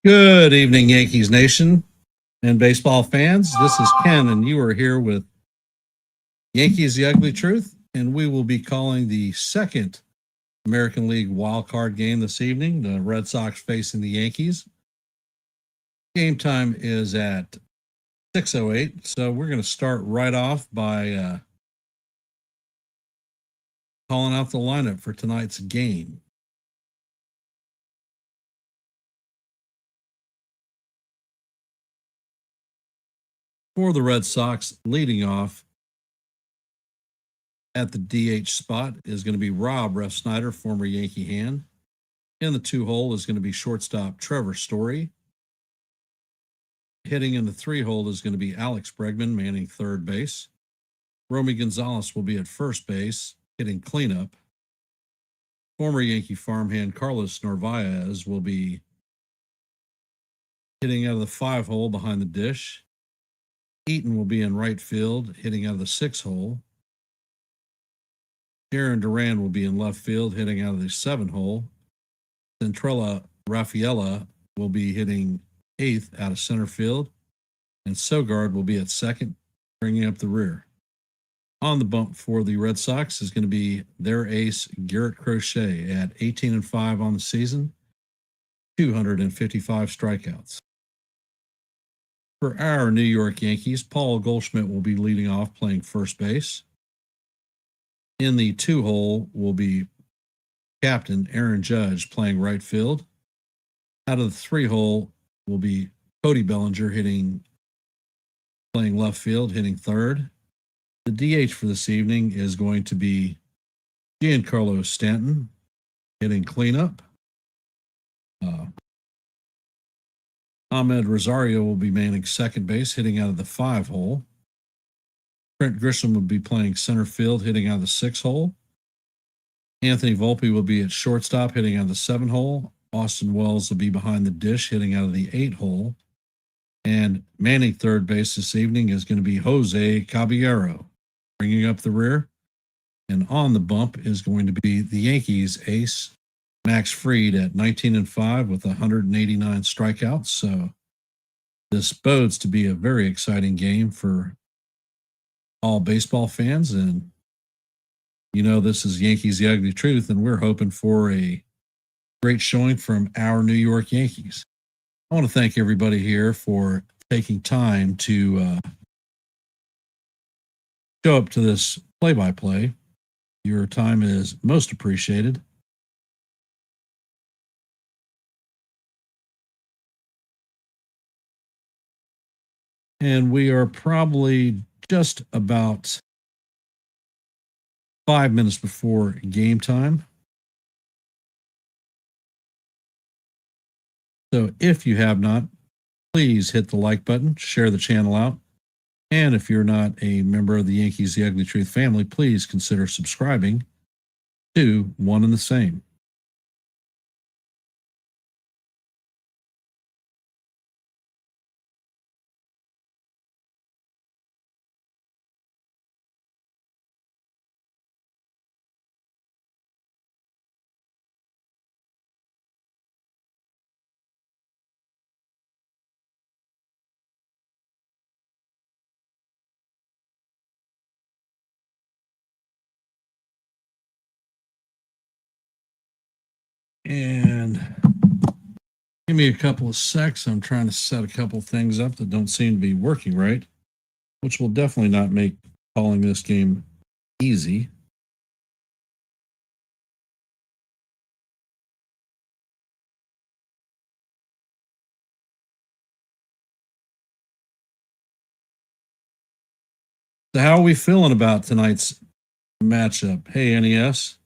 Good evening, Yankees Nation and baseball fans. This is Ken, and you are here with Yankees The Ugly Truth, and we will be calling the second American League wild card game this evening, the Red Sox facing the Yankees. Game time is at 6:08, so we're going to start right off by calling out the lineup for tonight's game. For the Red Sox, leading off at the DH spot is going to be Rob Refsnyder, former Yankee hand. In the 2-hole is going to be shortstop Trevor Story. Hitting in the 3-hole is going to be Alex Bregman, manning third base. Romy Gonzalez will be at first base, hitting cleanup. Former Yankee farmhand Carlos Narvaez will be hitting out of the 5-hole behind the dish. Eaton will be in right field, hitting out of the 6-hole. Aaron Duran will be in left field, hitting out of the 7-hole. Centrella Raffaella will be hitting 8th out of center field. And Sogard will be at second, bringing up the rear. On the bump for the Red Sox is going to be their ace, Garrett Crochet, at 18-5 on the season, 255 strikeouts. For our New York Yankees, Paul Goldschmidt will be leading off, playing first base. In the 2-hole will be captain Aaron Judge, playing right field. Out of the 3-hole will be Cody Bellinger, playing left field, hitting third. The DH for this evening is going to be Giancarlo Stanton, hitting cleanup. Ahmed Rosario will be manning second base, hitting out of the 5-hole. Trent Grisham will be playing center field, hitting out of the 6-hole. Anthony Volpe will be at shortstop, hitting out of the 7-hole. Austin Wells will be behind the dish, hitting out of the 8-hole. And manning third base this evening is going to be Jose Caballero, bringing up the rear. And on the bump is going to be the Yankees ace, Max Fried, at 19-5 with 189 strikeouts. So this bodes to be a very exciting game for all baseball fans. And, this is Yankees The Ugly Truth, and we're hoping for a great showing from our New York Yankees. I want to thank everybody here for taking time to show up to this play-by-play. Your time is most appreciated. And we are probably just about 5 minutes before game time. So if you have not, please hit the like button, share the channel out. And if you're not a member of the Yankees The Ugly Truth family, please consider subscribing to One and the Same. And give me a couple of secs. I'm trying to set a couple of things up that don't seem to be working right, which will definitely not make calling this game easy. So how are we feeling about tonight's matchup? Hey, NES.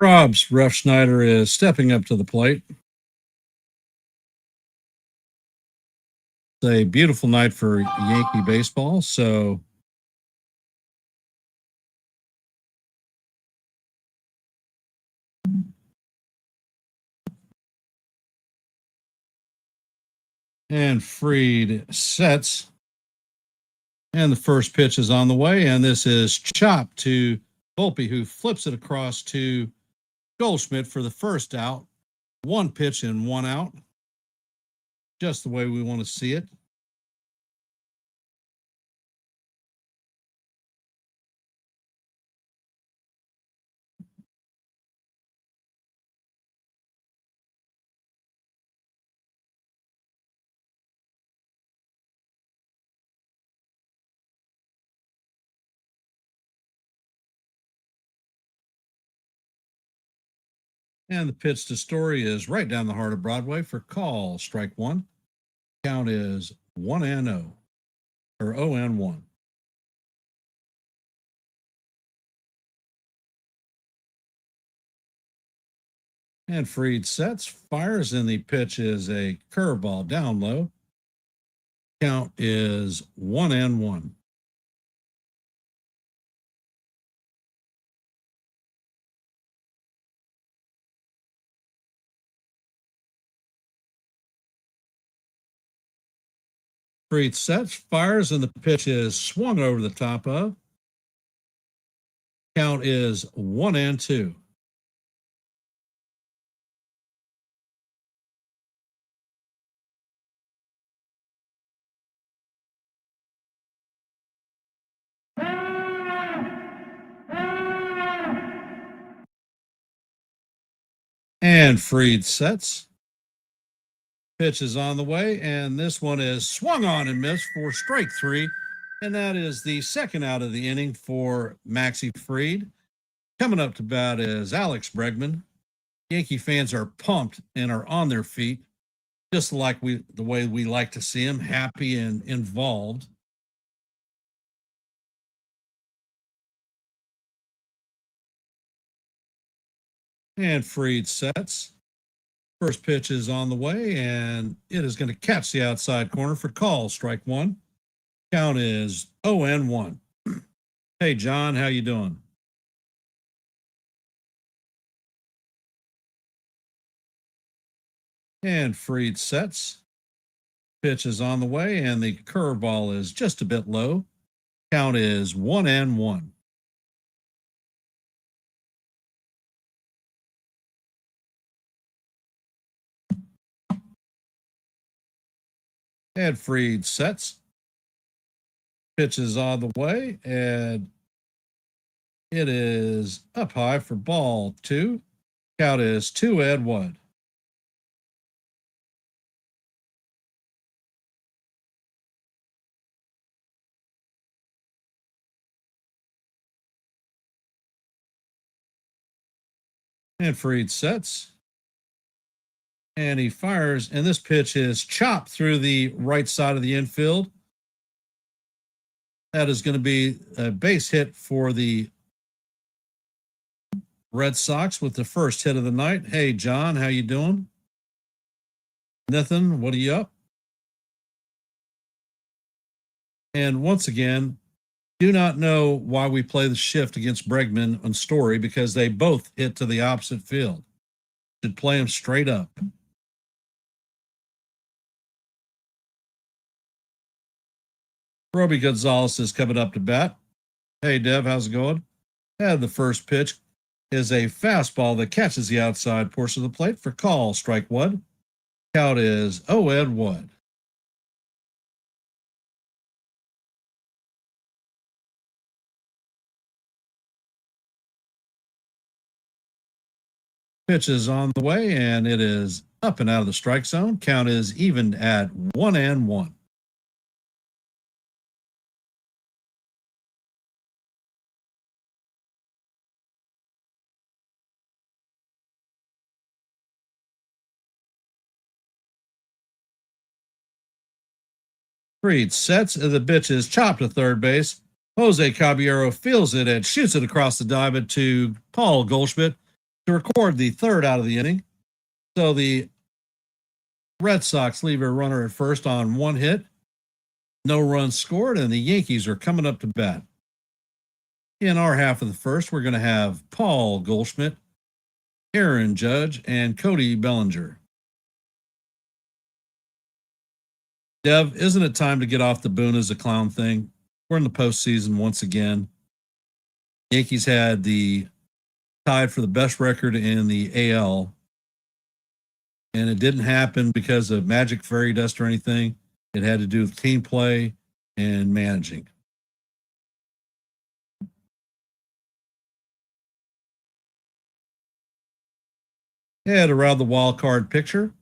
Rob's Rough Schneider is stepping up to the plate. It's a beautiful night for Yankee baseball. So and Fried sets. And the first pitch is on the way. And this is chopped to Volpe, who flips it across to Goldschmidt for the first out. One pitch and one out. Just the way we want to see it. And the pitch to Story is right down the heart of Broadway for call. Strike one. Count is 1-0 or 0-1. And Fried sets, fires, and the pitch is a curveball down low. Count is 1-1. Fried sets, fires, and the pitch is swung over the top of. Count is 1-2. And Fried sets. Pitch is on the way, and this one is swung on and missed for strike three. And that is the second out of the inning for Maxie Fried. Coming up to bat is Alex Bregman. Yankee fans are pumped and are on their feet, just like the way we like to see them, happy and involved. And Fried sets. First pitch is on the way, and it is going to catch the outside corner for call. Strike one. Count is 0-1. Hey, John, how you doing? And Fried sets. Pitch is on the way, and the curveball is just a bit low. Count is 1-1. And Fried sets. Pitch is on the way, and it is up high for ball two. Count is 2-1. And Fried sets. And he fires, and this pitch is chopped through the right side of the infield. That is going to be a base hit for the Red Sox with the first hit of the night. Hey, John, how you doing? Nathan, what are you up? And once again, do not know why we play the shift against Bregman and Story, because they both hit to the opposite field. Should play them straight up. Roby Gonzalez is coming up to bat. Hey, Dev, how's it going? And the first pitch is a fastball that catches the outside portion of the plate for call. Strike one. Count is 0-1. Pitch is on the way, and it is up and out of the strike zone. Count is even at 1-1. Fried sets, and the pitch is chopped to third base. Jose Caballero feels it and shoots it across the diamond to Paul Goldschmidt. to record the third out of the inning. So the Red Sox leave a runner at first on one hit, no runs scored, and the Yankees are coming up to bat. In our half of the first, we're going to have Paul Goldschmidt, Aaron Judge, and Cody Bellinger. Dev, isn't it time to get off the Boone as a clown thing? We're in the postseason once again. Yankees had the tied for the best record in the AL, and it didn't happen because of magic fairy dust or anything. It had to do with team play and managing. And around the wild card picture,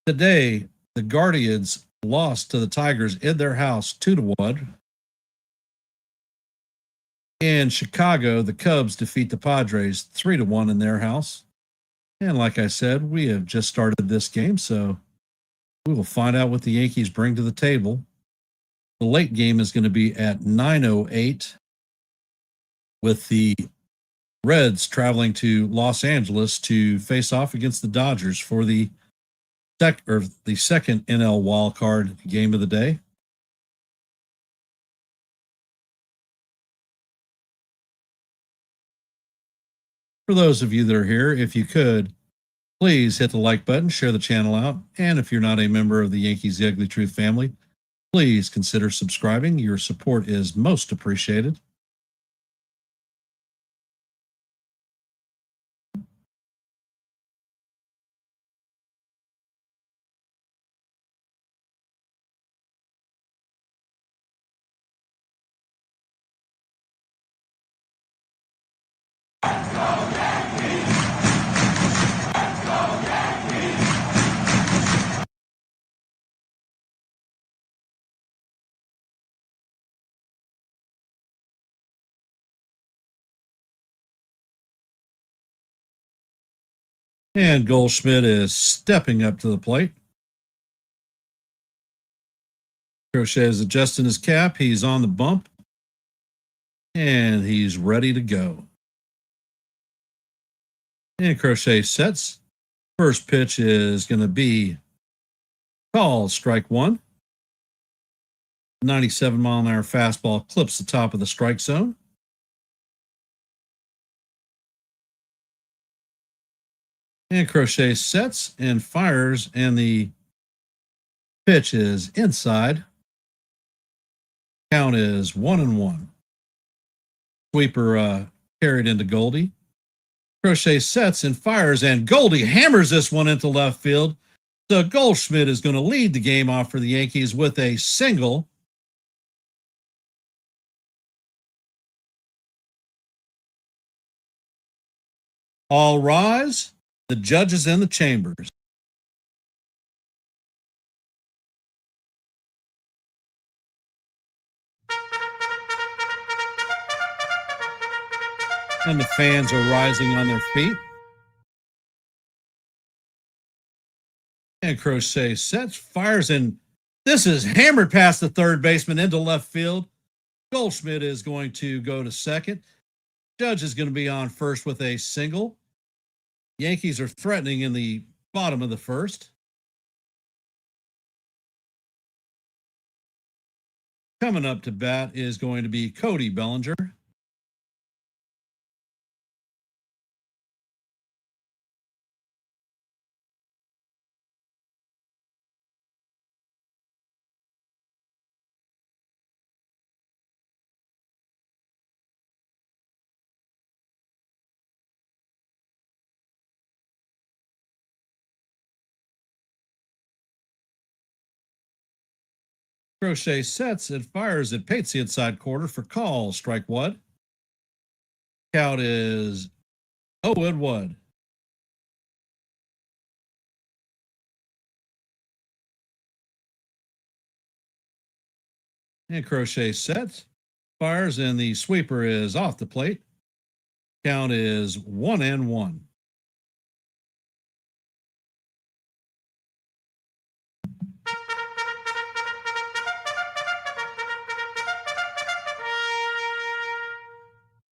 today the Guardians lost to the Tigers in their house 2-1. In Chicago, the Cubs defeat the Padres 3-1 in their house. And like I said, we have just started this game, so we will find out what the Yankees bring to the table. The late game is going to be at 9:08 with the Reds traveling to Los Angeles to face off against the Dodgers for the second NL wildcard game of the day. For those of you that are here, if you could, please hit the like button, share the channel out, and if you're not a member of the Yankees The Ugly Truth family, please consider subscribing. Your support is most appreciated. And Goldschmidt is stepping up to the plate. Crochet is adjusting his cap. He's on the bump. And he's ready to go. And Crochet sets. First pitch is going to be called strike one. 97-mile-an-hour fastball clips the top of the strike zone. And Crochet sets and fires, and the pitch is inside. Count is 1-1. Sweeper carried into Goldie. Crochet sets and fires, and Goldie hammers this one into left field. So Goldschmidt is going to lead the game off for the Yankees with a single. All rise. The judge is in the chambers. And the fans are rising on their feet. And Crochet sets, fires, and this is hammered past the third baseman into left field. Goldschmidt is going to go to second. Judge is going to be on first with a single. Yankees are threatening in the bottom of the first. Coming up to bat is going to be Cody Bellinger. Crochet sets and fires and paints the inside quarter for call. Strike one. Count is 0-1. And Crochet sets, fires, and the sweeper is off the plate. Count is 1-1.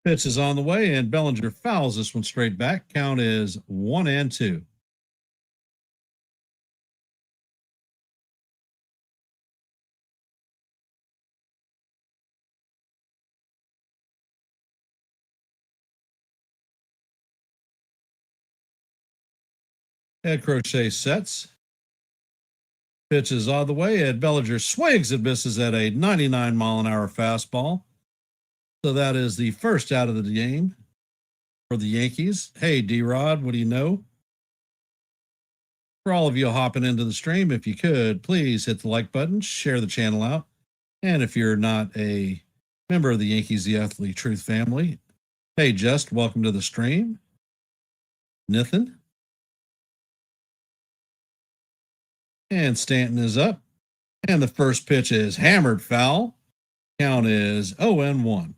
Pitch is on the way, and Bellinger fouls this one straight back. Count is 1-2. Ed Crochet sets. Pitch is on the way. Ed Bellinger swings and misses at a 99-mile-an-hour fastball. So that is the first out of the game for the Yankees. Hey, D-Rod, what do you know? For all of you hopping into the stream, if you could, please hit the like button, share the channel out. And if you're not a member of the Yankees, the Athlete Truth family, hey, Just, welcome to the stream. Nathan. And Stanton is up. And the first pitch is hammered foul. Count is 0-1.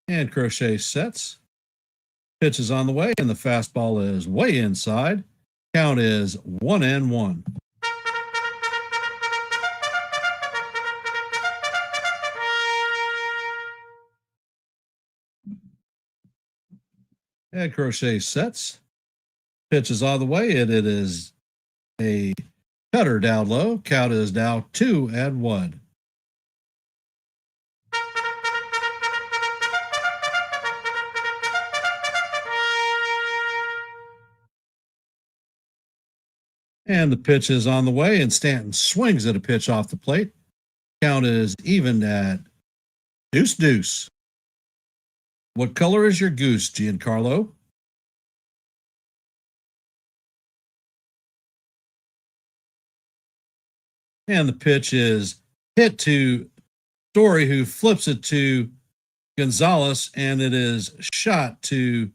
And Crochet sets. Pitch is on the way, and the fastball is way inside. Count is 1-1. And Crochet sets. Pitch is on the way, and it is a cutter down low. Count is now 2-1. And the pitch is on the way, and Stanton swings at a pitch off the plate. Count is even at deuce. What color is your goose, Giancarlo? And the pitch is hit to Story, who flips it to Gonzalez, and it is shot to,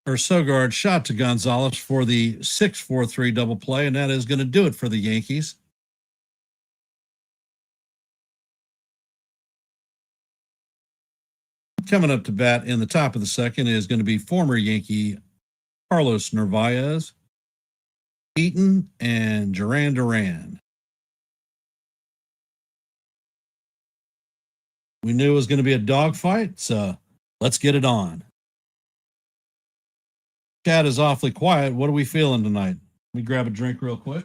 or Sogard shot to Gonzalez for the 6-4-3 double play, and that is going to do it for the Yankees. Coming up to bat in the top of the second is going to be former Yankee Carlos Narvaez, Eaton, and Duran. We knew it was going to be a dogfight, so let's get it on. Chat is awfully quiet. What are we feeling tonight? Let me grab a drink real quick.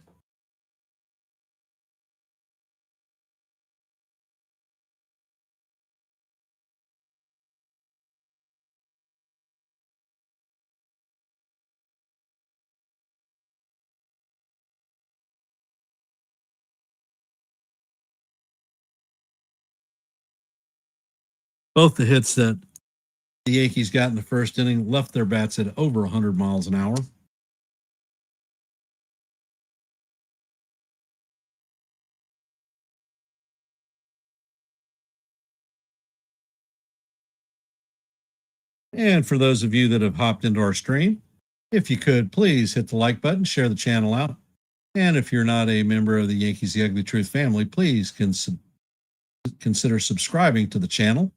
Both the hits that the Yankees got in the first inning left their bats at over 100 miles an hour. And for those of you that have hopped into our stream, if you could, please hit the like button, share the channel out. And if you're not a member of the Yankees The Ugly Truth family, please consider subscribing to the channel.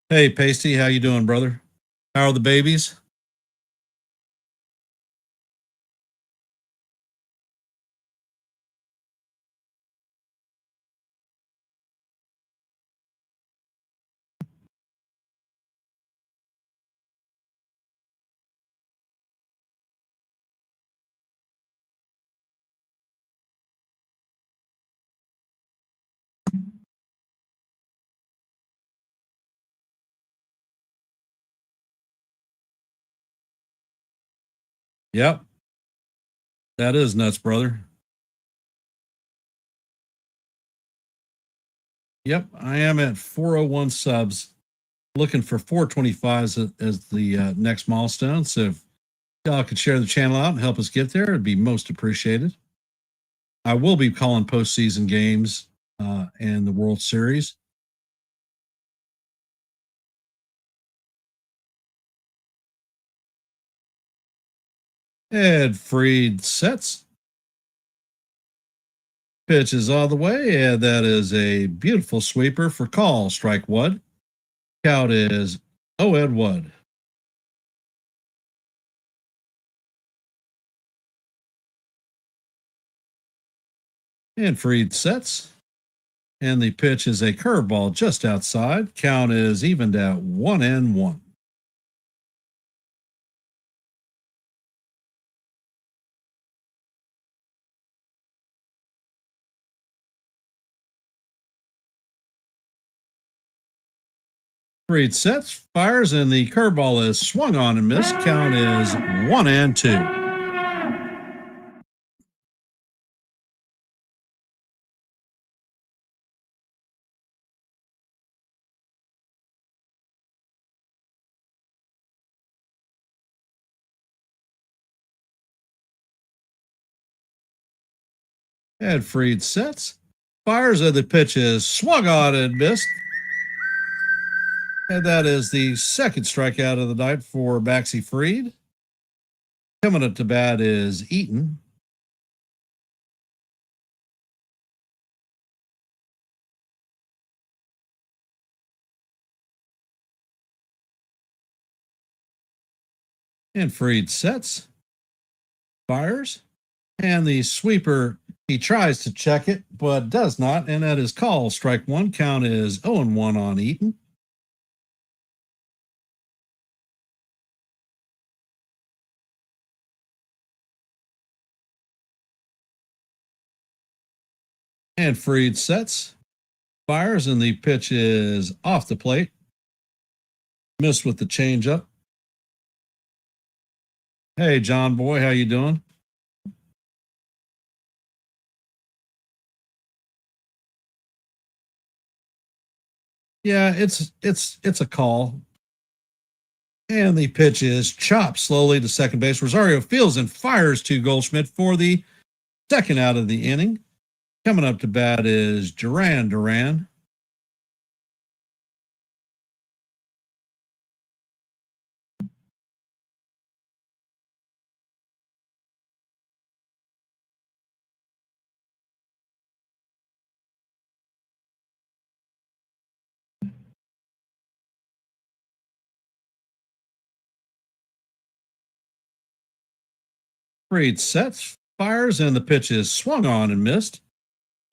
Hey, Pasty, how you doing, brother? How are the babies? Yep. That is nuts, brother. Yep, I am at 401 subs, looking for 425s as the next milestone. So if y'all could share the channel out and help us get there, it'd be most appreciated. I will be calling postseason games and the World Series. Ed Fried sets. Pitch is all the way, and that is a beautiful sweeper for call. Strike one. Count is Ed Wood. And Freed sets. And the pitch is a curveball just outside. Count is evened at 1-1. Freed sets, fires, and the curveball is swung on and missed. Count is 1-2. And Freed sets, fires, and the pitch is swung on and missed. And that is the second strikeout of the night for Maxie Freed. Coming up to bat is Eaton. And Freed sets, fires, and the sweeper, he tries to check it, but does not. And that is called strike one. Count is 0-1 on Eaton. And Freed sets, fires, and the pitch is off the plate. Missed with the changeup. Hey, John Boy, how you doing? Yeah, it's a call. And the pitch is chopped slowly to second base. Rosario fields and fires to Goldschmidt for the second out of the inning. Coming up to bat is Duran. Freed sets, fires, and the pitch is swung on and missed.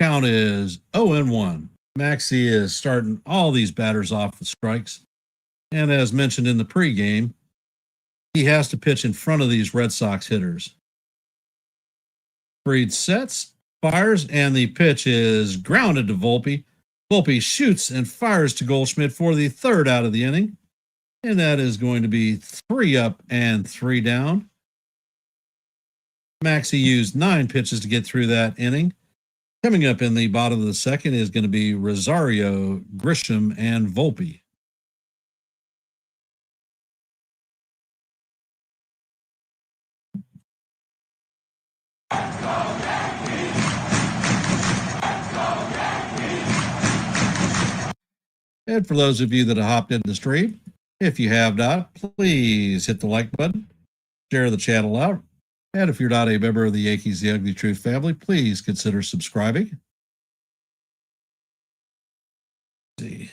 Count is 0-1. Maxie is starting all these batters off with strikes. And as mentioned in the pregame, he has to pitch in front of these Red Sox hitters. Freed sets, fires, and the pitch is grounded to Volpe. Volpe shoots and fires to Goldschmidt for the third out of the inning. And that is going to be 3 up and 3 down. Maxie used 9 pitches to get through that inning. Coming up in the bottom of the second is going to be Rosario, Grisham, and Volpe. And for those of you that have hopped into the stream, if you have not, please hit the like button, share the channel out. And if you're not a member of the Yankees The Ugly Truth family, please consider subscribing. Let's see.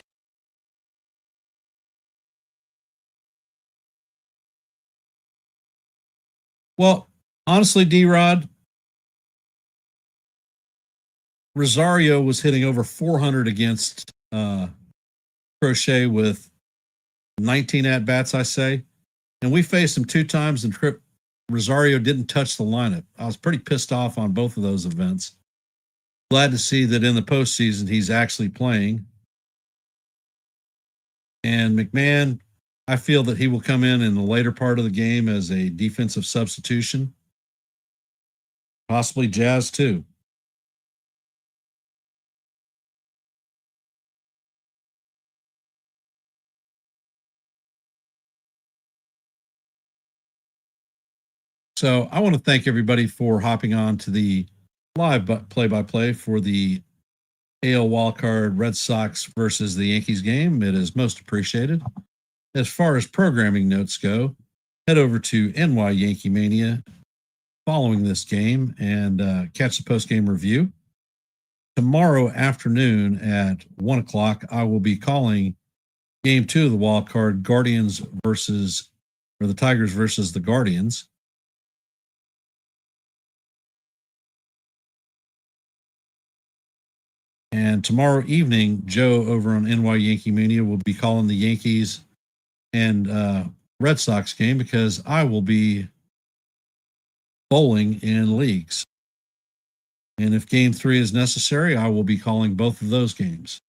Well, honestly, D-Rod, Rosario was hitting over 400 against Crochet with 19 at-bats, I say. And we faced him 2 times, and Rosario didn't touch the lineup. I was pretty pissed off on both of those events. Glad to see that in the postseason he's actually playing. And McMahon, I feel that he will come in the later part of the game as a defensive substitution. Possibly Jazz too. So I want to thank everybody for hopping on to the live play-by-play for the AL wildcard Red Sox versus the Yankees game. It is most appreciated. As far as programming notes go, head over to NY Yankee Mania following this game and catch the post-game review. Tomorrow afternoon at 1 o'clock, I will be calling Game 2 of the wild card, the Tigers versus the Guardians. And tomorrow evening, Joe over on NY Yankee Mania will be calling the Yankees and Red Sox game because I will be bowling in leagues. And if game 3 is necessary, I will be calling both of those games.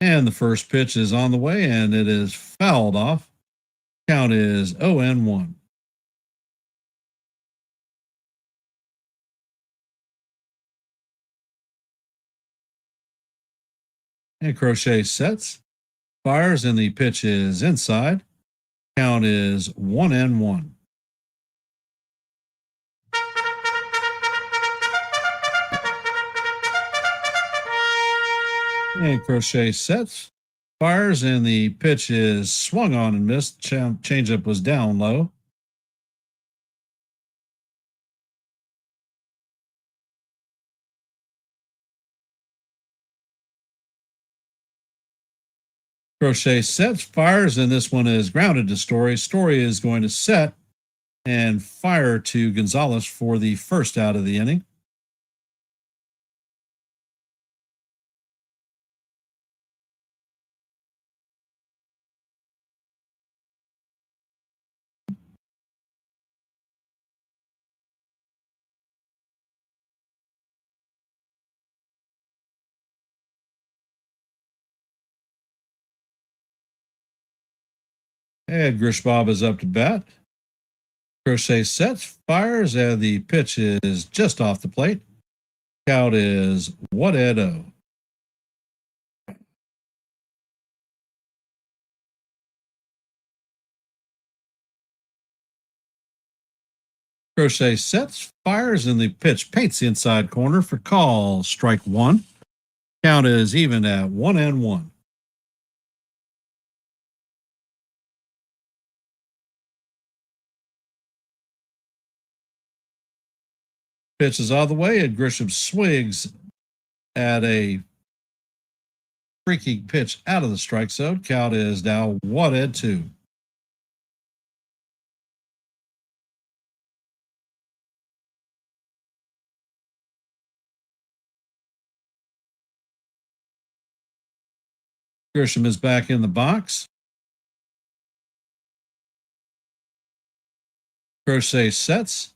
And the first pitch is on the way, and it is fouled off. Count is 0-1. And Crochet sets, fires, and the pitch is inside. Count is 1-1. And Crochet sets, fires, and the pitch is swung on and missed. Changeup was down low. Crochet sets, fires, and this one is grounded to Story. Story is going to set and fire to Gonzalez for the first out of the inning. And Grishbob is up to bat. Crochet sets, fires, and the pitch is just off the plate. Count is 1-0. Crochet sets, fires, and the pitch paints the inside corner for call. Strike one. Count is even at 1-1. Pitch is out of the way, and Grisham swings at a freaky pitch out of the strike zone. Count is now 1-2. Grisham is back in the box. Crochet sets,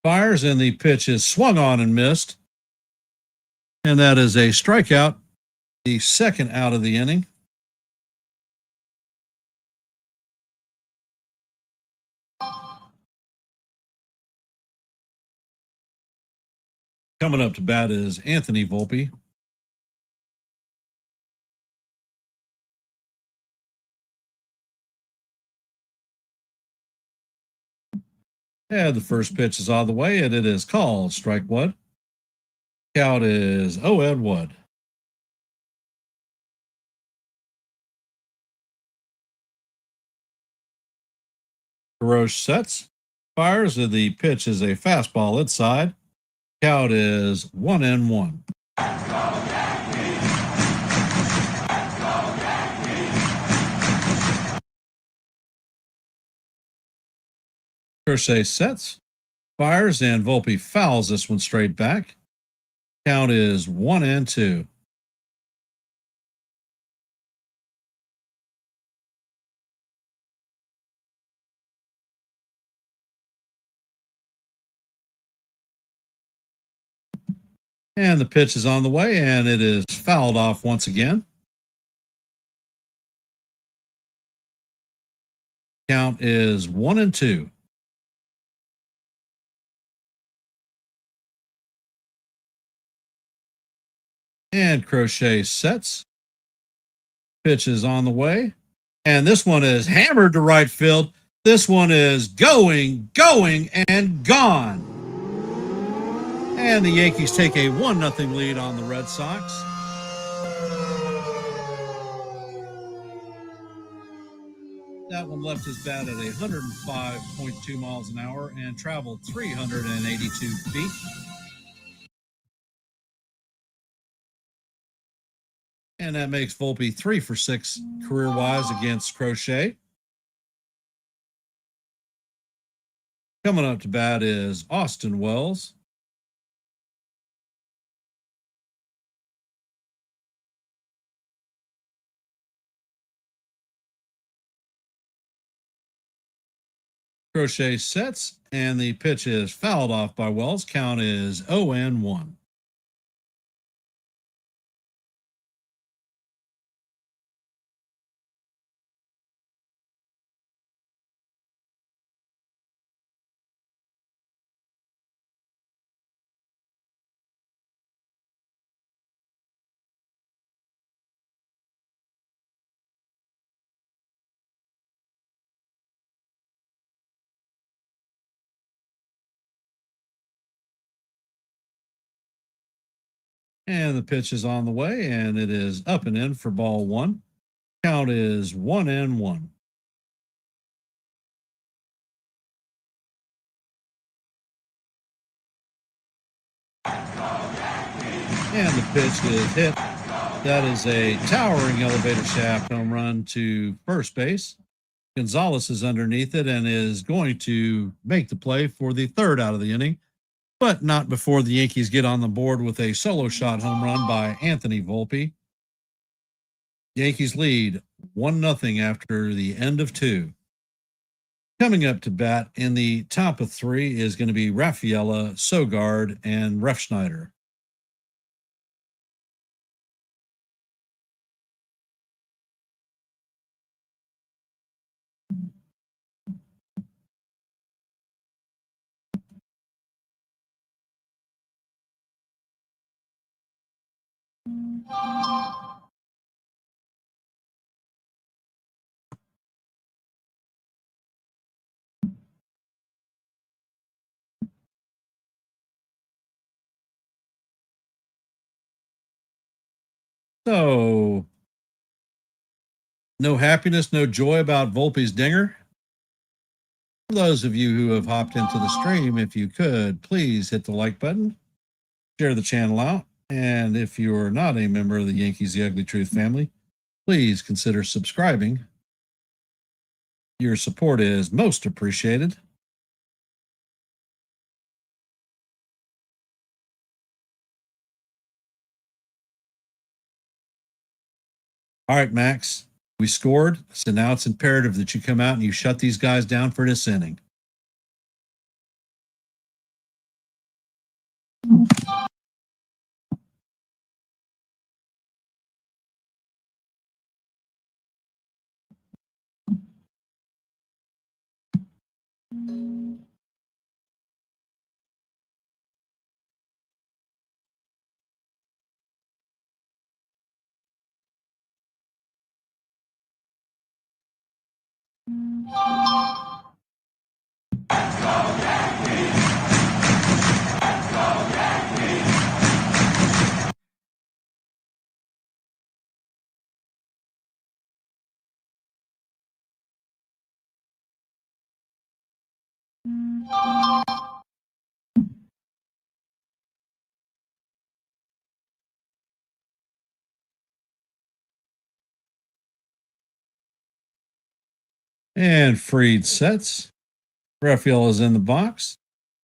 fires, and the pitch is swung on and missed. And that is a strikeout, the second out of the inning. Coming up to bat is Anthony Volpe. And the first pitch is on the way, and it is called strike one. Count is 0-1. Garrosh sets, fires, and the pitch is a fastball inside. Count is 1-1. Crochet sets, fires, and Volpe fouls this one straight back. Count is 1-2. And the pitch is on the way, and it is fouled off once again. Count is 1-2. And Crochet sets. Pitch is on the way. And this one is hammered to right field. This one is going, and gone. And the Yankees take a 1-0 lead on the Red Sox. That one left his bat at 105.2 miles an hour and traveled 382 feet. And that makes Volpe 3 for 6 career-wise against Crochet. Coming up to bat is Austin Wells. Crochet sets, and the pitch is fouled off by Wells. Count is 0-1. And the pitch is on the way, and it is up and in for ball 1. Count is 1-1. And the pitch is hit. That is a towering elevator shaft home run to first base. Gonzalez is underneath it and is going to make the play for the third out of the inning, but not before the Yankees get on the board with a solo shot home run by Anthony Volpe. Yankees lead 1-0 after the end of 2. Coming up to bat in the top of 3 is going to be Rafaela, Sogard, and Refschneider. So, no happiness, no joy about Volpe's dinger. For those of you who have hopped into the stream, if you could, please hit the like button, share the channel out, and if you're not a member of the Yankees The Ugly Truth family, please consider subscribing. Your support is most appreciated. All right, Max, we scored. So now it's imperative that you come out and you shut these guys down for this inning. And Freed sets. Raphael is in the box.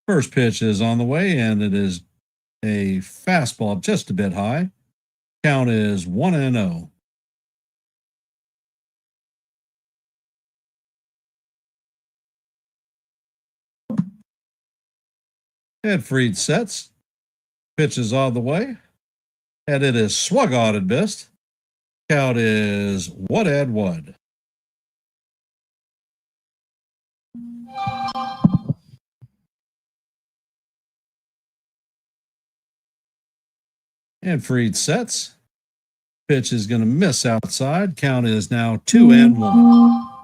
First pitch is on the way, and it is a fastball just a bit high. Count is 1-0. Ed Freed sets. Pitch is on the way, and it is swung on and missed. Count is 1-1. And Freed sets. Pitch is going to miss outside. Count is now 2-1.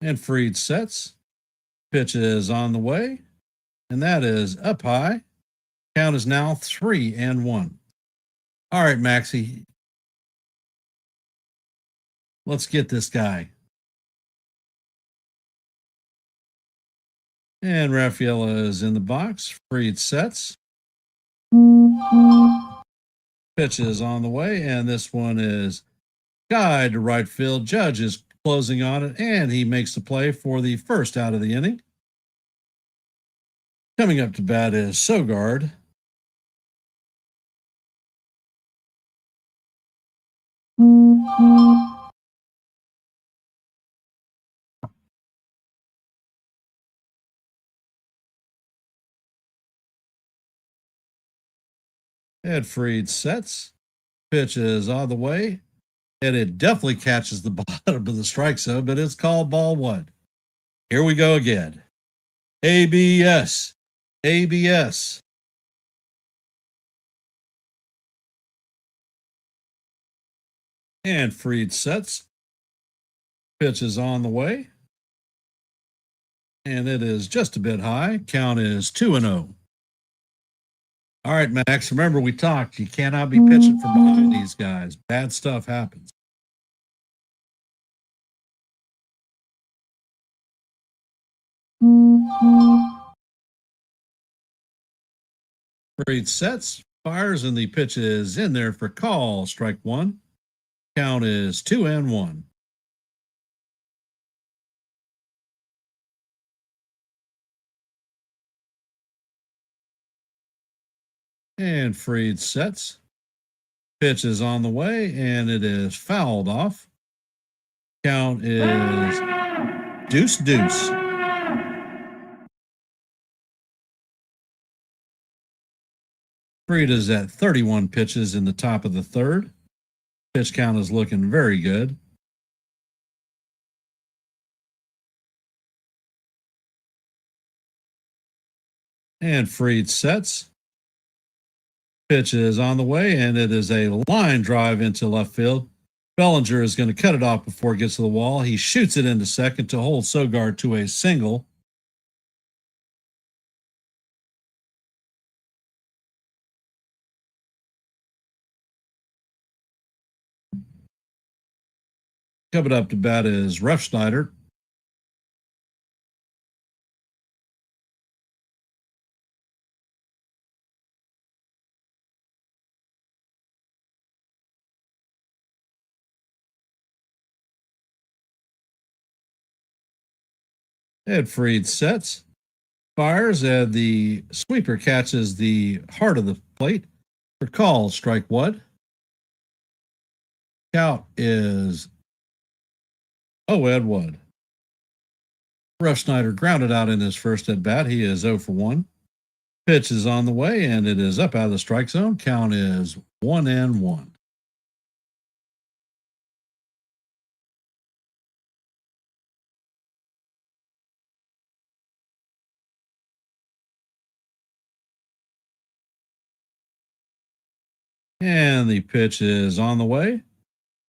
And Freed sets. Pitch is on the way, and that is up high. Count is now 3-1. All right, Maxie. Let's get this guy. And Rafaela is in the box. Freed sets. Pitch is on the way, and this one is guide to right field. Judge is closing on it, and he makes the play for the first out of the inning. Coming up to bat is Sogard. Ed Freed sets. Pitch is on the way, and it definitely catches the bottom of the strike zone, but it's called ball one. Here we go again. ABS. ABS. And Freed sets. Pitch is on the way. And it is just a bit high. Count is 2-0. All right, Max. Remember, we talked. You cannot be pitching from behind these guys. Bad stuff happens. Freed sets, fires, and the pitch is in there for call. Strike one. Count is 2-1. And Freed sets. Pitch is on the way, and it is fouled off. Count is deuce. Freed is at 31 pitches in the top of the third. Pitch count is looking very good. And Freed sets. Pitch is on the way, and it is a line drive into left field. Bellinger is going to cut it off before it gets to the wall. He shoots it into second to hold Sogard to a single. Coming up to bat is Refsnyder. Ed Freed sets, fires, and the sweeper catches the heart of the plate for call. Strike one. Count is 0-1. Refsnyder grounded out in his first at bat. He is 0 for 1. Pitch is on the way, and it is up out of the strike zone. Count is 1-1. And the pitch is on the way,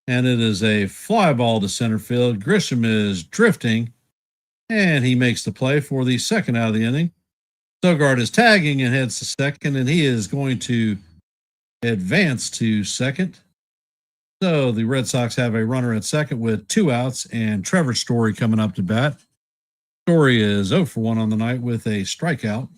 and it is a fly ball to center field. Grisham is drifting, and he makes the play for the second out of the inning. Sogard is tagging and heads to second, and he is going to advance to second. So the Red Sox have a runner at second with 2 outs, and Trevor Story coming up to bat. Story is 0 for 1 on the night with a strikeout.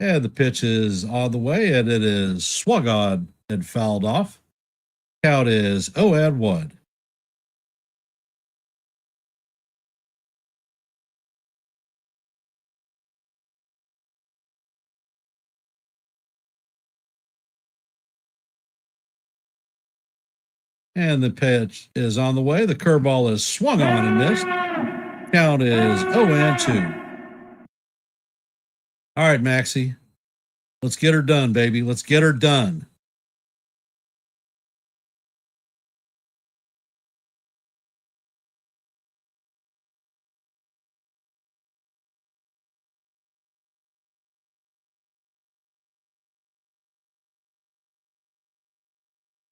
And the pitch is on the way, and it is swung on and fouled off. Count is 0-1. And the pitch is on the way. The curveball is swung on and missed. Count is 0-2. All right, Maxie. Let's get her done, baby. Let's get her done.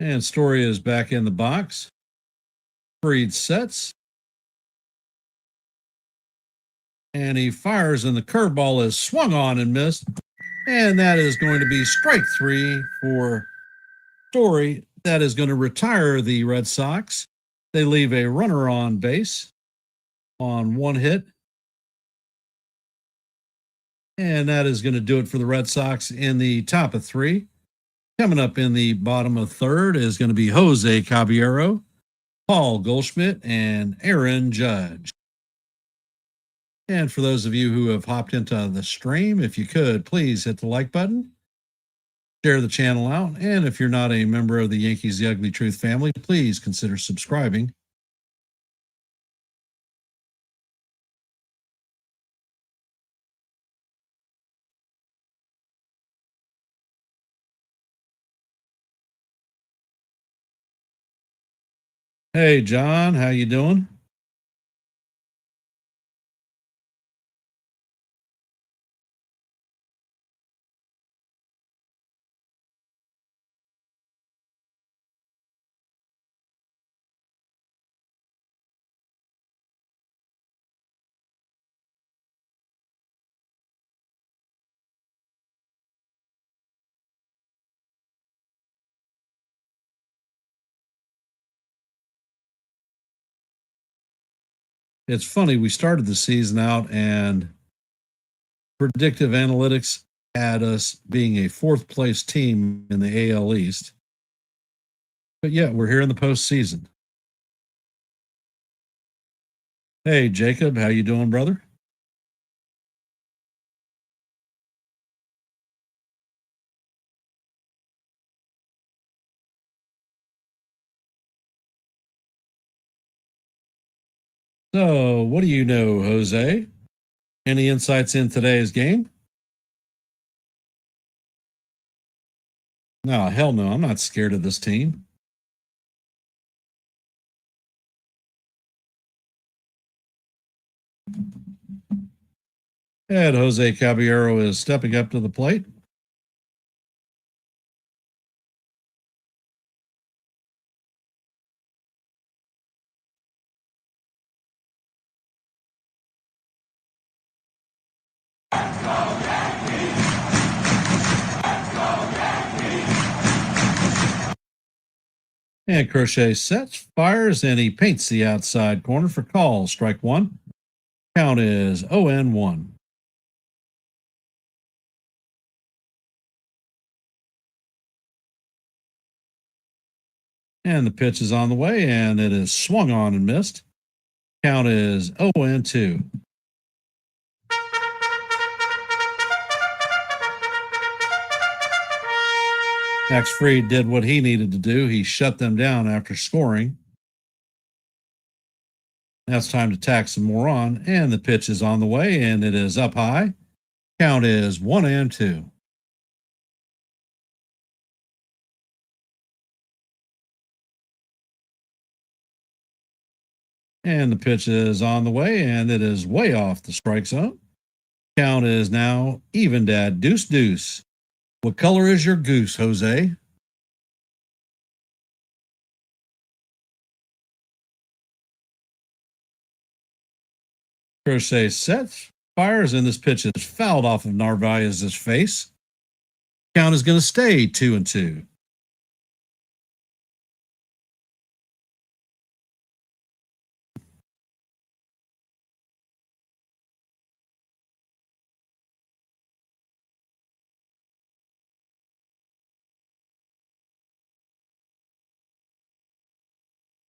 And Story is back in the box. Freed sets. And he fires, and the curveball is swung on and missed. And that is going to be strike 3 for Story. That is going to retire the Red Sox. They leave a runner on base on 1 hit. And that is going to do it for the Red Sox in the top of 3. Coming up in the bottom of 3rd is going to be Jose Caballero, Paul Goldschmidt, and Aaron Judge. And for those of you who have hopped into the stream, if you could, please hit the like button, share the channel out, and if you're not a member of the Yankees The Ugly Truth family, please consider subscribing. Hey, John, how you doing? It's funny, we started the season out and predictive analytics had us being a 4th place team in the AL East. But yet we're here in the postseason. Hey, Jacob, how you doing, brother? So, what do you know, Jose? Any insights in today's game? No, hell no. I'm not scared of this team. And Jose Caballero is stepping up to the plate. And Crochet sets, fires, and he paints the outside corner for call. Strike 1. Count is 0-1. And the pitch is on the way, and it is swung on and missed. Count is 0-2. Max Fried did what he needed to do. He shut them down after scoring. Now it's time to tack some more on, and the pitch is on the way, and it is up high. Count is 1-2. And the pitch is on the way, and it is way off the strike zone. Count is now evened at deuce. What color is your goose, Jose? Crochet sets, fires, and this pitch is fouled off of Narvaez's face. Count is going to stay 2-2.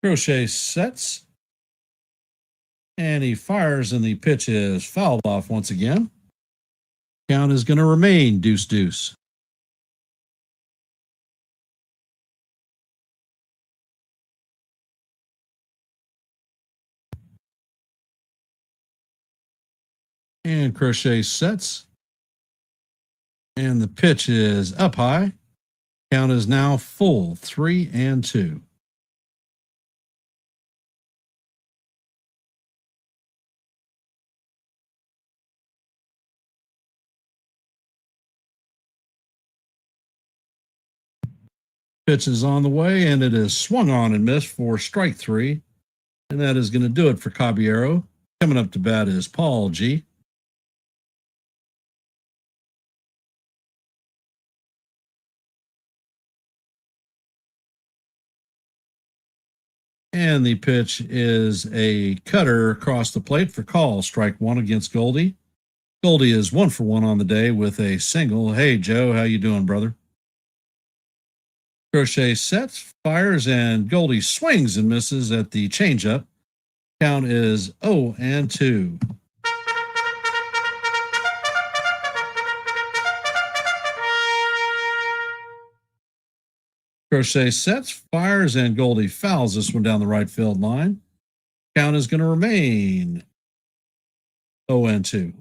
Crochet sets, and he fires, and the pitch is fouled off once again. Count is going to remain deuce. And Crochet sets, and the pitch is up high. Count is now full 3-2. Pitch is on the way, and it is swung on and missed for strike 3. And that is going to do it for Caballero. Coming up to bat is Paul G. And the pitch is a cutter across the plate for call. Strike one against Goldie. Goldie is 1 for 1 on the day with a single. Hey, Joe, how you doing, brother? Crochet sets, fires, and Goldie swings and misses at the changeup. Count is 0-2. Crochet sets, fires, and Goldie fouls this one down the right field line. Count is going to remain 0-2.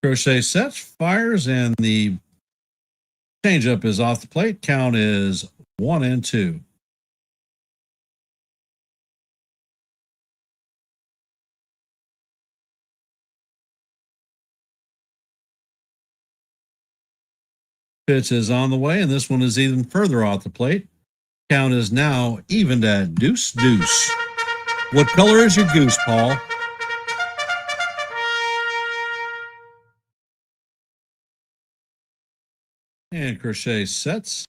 Crochet sets, fires, and the changeup is off the plate. Count is 1-2. Pitch is on the way, and this one is even further off the plate. Count is now evened at deuce. What color is your goose, Paul? And Crochet sets.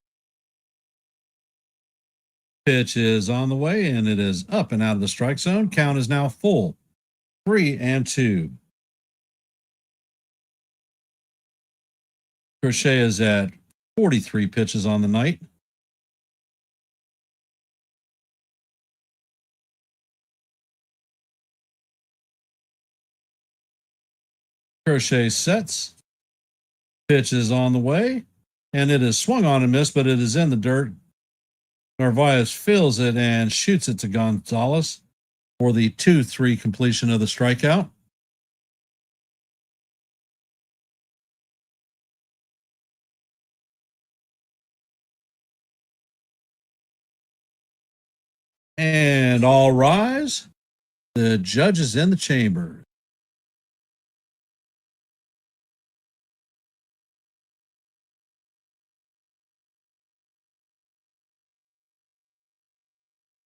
Pitch is on the way, and it is up and out of the strike zone. Count is now full. 3-2. Crochet is at 43 pitches on the night. Crochet sets. Pitch is on the way, and it is swung on and missed, but it is in the dirt. Narvaez feels it and shoots it to Gonzalez for the 2-3 completion of the strikeout. And all rise. The judge is in the chamber.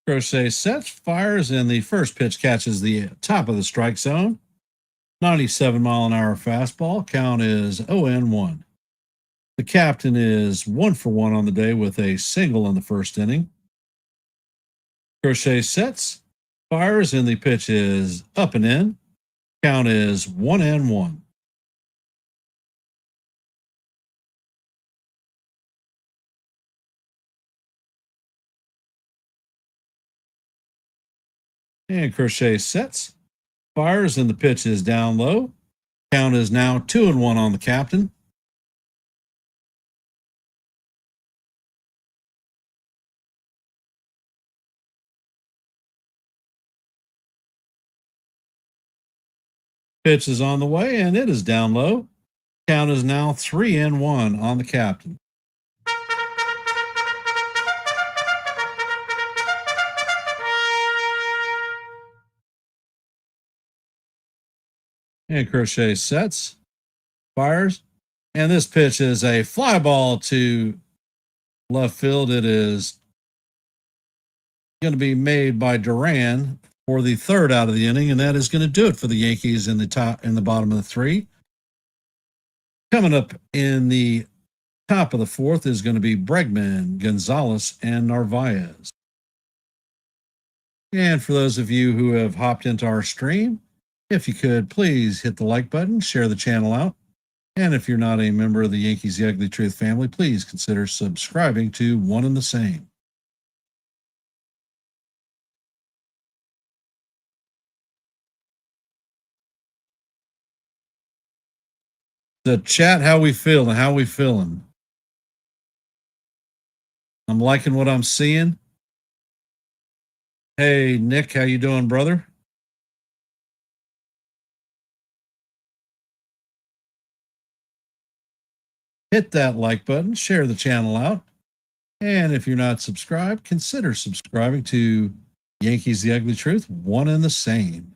Crochet sets, fires, and the first pitch catches the top of the strike zone. 97-mile-an-hour fastball. Count is 0-1. The captain is 1 for 1 on the day with a single in the first inning. Crochet sets, fires, and the pitch is up and in. Count is 1-1. And Crochet sets, fires, and the pitch is down low. Count is now 2-1 on the captain. Pitch is on the way, and it is down low. Count is now 3-1 on the captain. And Crochet sets, fires, and this pitch is a fly ball to left field. It is going to be made by Duran for the third out of the inning, and that is going to do it for the Yankees in the bottom of the 3. Coming up in the top of the 4th is going to be Bregman, Gonzalez, and Narvaez. And for those of you who have hopped into our stream, if you could, please hit the like button, share the channel out. And if you're not a member of the Yankees The Ugly Truth family, please consider subscribing to One and the Same. The chat, how we feeling? How we feeling? I'm liking what I'm seeing. Hey, Nick, how you doing, brother? Hit that like button, share the channel out. And if you're not subscribed, consider subscribing to Yankees The Ugly Truth, One and the Same.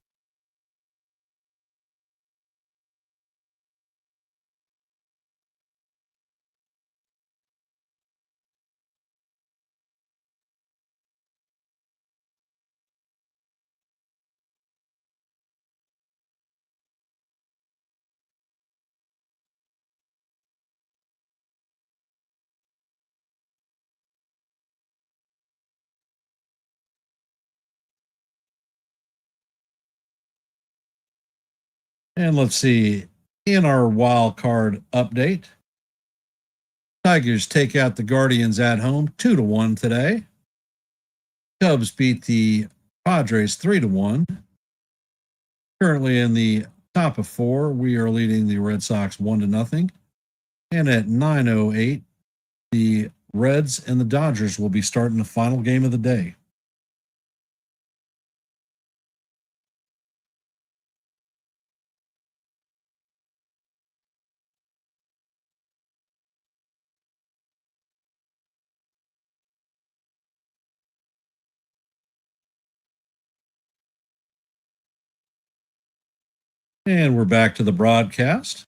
And let's see, in our wild card update, Tigers take out the Guardians at home 2-1 today. Cubs beat the Padres 3-1. Currently in the top of four, we are leading the Red Sox 1-0. And at 9:08, the Reds and the Dodgers will be starting the final game of the day. And we're back to the broadcast.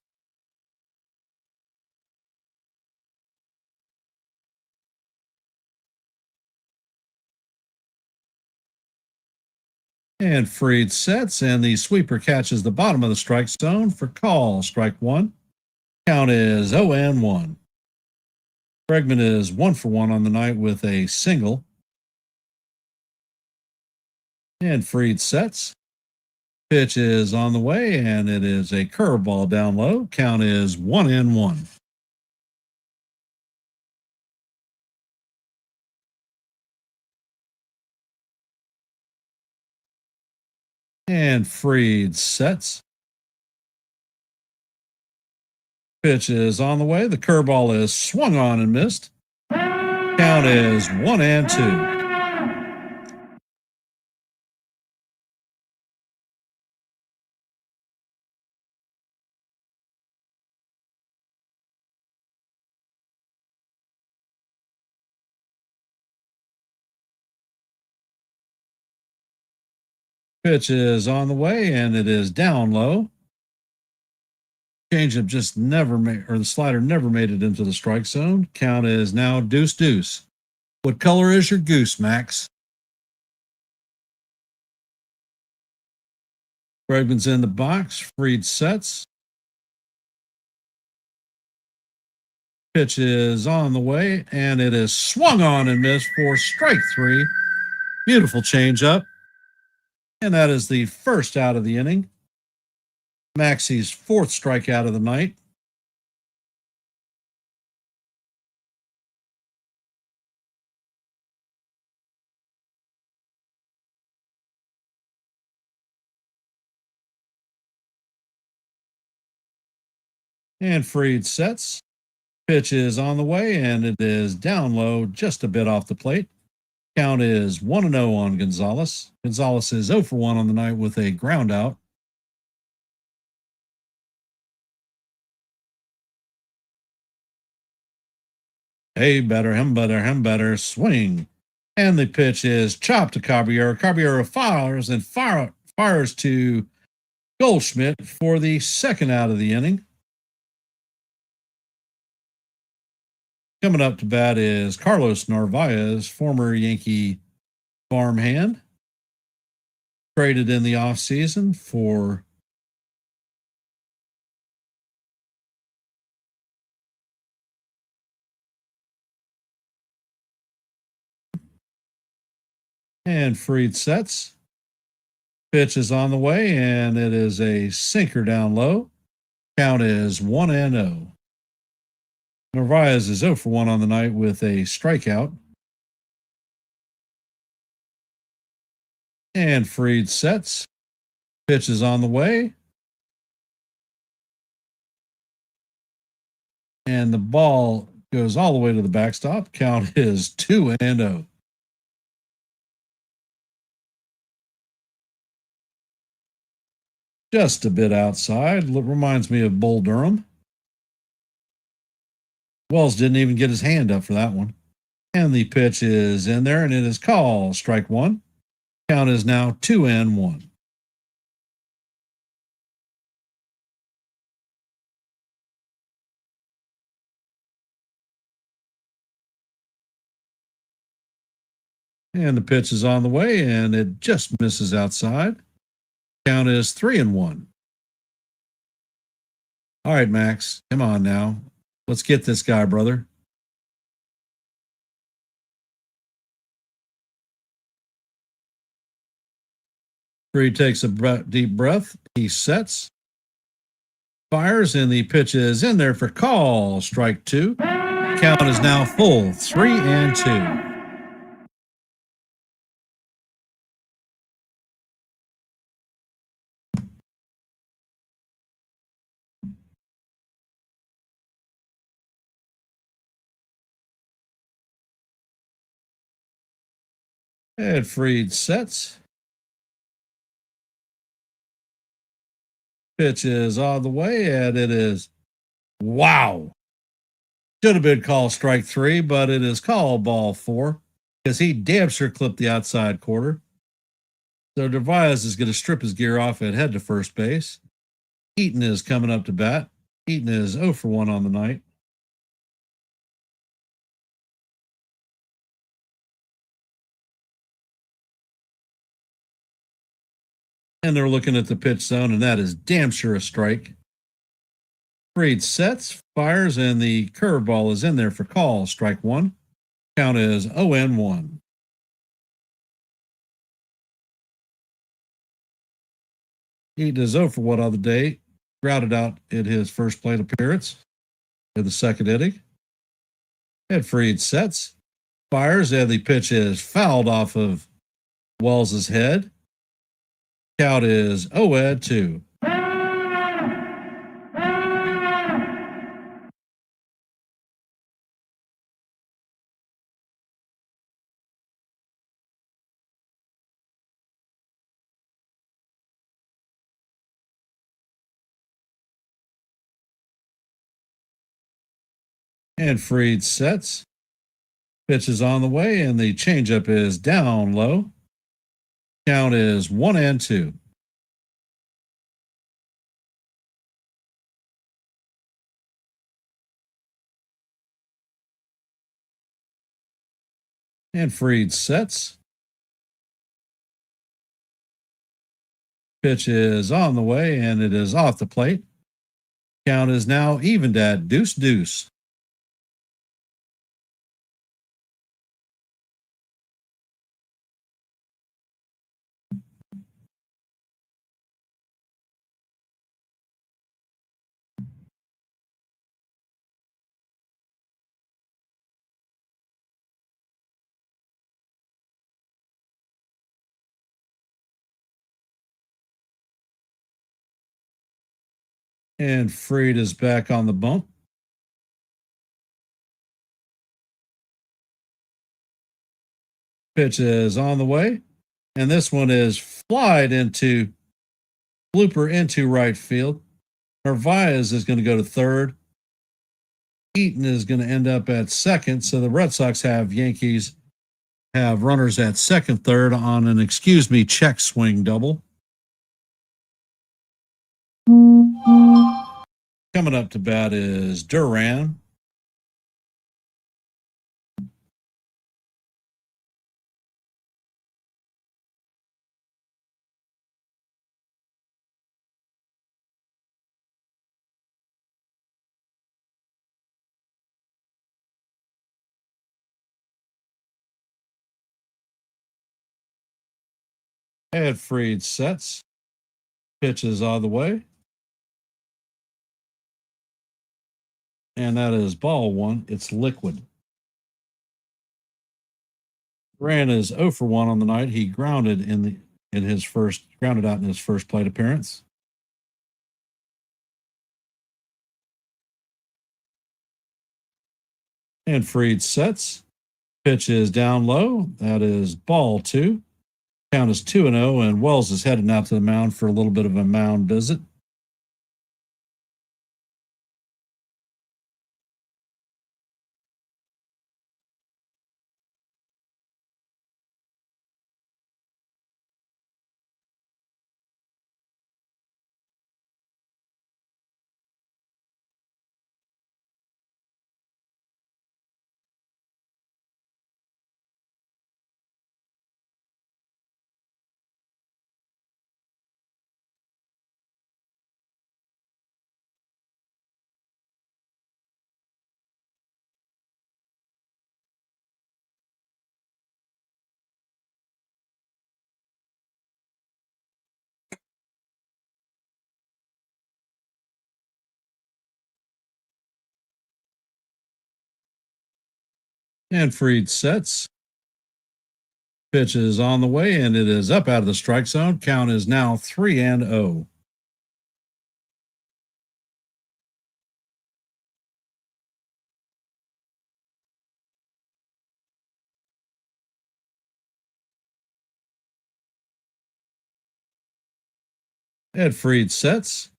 And Freed sets, and the sweeper catches the bottom of the strike zone for call. Strike one. Count is 0-1. Bregman is 1-for-1 on the night with a single. And Freed sets. Pitch is on the way, and it is a curveball down low. Count is 1-1. And Freed sets. Pitch is on the way. The curveball is swung on and missed. Count is 1-2. Pitch is on the way, and it is down low. Changeup just never made, or the slider never made it into the strike zone. Count is now 2-2. What color is your goose, Max? Bregman's in the box. Freed sets. Pitch is on the way, and it is swung on and missed for strike three. Beautiful changeup. And that is the first out of the inning. Maxie's fourth strikeout of the night. And Freed sets. Pitch is on the way, and it is down low, just a bit off the plate. Count is 1-0 on Gonzalez. Gonzalez is 0-for-1 on the night with a ground out. Hey, better, him better, him better. Swing. And the pitch is chopped to Caballero. Caballero fires and fires to Goldschmidt for the second out of the inning. Coming up to bat is Carlos Narvaez, former Yankee farmhand, traded in the offseason for and Freed sets. Pitch is on the way, and it is a sinker down low. Count is 1-0. Narvaez is 0-for-1 on the night with a strikeout. And Freed sets. Pitch is on the way. And the ball goes all the way to the backstop. Count is 2-0. Just a bit outside. Reminds me of Bull Durham. Wells didn't even get his hand up for that one. And the pitch is in there, and it is called strike one. Count is now 2-1. And the pitch is on the way, and it just misses outside. Count is 3-1. All right, Max, come on now. Let's get this guy, brother. Freed takes a deep breath. He sets. Fires, and the pitch is in there for call. Strike two. Count is now full, 3-2. Ed Fried sets. Pitch is on the way, and it is wow. Should have been called strike three, but it is called ball four because he damn sure clipped the outside quarter. So Dervias is going to strip his gear off and head to first base. Eaton is coming up to bat. Eaton is 0 for 1 on the night. And they're looking at the pitch zone, and that is damn sure a strike. Fried sets, fires, and the curveball is in there for call. Strike one. Count is 0-1. Eaton is 0 for 1 on the day. Grounded out in his first plate appearance in the second inning. And Fried sets, fires, and the pitch is fouled off of Wells's head. Count is 0-2. And Fried sets. Pitch is on the way, and the changeup is down low. Count is 1-2. And Fried sets. Pitch is on the way, and it is off the plate. Count is now evened at 2-2. And Fried is back on the bump. Pitch is on the way, and this one is flied into blooper into right field. Narvaez is going to go to third. Eaton is going to end up at second. So the Red Sox Yankees have runners at second, third on an excuse me check swing double. Coming up to bat is Duran. And Fried sets. Pitches all the way. And that is ball one. It's liquid. Duran is 0 for 1 on the night. He grounded grounded out in his first plate appearance. And Fried sets. Pitch is down low. That is ball two. Count is 2-0, and Wells is heading out to the mound for a little bit of a mound visit. And Fried sets. Pitch is on the way, and it is up out of the strike zone. Count is now 3-0. Ed Fried sets.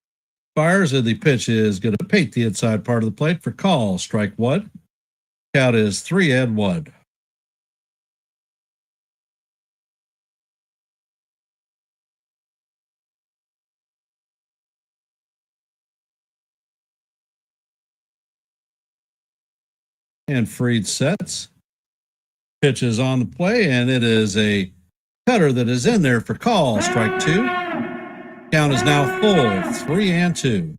Fires, and the pitch is going to paint the inside part of the plate for call. Strike one. Count is 3-1. And Fried sets. Pitch is on the play, and it is a cutter that is in there for call. Strike two. Count is now full, 3-2.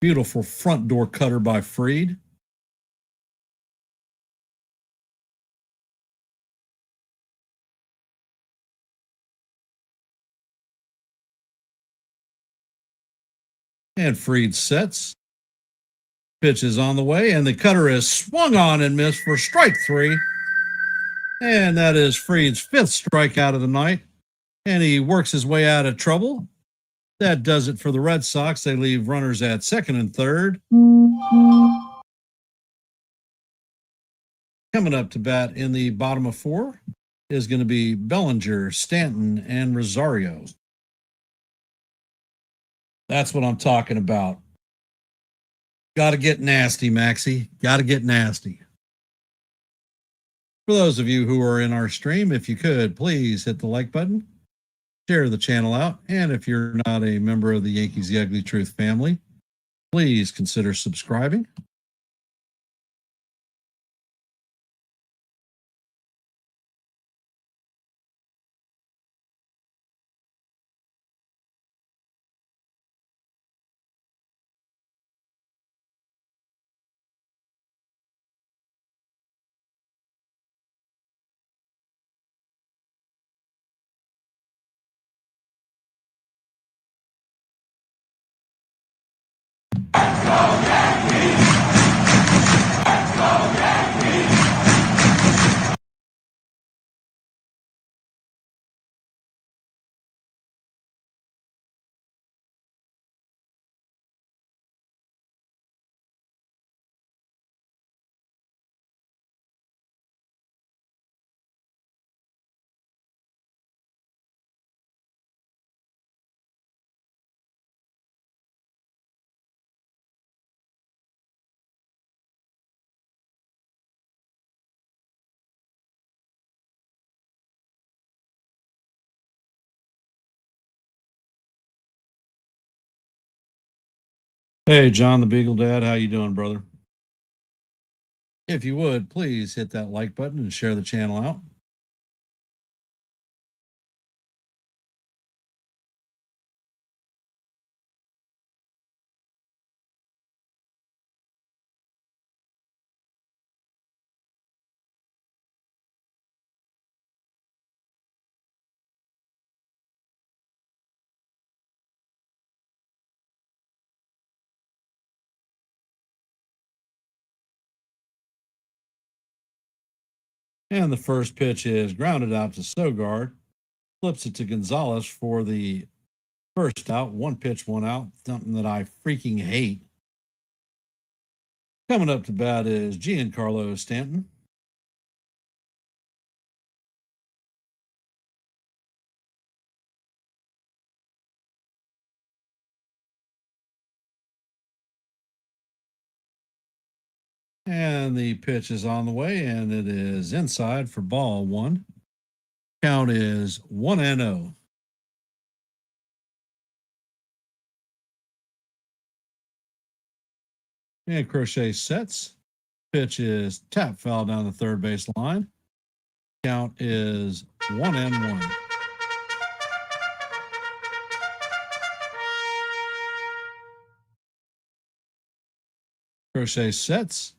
Beautiful front door cutter by Fried. And Fried sets. Pitch is on the way, and the cutter is swung on and missed for strike three. And that is Fried's fifth strikeout of the night. And he works his way out of trouble. That does it for the Red Sox. They leave runners at second and third. Coming up to bat in the bottom of four is going to be Bellinger, Stanton, and Rosario. That's what I'm talking about. Got to get nasty, Maxie. Got to get nasty. For those of you who are in our stream, if you could, please hit the like button, share the channel out, and if you're not a member of the Yankees The Ugly Truth family, please consider subscribing. Hey, John the Beagle Dad, how you doing, brother? If you would, please hit that like button and share the channel out. And the first pitch is grounded out to Sogard. Flips it to Gonzalez for the first out. One pitch, one out. Something that I freaking hate. Coming up to bat is Giancarlo Stanton. And the pitch is on the way, and it is inside for ball one. Count is 1-0. And Crochet sets. Pitch is tap foul down the third base line. Count is 1-1. Crochet sets.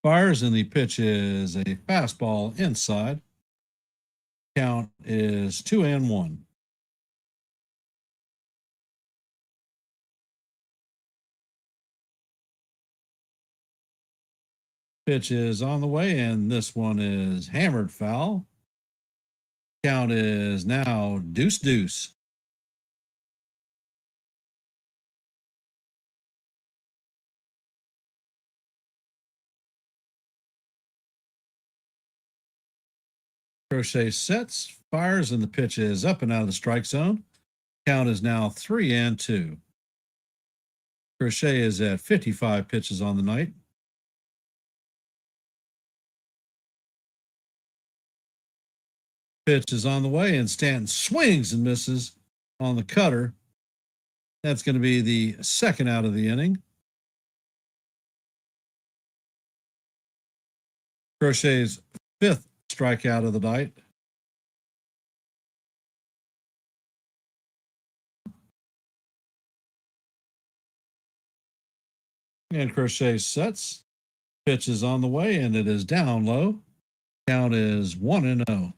Fires, and the pitch is a fastball inside. Count is 2-1. Pitch is on the way, and this one is hammered foul. Count is now deuce deuce. Crochet sets, fires, and the pitch is up and out of the strike zone. Count is now 3-2. Crochet is at 55 pitches on the night. Pitch is on the way, and Stanton swings and misses on the cutter. That's going to be the second out of the inning. Crochet's fifth strikeout of the night. And Crochet sets. Pitch is on the way, and it is down low. Count is 1-0.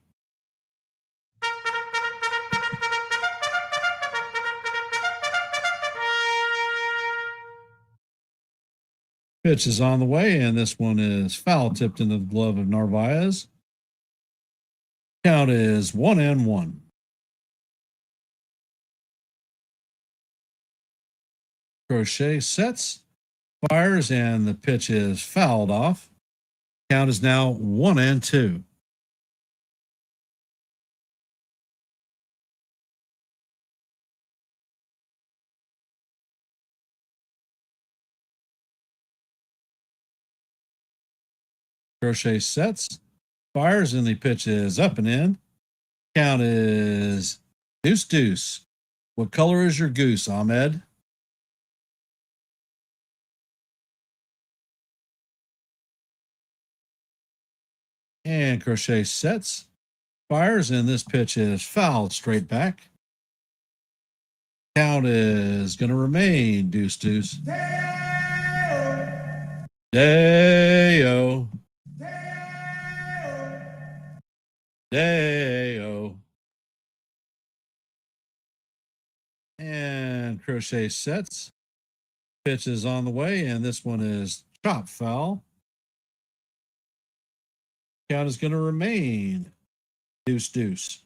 Pitch is on the way, and this one is foul tipped into the glove of Narvaez. Count is 1-1. Crochet sets, fires, and the pitch is fouled off. Count is now 1-2. Crochet sets, fires, and the pitch is up and in. Count is deuce deuce. What color is your goose, Ahmed? And Crochet sets, fires, and this pitch is fouled straight back. Count is going to remain deuce deuce. Day-o. Day-o. And Crochet sets. Pitch is on the way, and this one is chop foul. Count is going to remain deuce deuce.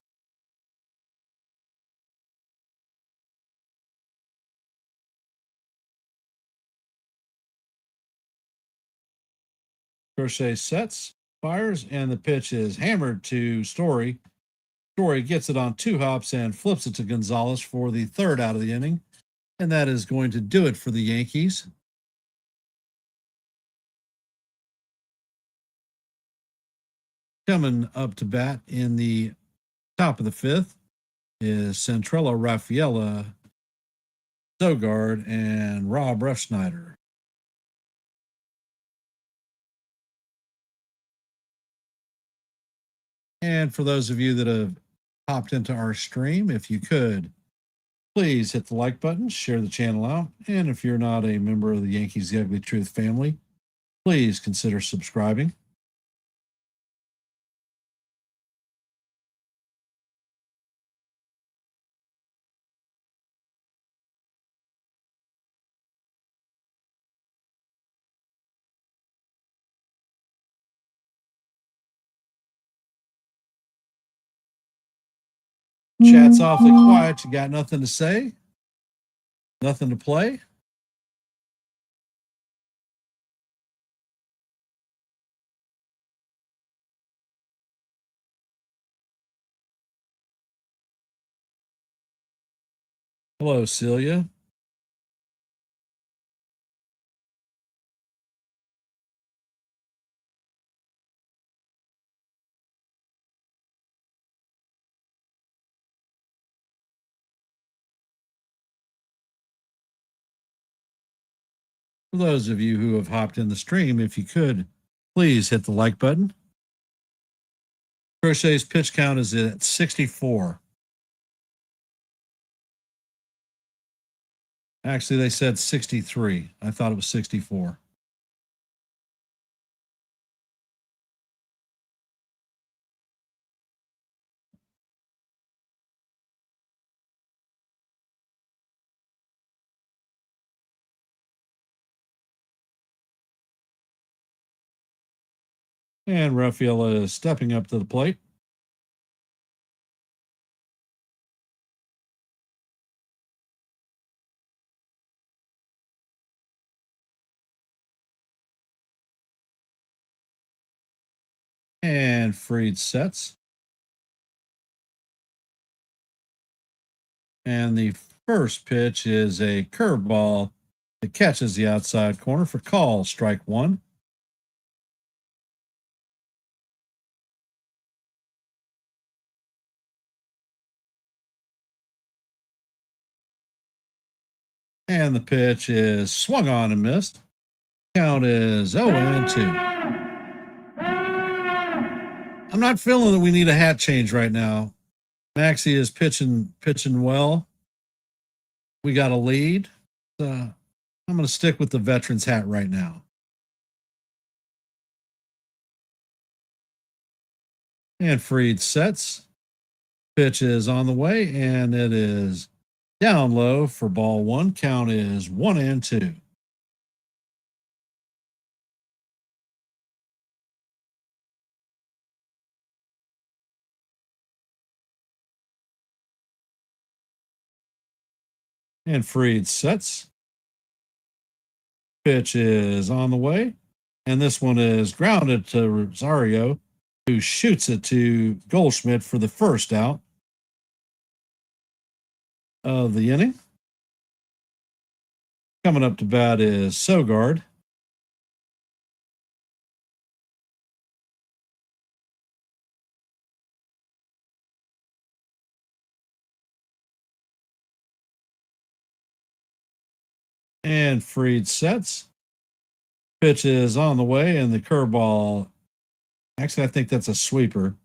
Crochet sets, fires, and the pitch is hammered to Story. Story gets it on 2 hops and flips it to Gonzalez for the third out of the inning. And that is going to do it for the Yankees. Coming up to bat in the top of the fifth is Centrella, Raffaella, Zogard, and Rob Refsnyder. And for those of you that have hopped into our stream, if you could, please hit the like button, share the channel out. And if you're not a member of the Yankees The Ugly Truth family, please consider subscribing. Chat's awfully quiet. You got nothing to say? Nothing to play? Hello, Celia. For those of you who have hopped in the stream, if you could, please hit the like button. Crochet's pitch count is at 64. Actually, they said 63. I thought it was 64. And Raphael is stepping up to the plate. And Freed sets. And the first pitch is a curveball that catches the outside corner for call, strike one. And the pitch is swung on and missed. Count is 0-2. I'm not feeling that we need a hat change right now. Maxie is pitching well. We got a lead. I'm going to stick with the veteran's hat right now. And Freed sets. Pitch is on the way, and it is down low for ball one. Count is 1-2. And Freed sets. Pitch is on the way. And this one is grounded to Rosario, who shoots it to Goldschmidt for the first out of the inning. Coming up to bat is Sogard. And Freed sets. Pitch is on the way, and the curveball, actually, I think that's a sweeper,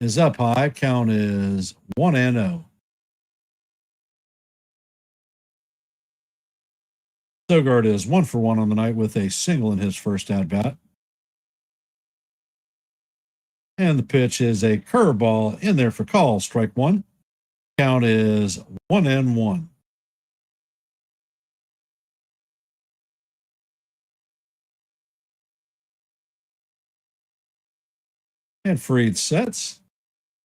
is up high. Count is 1-0. Sogard is 1-for-1 on the night with a single in his first at bat. And the pitch is a curveball in there for call, strike one. Count is 1-1. And Freed sets.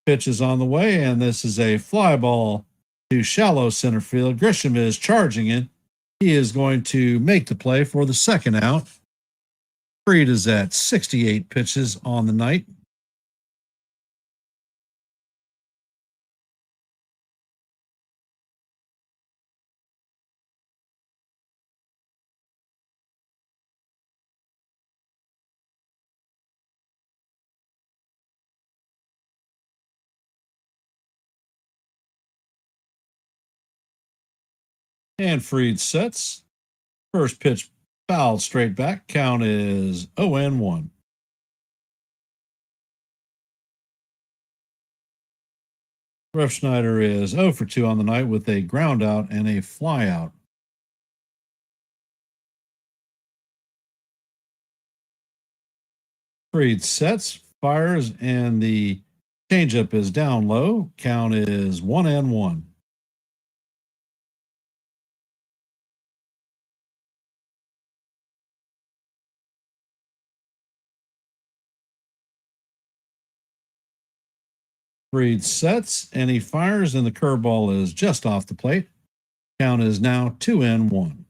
Pitch is on the way, and this is a fly ball to shallow center field. Grisham is charging it. He is going to make the play for the second out. Freed is at 68 pitches on the night. And Freed sets. First pitch fouled straight back. Count is 0-1. Ref Schneider is 0-for-2 on the night with a ground out and a fly out. Freed sets, fires, and the changeup is down low. Count is 1-1. Freed sets, and he fires, and the curveball is just off the plate. Count is now 2-1.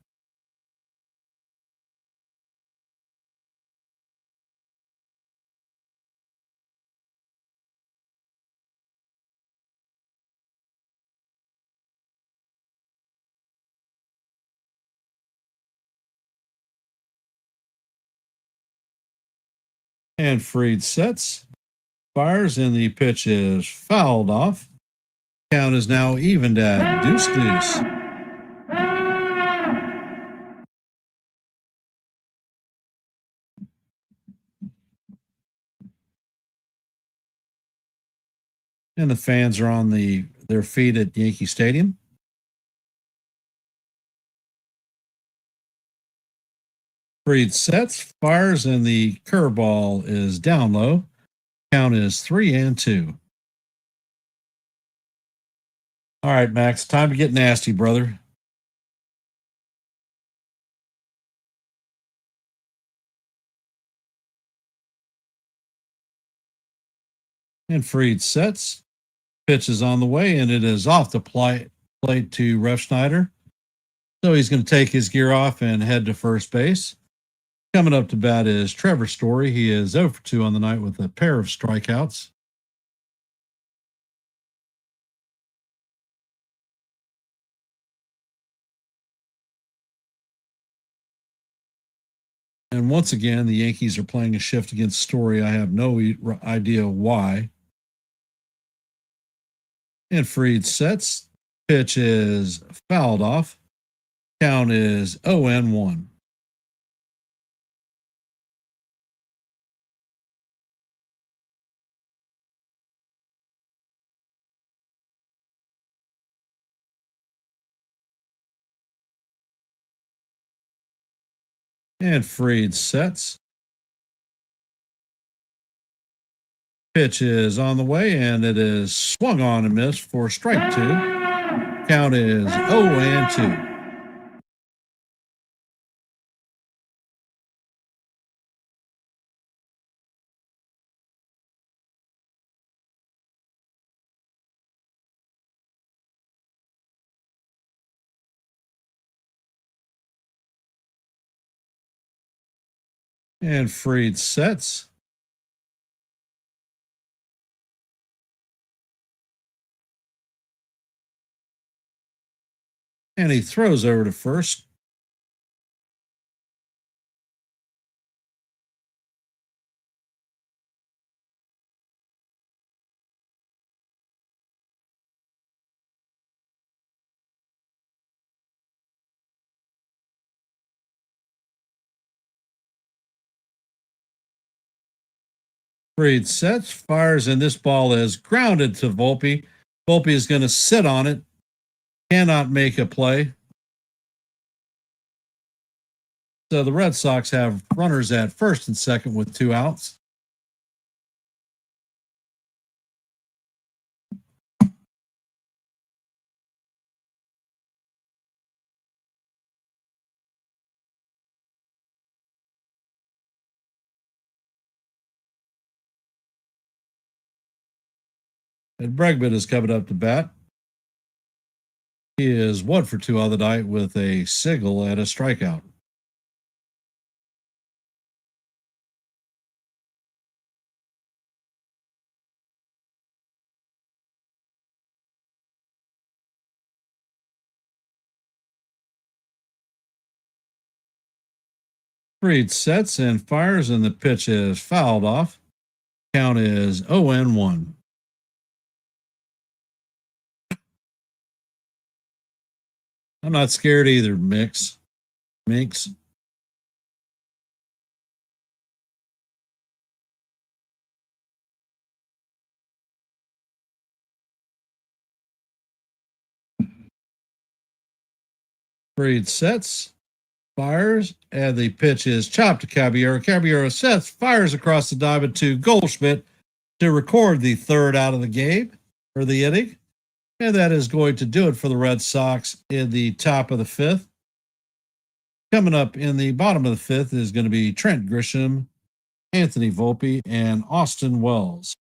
And Freed sets, fires, and the pitch is fouled off. Count is now evened at 2-2. And the fans are on their feet at Yankee Stadium. Freed sets, fires, and the curveball is down low. Count is 3-2. All right, Max, time to get nasty, brother. And Fried sets. Pitch is on the way, and it is off the plate to Refschneider. So he's going to take his gear off and head to first base. Coming up to bat is Trevor Story. He is 0 for 2 on the night with a pair of strikeouts. And once again, the Yankees are playing a shift against Story. I have no idea why. And Fried sets. Pitch is fouled off. Count is 0-1. And Fried sets. Pitch is on the way, and it is swung on and missed for strike 2. Count is 0-2. And Fried sets. And he throws over to first. Fried sets, fires, and this ball is grounded to Volpe. Volpe is going to sit on it, cannot make a play. So the Red Sox have runners at first and second with 2 outs. And Bregman is coming up to bat. He is 1 for 2 on the night with a single and a strikeout. Fried sets and fires, and the pitch is fouled off. Count is 0-1. I'm not scared either, Minks. Fried sets, fires, and the pitch is chopped to Caballero. Caballero sets, fires across the diamond to Goldschmidt to record the third out of the game or the inning. And that is going to do it for the Red Sox in the top of the 5th. Coming up in the bottom of the 5th is going to be Trent Grisham, Anthony Volpe, and Austin Wells.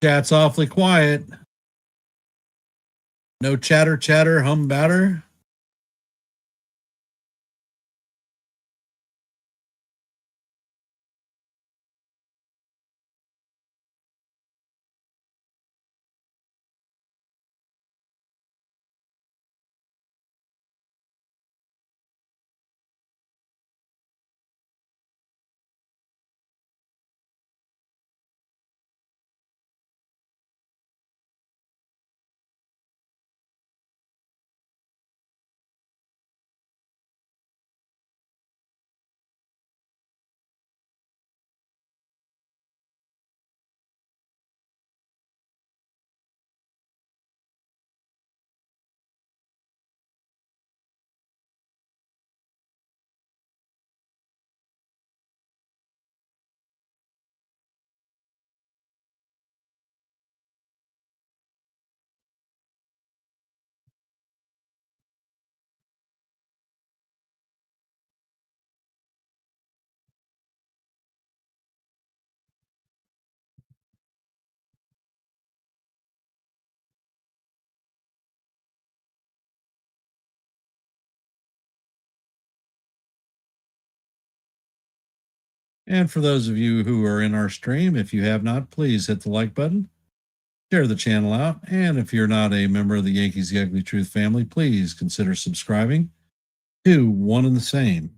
Chat's awfully quiet. No chatter, hum batter. And for those of you who are in our stream, if you have not, please hit the like button, share the channel out, and if you're not a member of the Yankees The Ugly Truth family, please consider subscribing to One and the Same.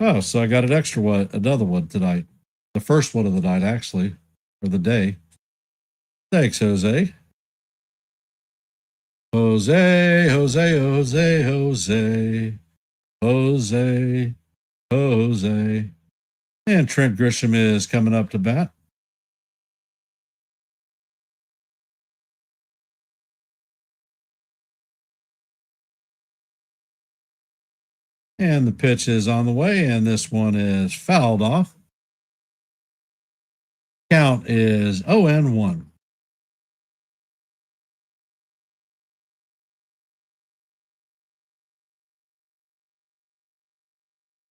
Oh, so I got an extra one, another one tonight. The first one of the night, actually, or the day. Thanks, Jose. Jose, Jose, Jose, Jose, Jose, Jose. And Trent Grisham is coming up to bat. And the pitch is on the way, and this one is fouled off. Count is 0-1.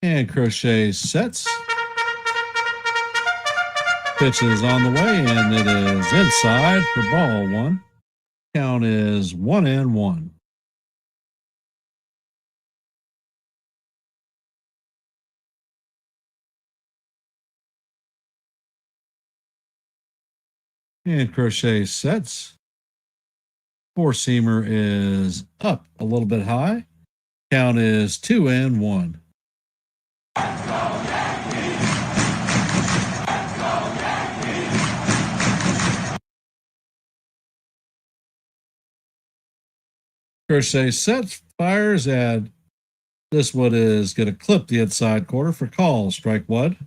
And Crochet sets. Pitch is on the way, and it is inside for ball one. Count is 1-1. And Crochet sets. Four-seamer is up a little bit high. Count is 2-1. Crochet sets, fires, and this one is going to clip the inside corner for call, strike one.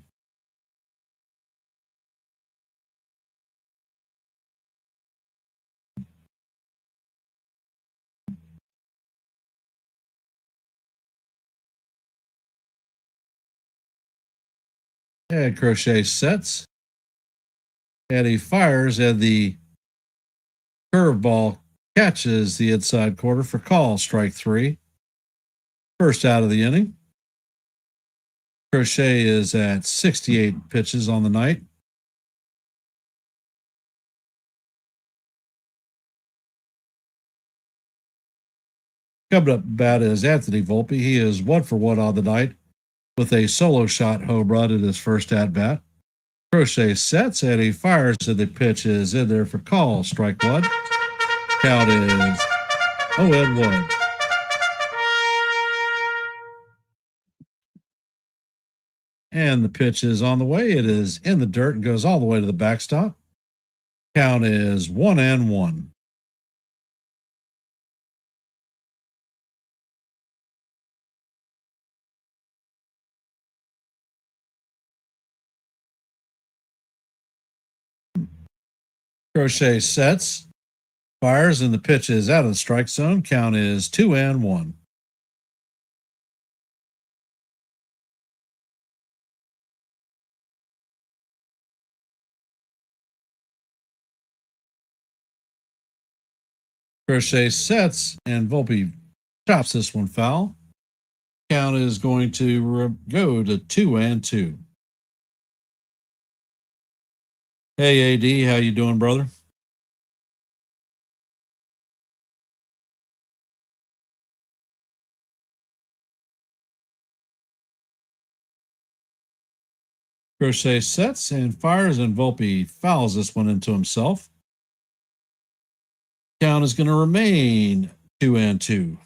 And Crochet sets. And he fires, and the curveball catches the inside corner for call, strike three. First out of the inning. Crochet is at 68 pitches on the night. Coming up bat is Anthony Volpe. He is 1-for-1 on the night with a solo shot home run in his first at bat. Crochet sets, and he fires, and the pitch is in there for call, strike one. Count is 0-1. And the pitch is on the way. It is in the dirt and goes all the way to the backstop. Count is 1-1. Crochet sets, fires, and the pitch is out of the strike zone. Count is 2-1. Crochet sets, and Volpe chops this one foul. Count is going to go to 2-2. Hey, AD, how you doing, brother? Crochet sets and fires, and Volpe fouls this one into himself. Count is going to remain 2-2.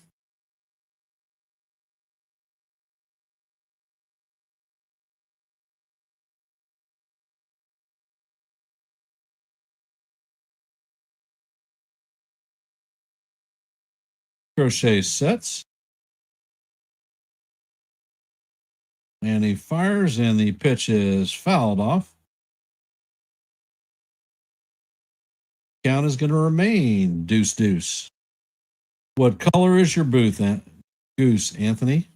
Crochet sets. And he fires, and the pitch is fouled off. Count is going to remain deuce. What color is your goose, Anthony?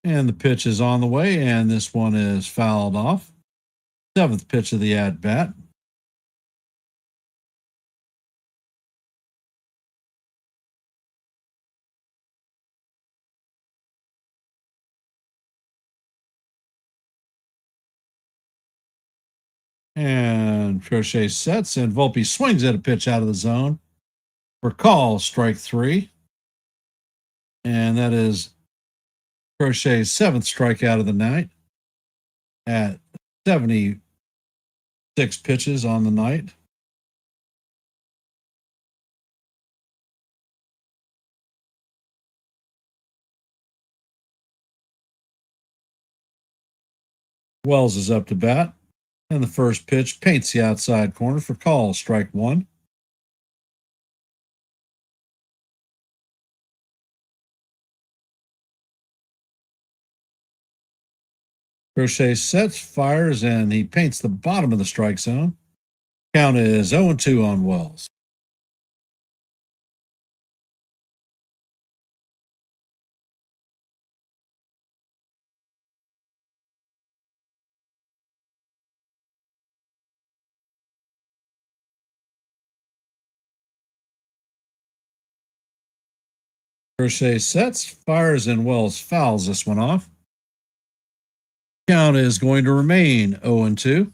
And the pitch is on the way, and this one is fouled off. Seventh pitch of the at bat. And And Crochet sets, and Volpe swings at a pitch out of the zone for call, strike 3. And that is Crochet's 7th strikeout of the night at 76 pitches on the night. Wells is up to bat, and the first pitch paints the outside corner for call, strike 1. Crochet sets, fires, and he paints the bottom of the strike zone. Count is 0-2 on Wells. Crochet sets, fires, and Wells fouls this one off. Count is going to remain 0-2.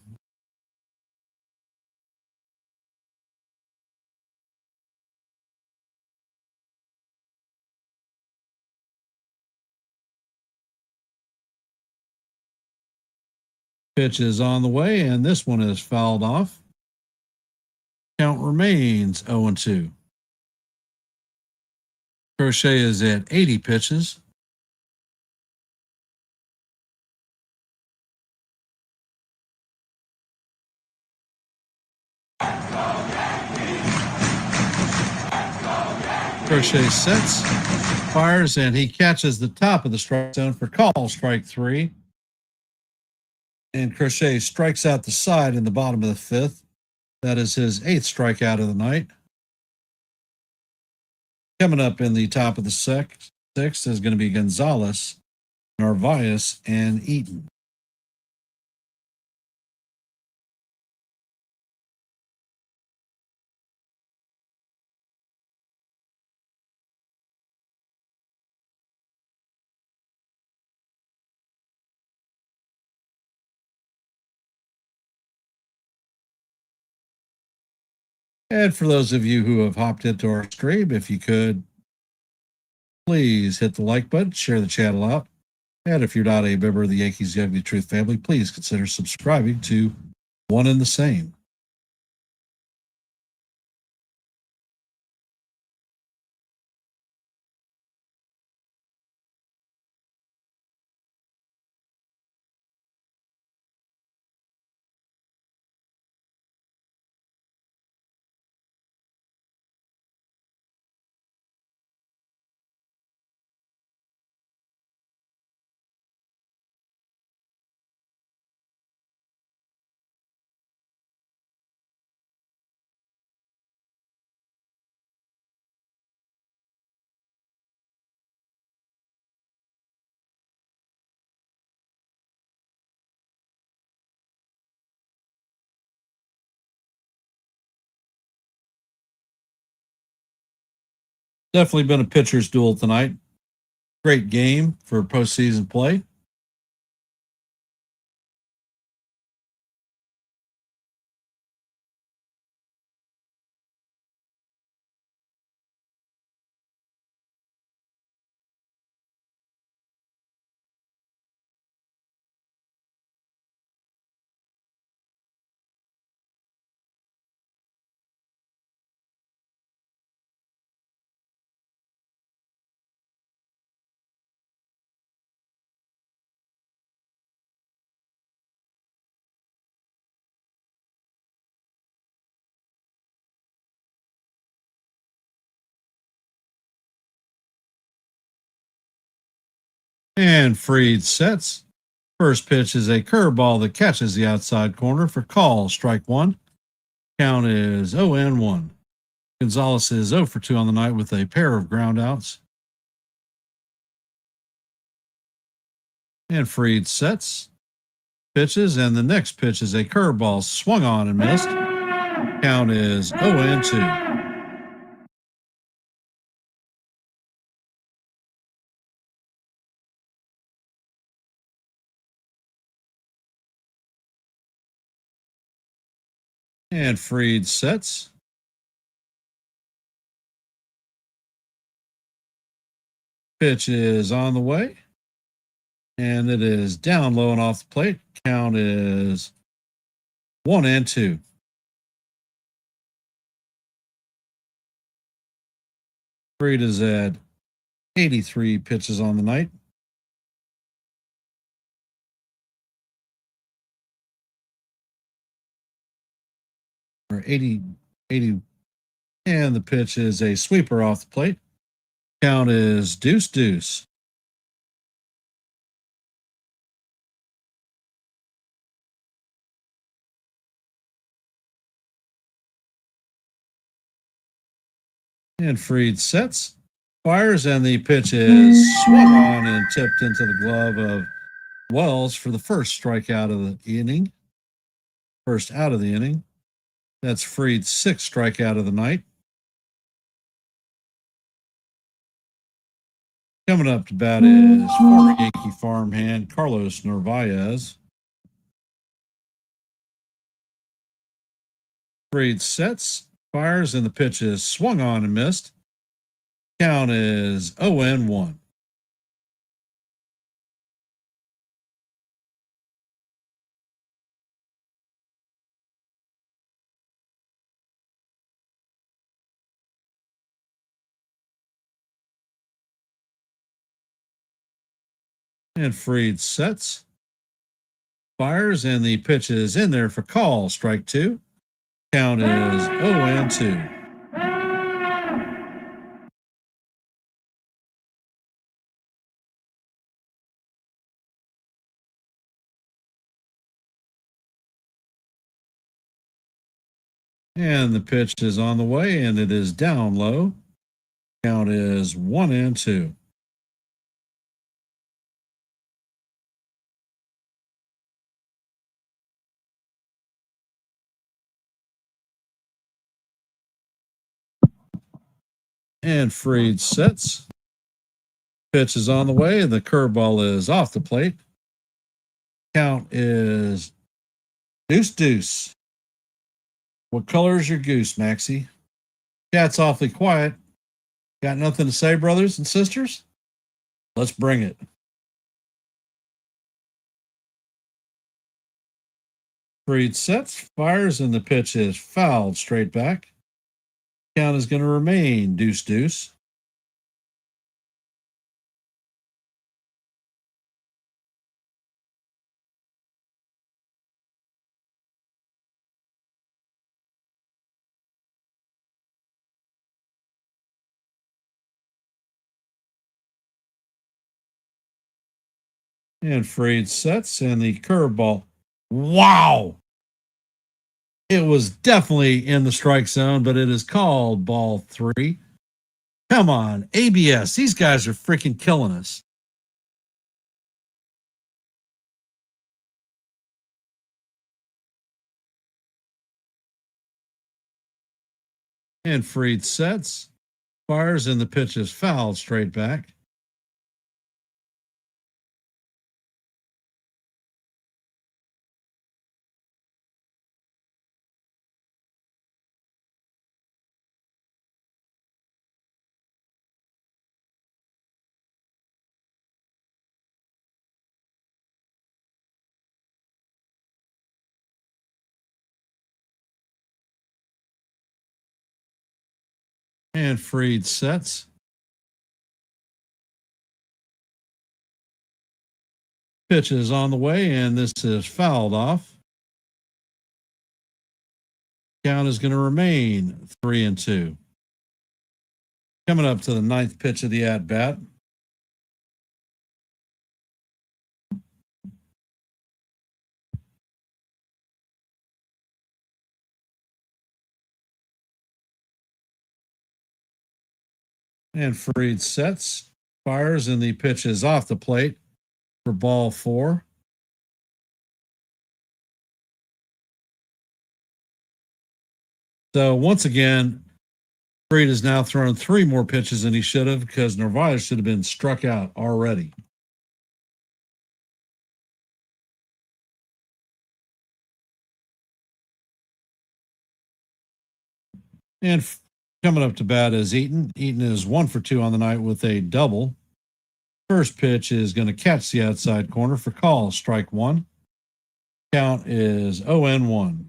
Pitch is on the way, and this one is fouled off. Count remains 0-2. Crochet is at 80 pitches. Crochet sets, fires, and he catches the top of the strike zone for call, strike 3. And Crochet strikes out the side in the bottom of the 5th. That is his 8th strikeout of the night. Coming up in the top of the 6th is going to be Gonzalez, Narvaez, and Eaton. And for those of you who have hopped into our stream, if you could, please hit the like button, share the channel out. And if you're not a member of the Yankees Ugly Truth family, please consider subscribing to One and the Same. Definitely been a pitcher's duel tonight. Great game for postseason play. And Freed sets. First pitch is a curveball that catches the outside corner for call, strike 1. Count is 0-1. Gonzalez is 0 for 2 on the night with a pair of groundouts. And Freed sets, pitches, and the next pitch is a curveball swung on and missed. Count is 0-2. And Fried sets. Pitch is on the way. And it is down low and off the plate. Count is 1-2. Fried is at 83 pitches on the night. Or 80, and the pitch is a sweeper off the plate. Count is deuce. And Fried sets, fires, and the pitch is swung on and tipped into the glove of Wells for the first strikeout of the inning. First out of the inning. That's Fried's sixth strikeout of the night. Coming up to bat is former Yankee farmhand Carlos Narvaez. Fried sets, fires, and the pitch is swung on and missed. Count is 0-1. And Fried sets, fires, and the pitch is in there for call. Strike two. Count is 0-2. And the pitch is on the way, and it is down low. Count is 1-2. And Fried sets. Pitch is on the way, and the curveball is off the plate. Count is deuce. What color is your goose, Maxie? Cat's awfully quiet. Got nothing to say, brothers and sisters? Let's bring it. Fried sets, fires, and the pitch is fouled straight back. Count is going to remain deuce. And Fried sets, and the curveball. Wow! It was definitely in the strike zone, but it is called ball 3. Come on, ABS. These guys are freaking killing us. And Fried sets, fires, and the pitch is fouled straight back. And Fried sets. Pitch is on the way, and this is fouled off. Count is going to remain 3-2. Coming up to the ninth pitch of the at bat. And Fried sets, fires, and the pitch is off the plate for ball 4. So once again, Fried has now thrown 3 more pitches than he should have because Narvaez should have been struck out already. And coming up to bat is Eaton. Eaton is 1 for 2 on the night with a double. First pitch is going to catch the outside corner for call, strike one. Count is 0-1.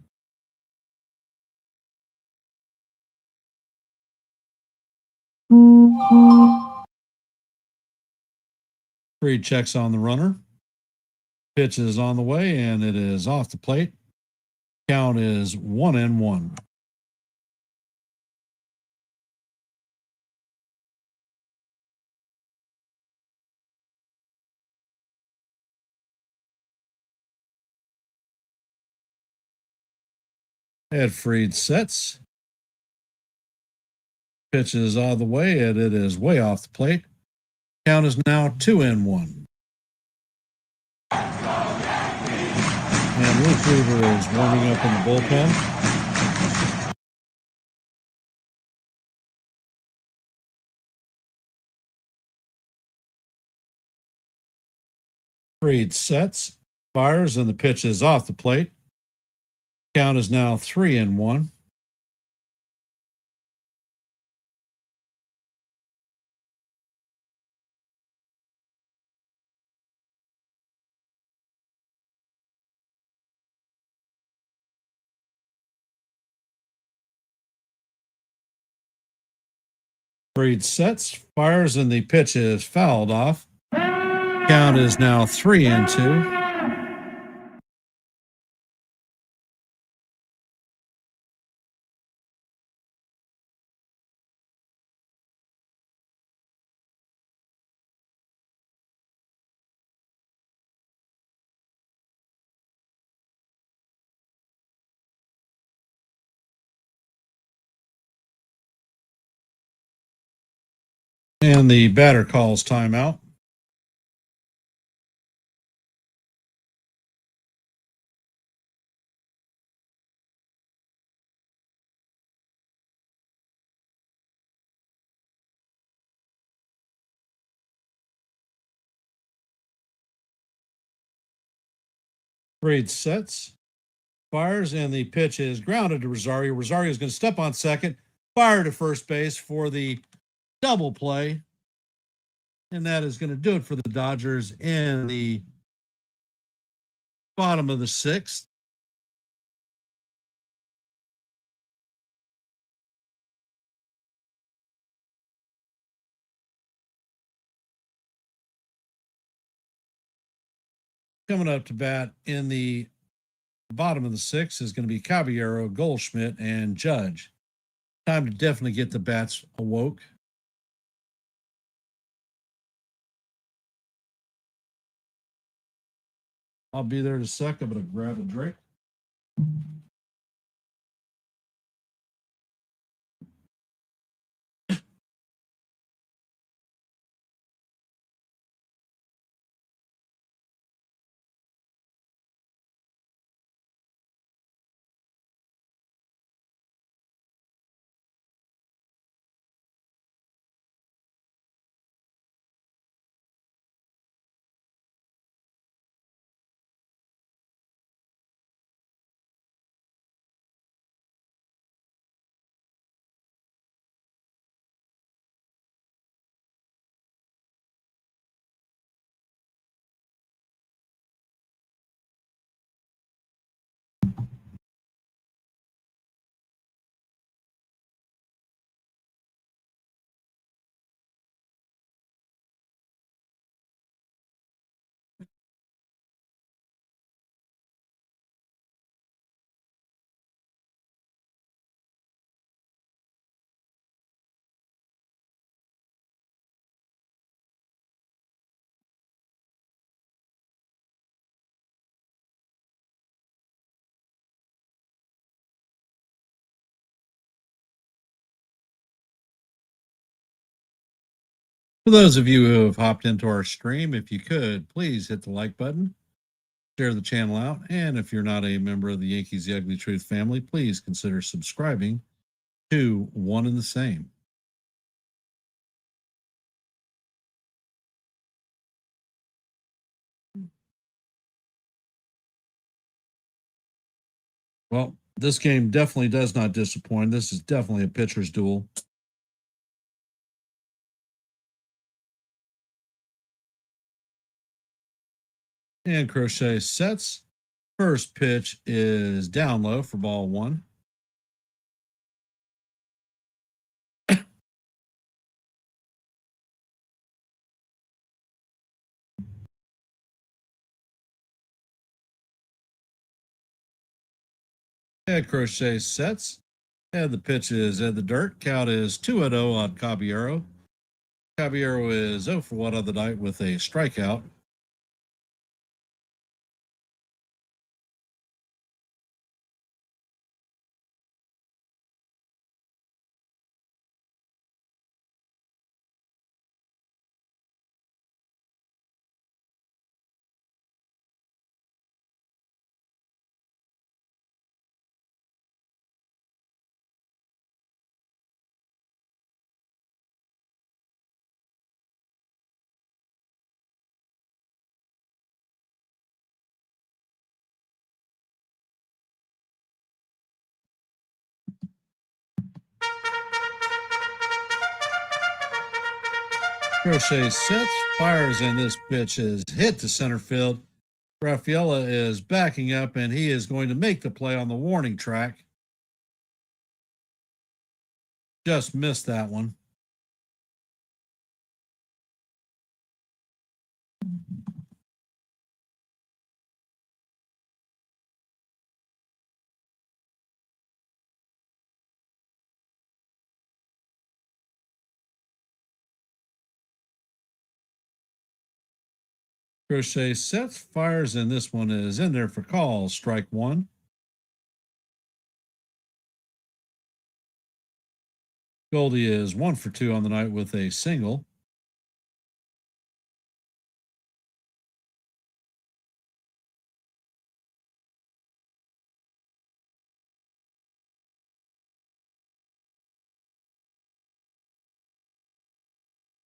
Fried checks on the runner. Pitch is on the way, and it is off the plate. Count is 1-1. Ed Fried sets. Pitch is on the way, and it is way off the plate. Count is now 2-1. And Luke Weaver is warming up in the bullpen. Fried sets, fires, and the pitch is off the plate. Count is now 3-1. Fried sets, fires, and the pitch is fouled off. Count is now 3-2. And the batter calls timeout. Fried sets, fires, and the pitch is grounded to Rosario. Rosario is going to step on second, fire to first base for the double play. And that is going to do it for the Dodgers in the bottom of the sixth. Coming up to bat in the bottom of the sixth is going to be Caballero, Goldschmidt, and Judge. Time to definitely get the bats awoke. I'll be there in a sec. I'm going to grab a drink. For those of you who have hopped into our stream, if you could, please hit the like button, share the channel out, and if you're not a member of the Yankees The Ugly Truth family, please consider subscribing to One and the Same. Well, This game definitely does not disappoint. This is definitely a pitcher's duel. And Crochet sets. First pitch is down low for ball one. And Crochet sets. And the pitch is in the dirt. Count is 2-0 on Caballero. Caballero is 0 for 1 on the night with a strikeout. Crochet sets, fires, and this pitch is hit to center field. Raffaella is backing up, and he is going to make the play on the warning track. Just missed that one. Crochet sets, fires, and this one is in there for call. Strike one. Goldie is 1 for 2 on the night with a single.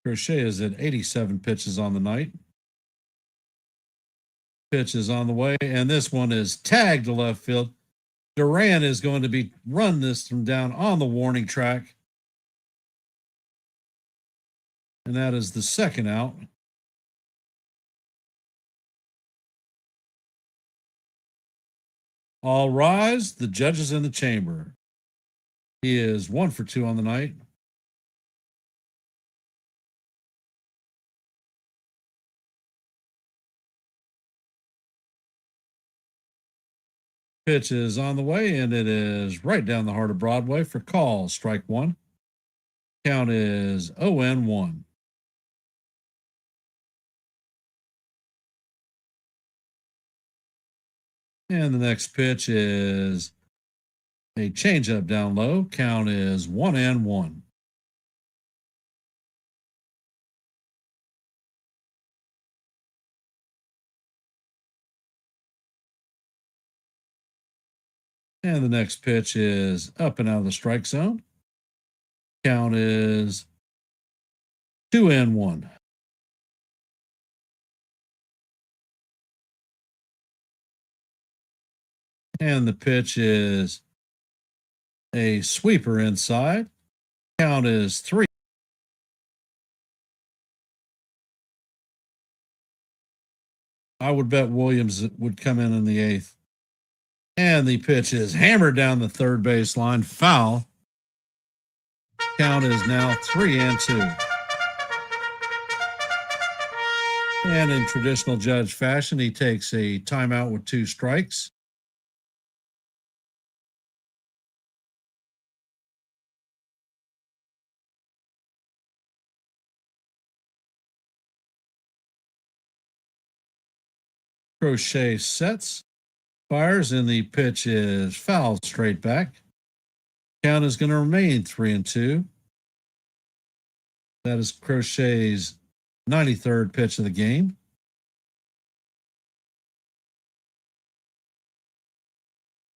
Crochet is at 87 pitches on the night. Pitch is on the way, and this one is tagged to left field. Duran is going to be run this from down on the warning track. And that is the second out. All rise. The judges in the chamber. He is 1 for 2 on the night. Pitch is on the way, and it is right down the heart of Broadway for call. Strike one. Count is 0-1. And the next pitch is a changeup down low. Count is 1-1. And the next pitch is up and out of the strike zone. Count is 2-1. And the pitch is a sweeper inside. Count is 3. I would bet Williams would come in the 8th. And the pitch is hammered down the third baseline. Foul. Count is now 3-2. And in traditional Judge fashion, he takes a timeout with 2 strikes. Crochet sets, fires, and the pitch is foul straight back. Count is going to remain 3-2. That is Crochet's 93rd pitch of the game.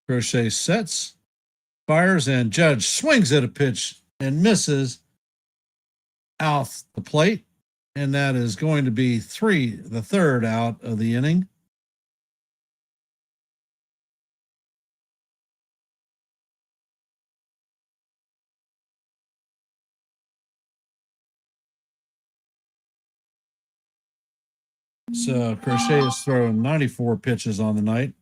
Crochet sets, fires, and Judge swings at a pitch and misses out the plate. And that is going to be the third out of the inning. So Crochet is throwing 94 pitches on the night.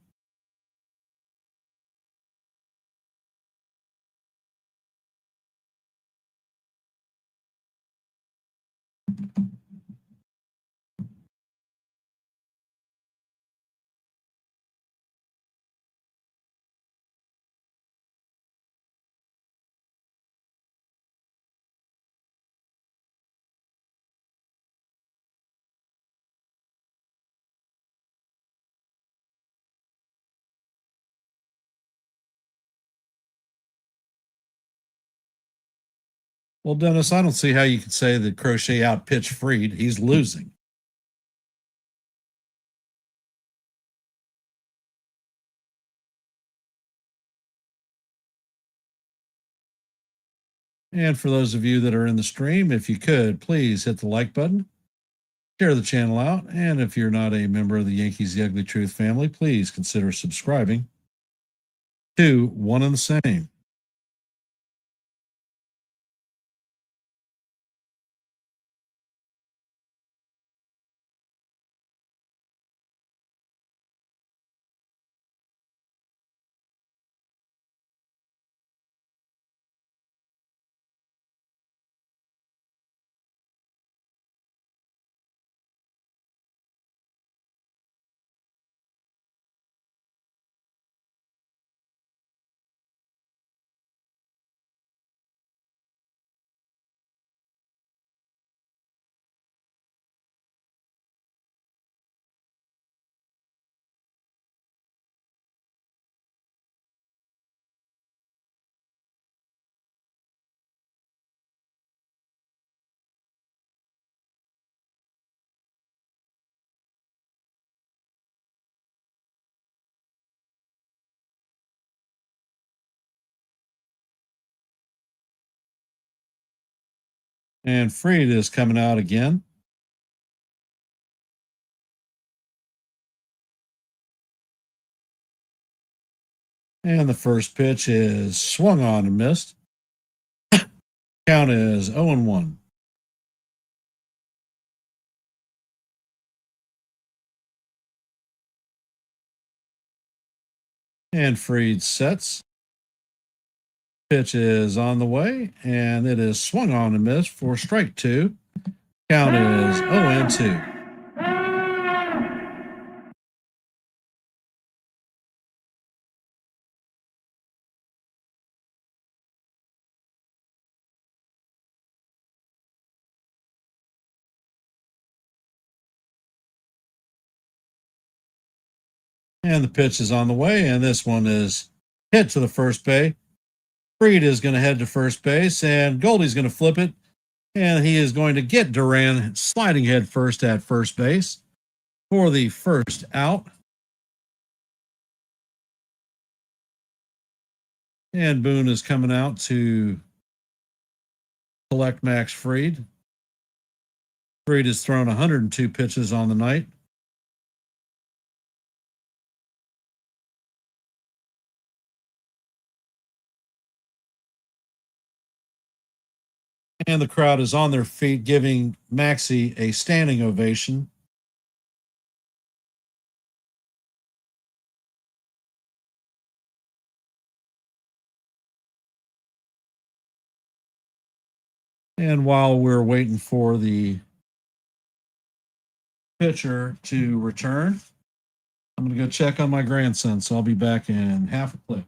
Well, Dennis, I don't see how you could say that Crochet outpitched Freed. He's losing. And for those of you that are in the stream, if you could, please hit the like button, share the channel out, and if you're not a member of the Yankees The Ugly Truth family, please consider subscribing to One and the Same. And Freed is coming out again. And the first pitch is swung on and missed. Count is 0-1. And Freed sets. Pitch is on the way, and it is swung on and missed for strike 2. Count is 0-2. And the pitch is on the way, and this one is hit to the first base. Freed is going to head to first base, and Goldie's going to flip it, and he is going to get Duran sliding head first at first base for the first out. And Boone is coming out to collect Max Fried. Fried has thrown 102 pitches on the night. And the crowd is on their feet, giving Maxie a standing ovation. And while we're waiting for the pitcher to return, I'm going to go check on my grandson. So I'll be back in half a click.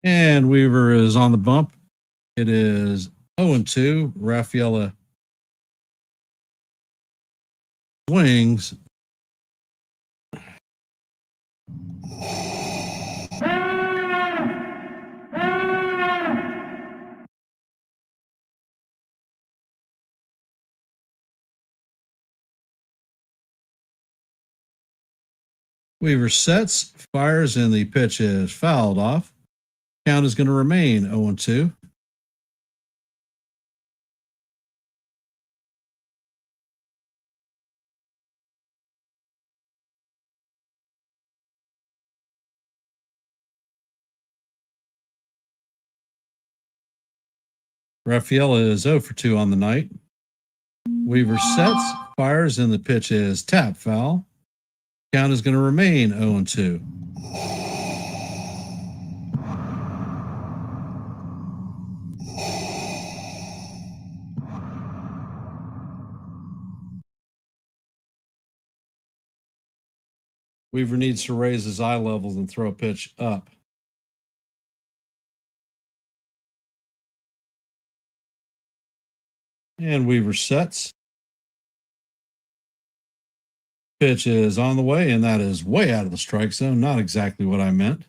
And Weaver is on the bump. It is 0-2. Rafaela swings. Weaver sets, fires, and the pitch is fouled off. Count is going to remain 0-2. Rafaela is 0-2 on the night. Weaver sets, fires, and the pitch is tap foul. Count is going to remain 0-2. Weaver needs to raise his eye levels and throw a pitch up. And Weaver sets. Pitch is on the way, and that is way out of the strike zone. Not exactly what I meant.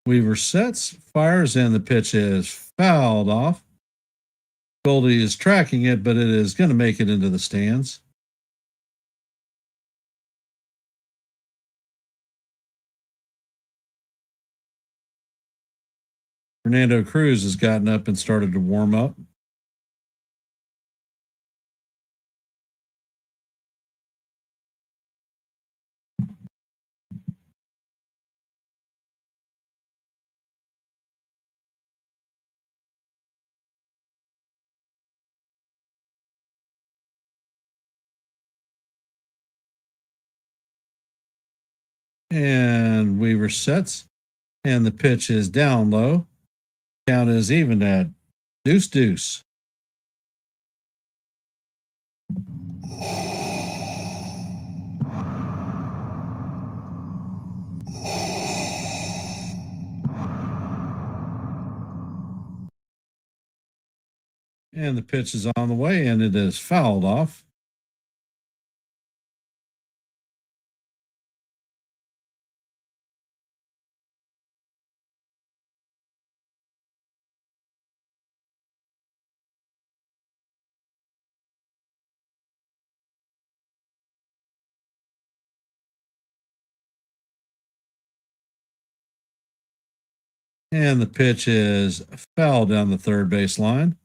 Weaver sets, fires, and the pitch is fouled off. Goldie is tracking it, but it is going to make it into the stands. Fernando Cruz has gotten up and started to warm up. And Weaver sets, and the pitch is down low. Count is even at 2-2. And the pitch is on the way, and it is fouled off. And the pitch is fouled down the third base line.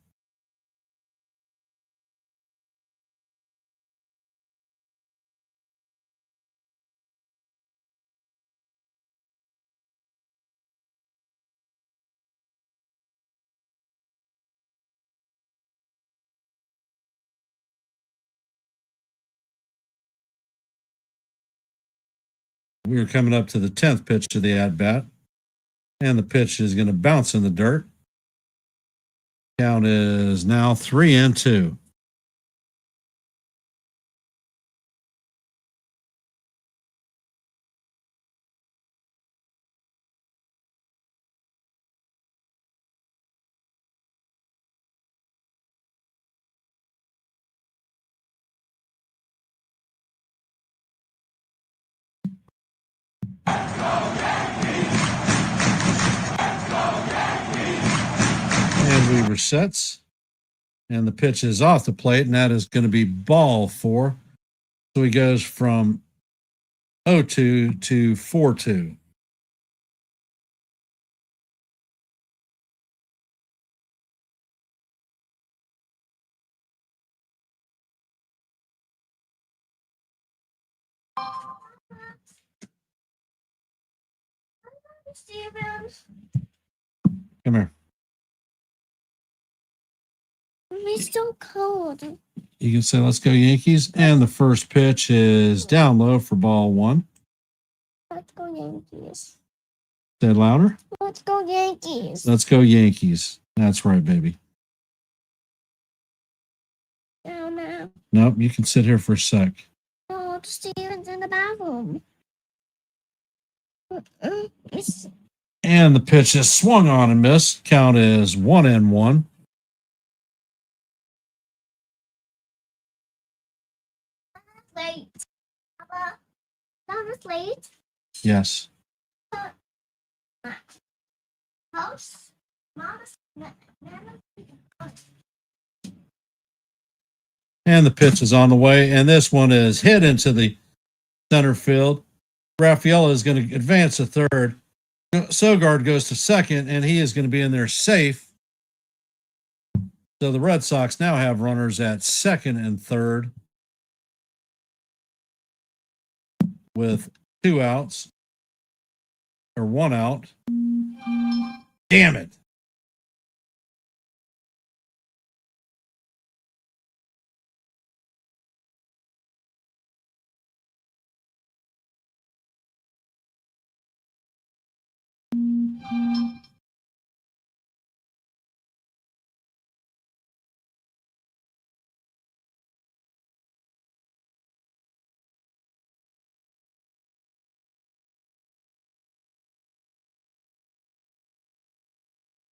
We are coming up to the 10th pitch of the at bat, and the pitch is going to bounce in the dirt. Count is now 3-2. And Weaver sets, and the pitch is off the plate, and that is going to be ball 4. So he goes from 0-2 to 4-2. Come here. It's so cold. You can say, let's go Yankees. And the first pitch is down low for ball 1. Let's go Yankees. Say it louder. Let's go Yankees. Let's go Yankees. That's right, baby. No. Nope, you can sit here for a sec. No, Steven's in the bathroom. And the pitch is swung on and missed. Count is 1-1. Late. That was late. Yes. House. Mama's. And the pitch is on the way. And this one is hit into the center field. Raffaella is going to advance to third. Sogard goes to second, and he is going to be in there safe. So the Red Sox now have runners at second and third with 2 outs or 1 out. Damn it.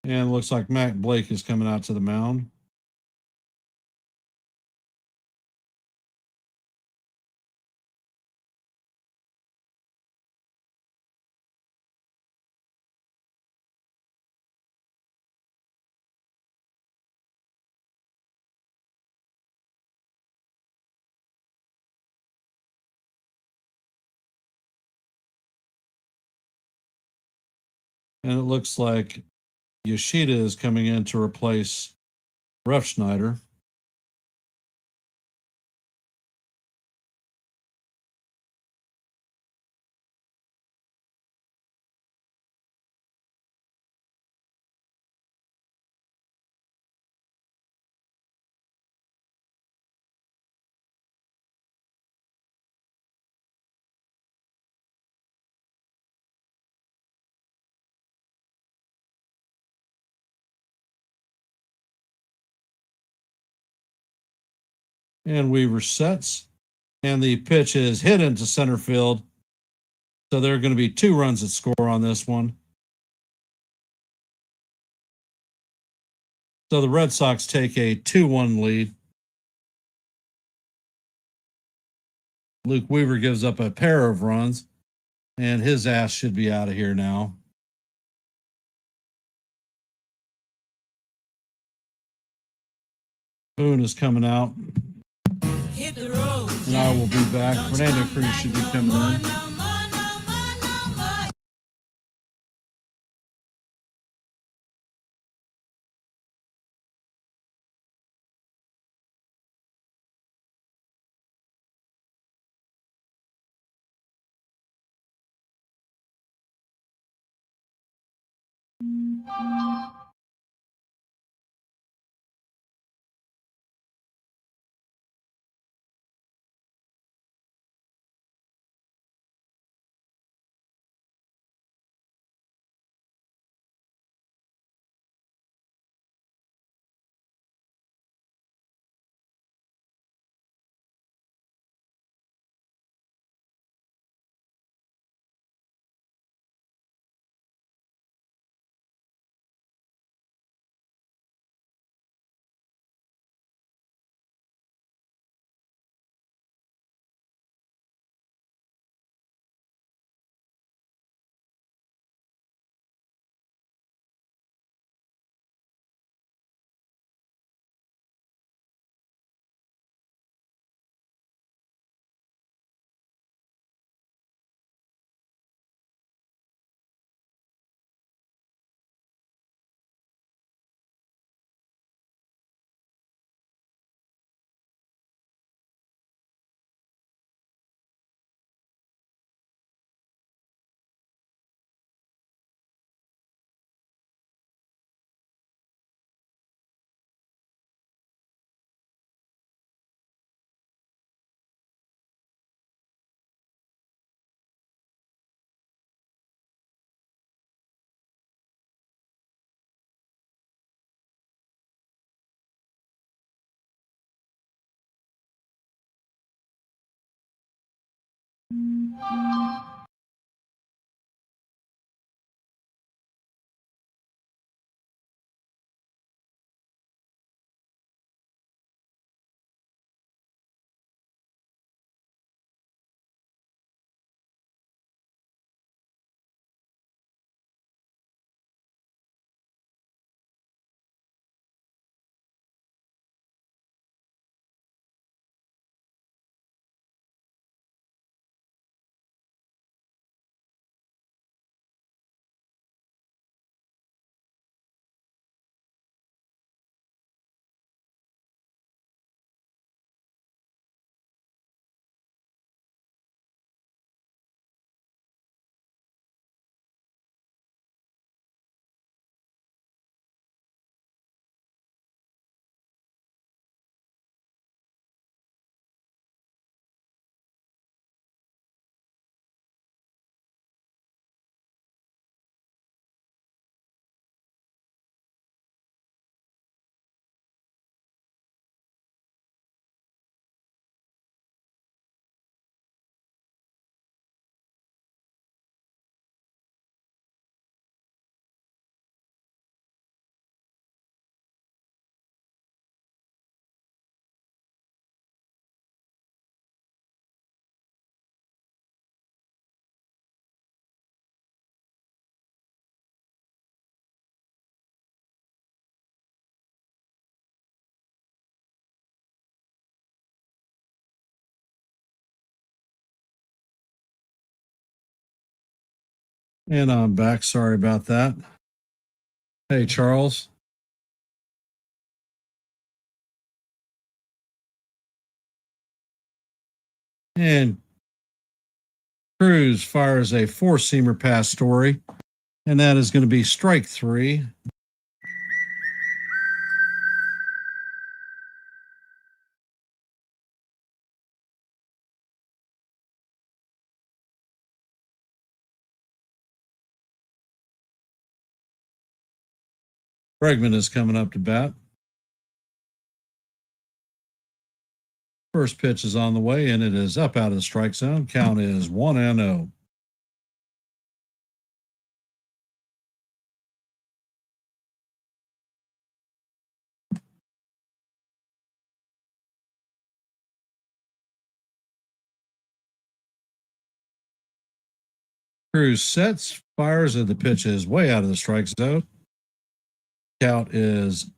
And it looks like Matt Blake is coming out to the mound. And it looks like Yoshida is coming in to replace Refschneider. And Weaver sets. And the pitch is hit into center field. So there are going to be 2 runs that score on this one. So the Red Sox take a 2-1 lead. Luke Weaver gives up a pair of runs, and his ass should be out of here now. Boone is coming out. And I will be back. Fernando Cruz should be coming in. And I'm back. Sorry about that. Hey, Charles. And Cruz fires a four-seamer pass Story, and that is going to be strike three. Bregman is coming up to bat. First pitch is on the way, and it is up out of the strike zone. Count is 1-0. Cruz sets, fires, and the pitch is way out of the strike zone. Count is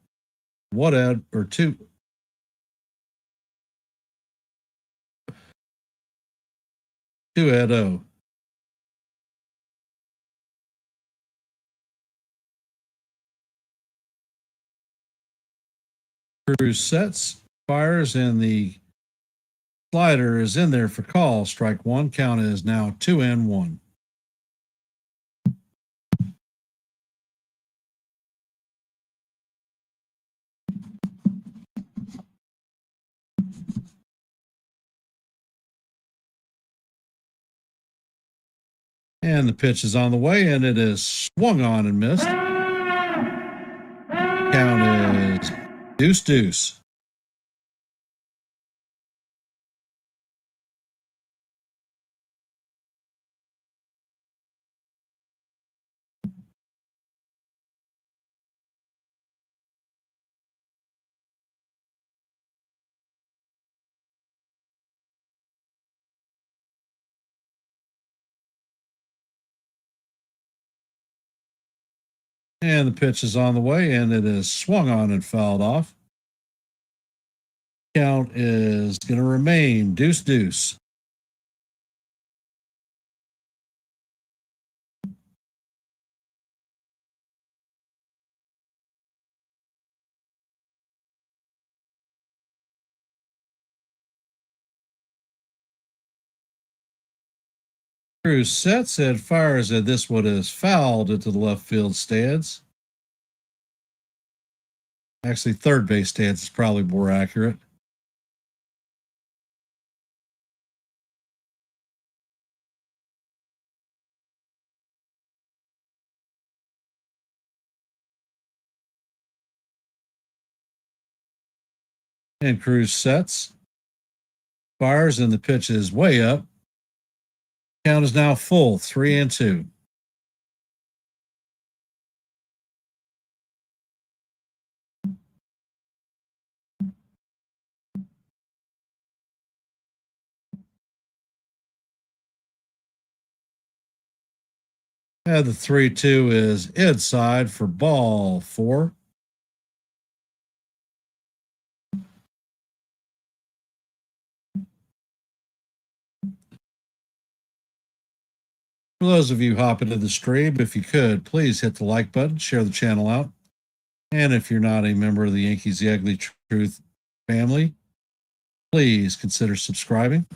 2. 2-0. Cruz sets, fires, and the slider is in there for call. Strike one. Count is now 2-1. And the pitch is on the way, and it is swung on and missed. Count is deuce. And the pitch is on the way, and it is swung on and fouled off. Count is going to remain deuce. Cruz sets and fires, and this one is fouled into the left field stands. Actually, third base stance is probably more accurate. And Cruz sets, fires, and the pitch is way up. Count is now full, 3-2. And the 3-2 is inside for ball 4. For those of you hopping to the stream, if you could, please hit the like button, share the channel out. And if you're not a member of the Yankees The Ugly Truth family, please consider subscribing.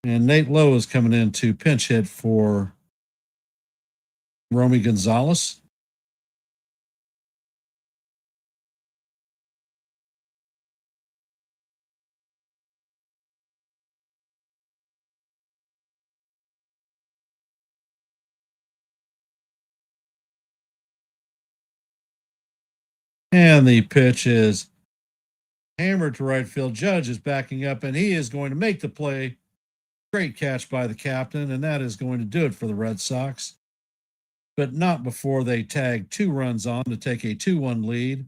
And Nate Lowe is coming in to pinch hit for Romy Gonzalez. And the pitch is hammered to right field. Judge is backing up, and he is going to make the play. Great catch by the captain, and that is going to do it for the Red Sox. But not before they tag 2 runs on to take a 2-1 lead.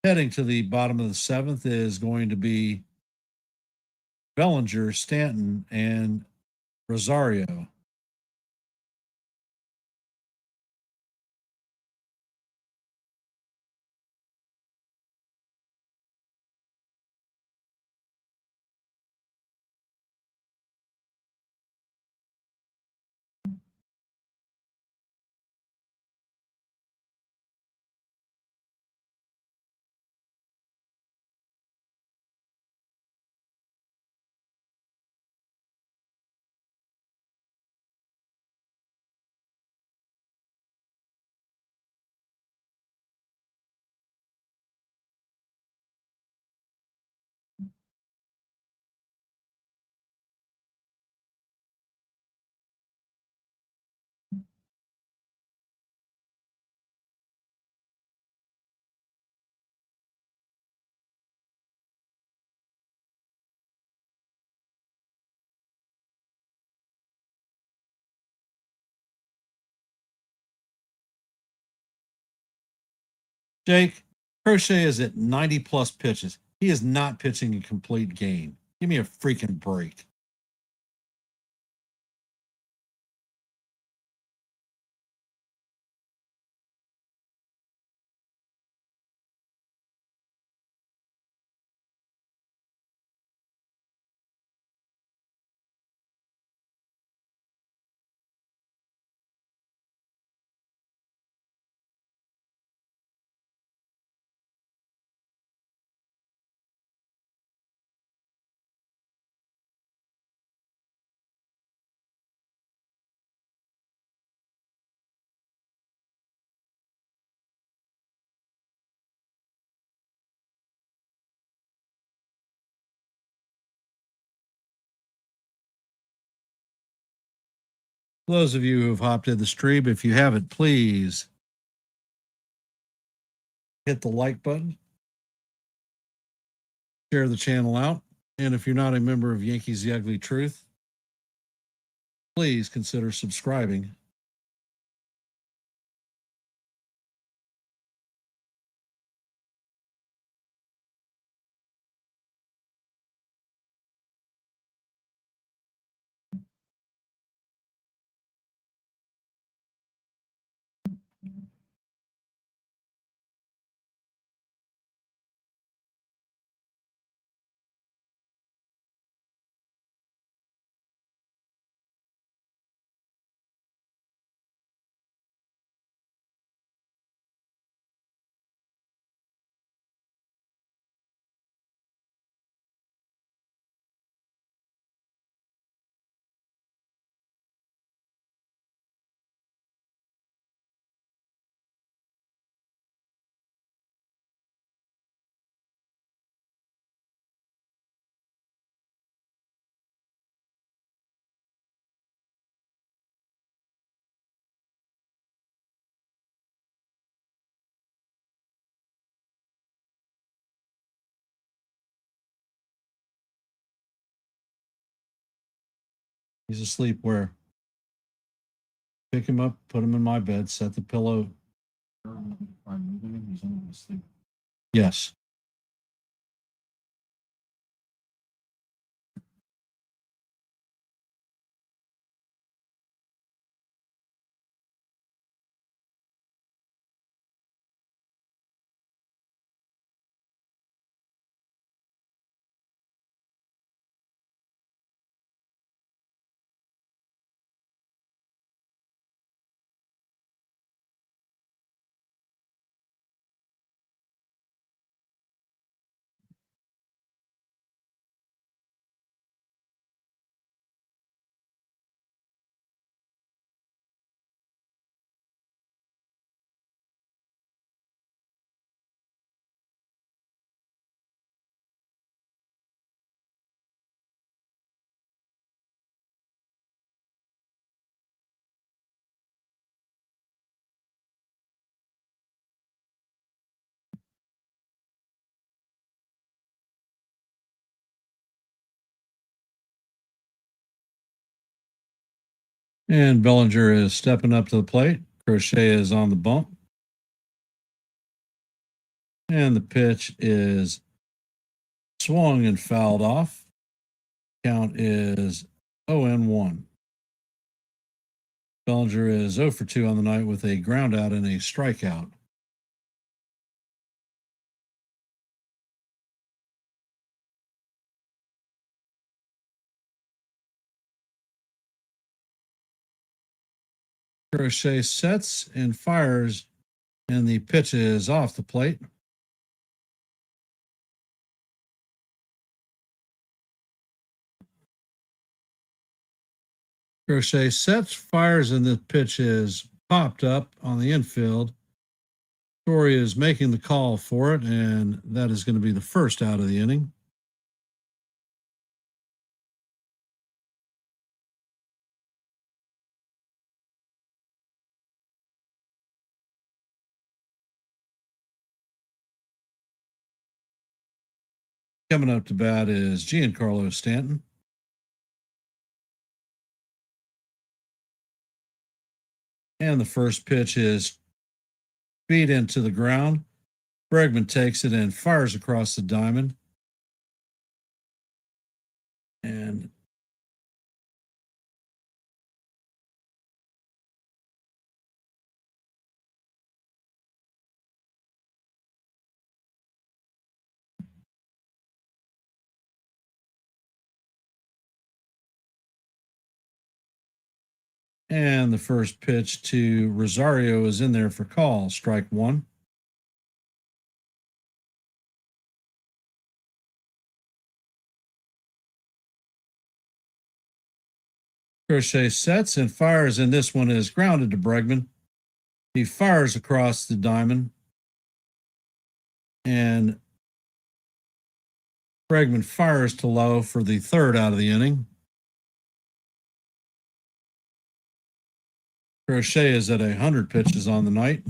Heading to the bottom of the 7th is going to be Bellinger, Stanton, and Rosario. Jake, Crochet is at 90 plus pitches. He is not pitching a complete game. Give me a freaking break. For those of you who have hopped in the stream, if you haven't, please hit the like button, share the channel out. And if you're not a member of Yankees The Ugly Truth, please consider subscribing. He's asleep where? Pick him up, put him in my bed, set the pillow. He's only asleep. Yes. And Bellinger is stepping up to the plate. Crochet is on the bump. And the pitch is swung and fouled off. Count is 0-1. Bellinger is 0 for 2 on the night with a ground out and a strikeout. Crochet sets and fires, and the pitch is off the plate. Crochet sets, fires, and the pitch is popped up on the infield. Story is making the call for it, and that is going to be the first out of the inning. Coming up to bat is Giancarlo Stanton. And the first pitch is beat into the ground. Bregman takes it and fires across the diamond. And the first pitch to Rosario is in there for call, strike one. Crochet sets and fires, and this one is grounded to Bregman. He fires across the diamond, and Bregman fires to low for the third out of the inning. Crochet is at 100 pitches on the night.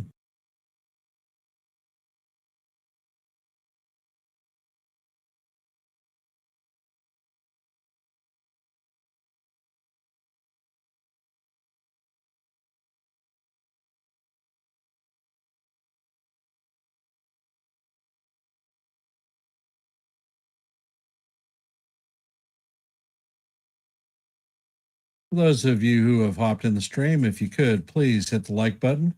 For those of you who have hopped in the stream, if you could, please hit the like button,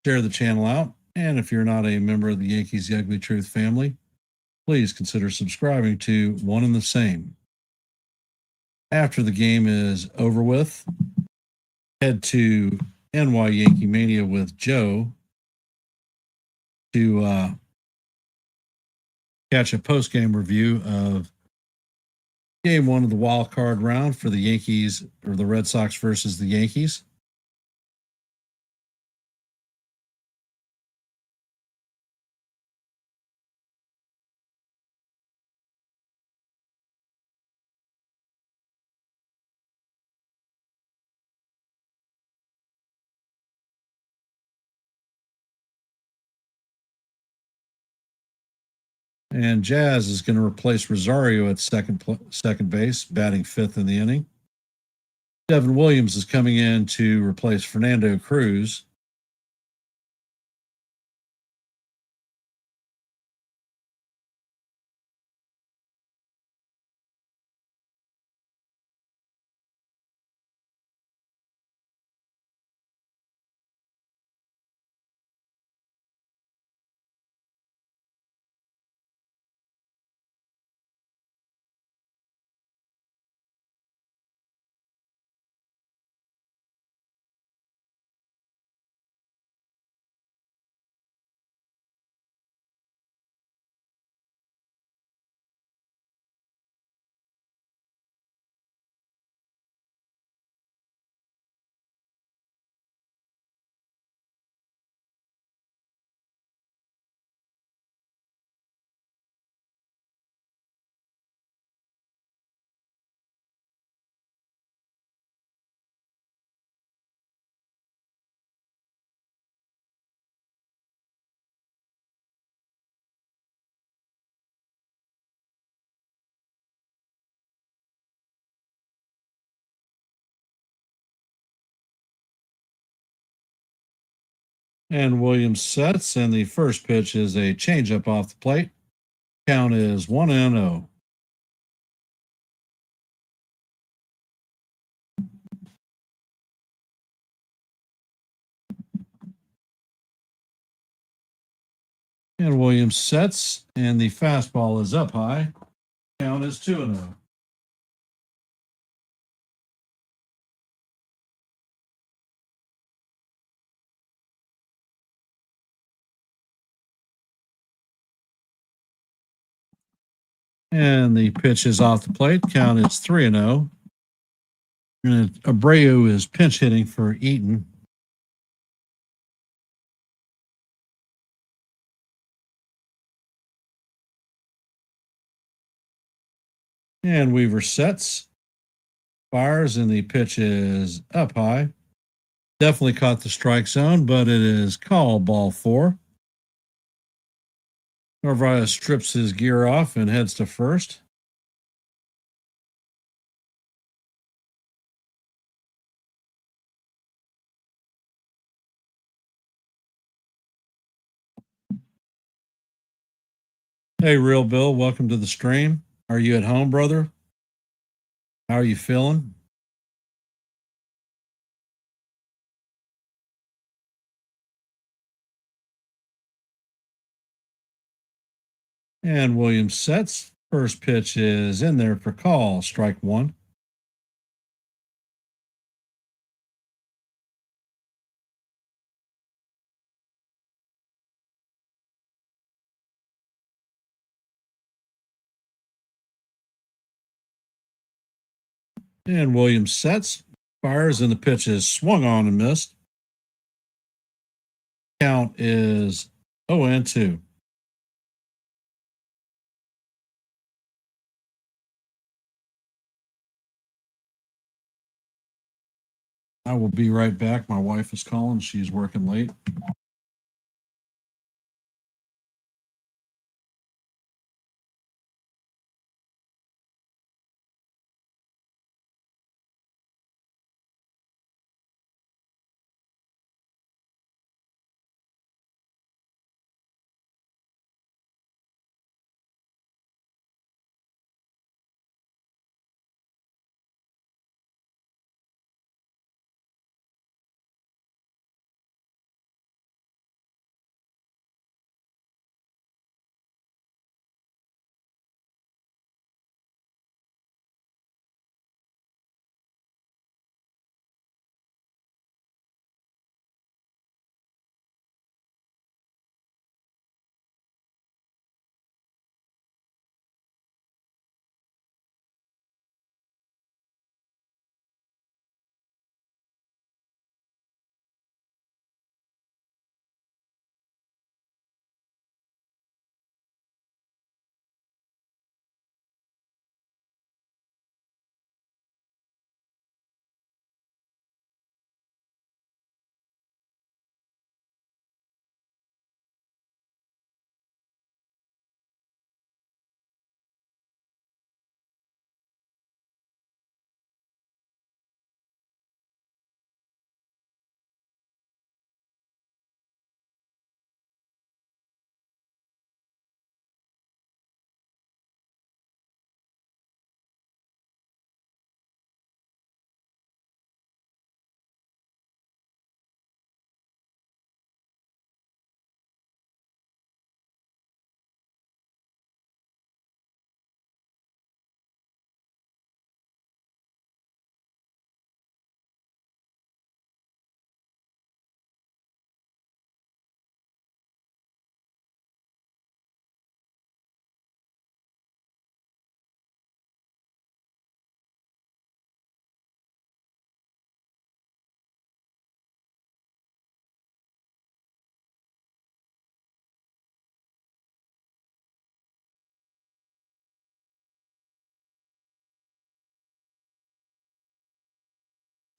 share the channel out, and if you're not a member of the Yankees Ugly Truth family, please consider subscribing to One and the Same. After the game is over with, head to NY Yankee Mania with Joe to catch a post-game review of game one of the wild card round for the Yankees, or the Red Sox versus the Yankees. And Jazz is going to replace Rosario at second base, batting fifth in the inning. Devin Williams is coming in to replace Fernando Cruz. And Williams sets, and the first pitch is a changeup off the plate. Count is 1-0. And Williams sets, and the fastball is up high. Count is 2-0. And the pitch is off the plate. Count is 3-0. And Abreu is pinch hitting for Eaton. And Weaver sets, fires, and the pitch is up high. Definitely caught the strike zone, but it is called ball 4. Narvaez strips his gear off and heads to first. Hey, Real Bill, welcome to the stream. Are you at home, brother? How are you feeling? And Williams sets. First pitch is in there for call, strike 1. And Williams sets, fires, and the pitch is swung on and missed. Count is 0-2. I will be right back. My wife is calling. She's working late.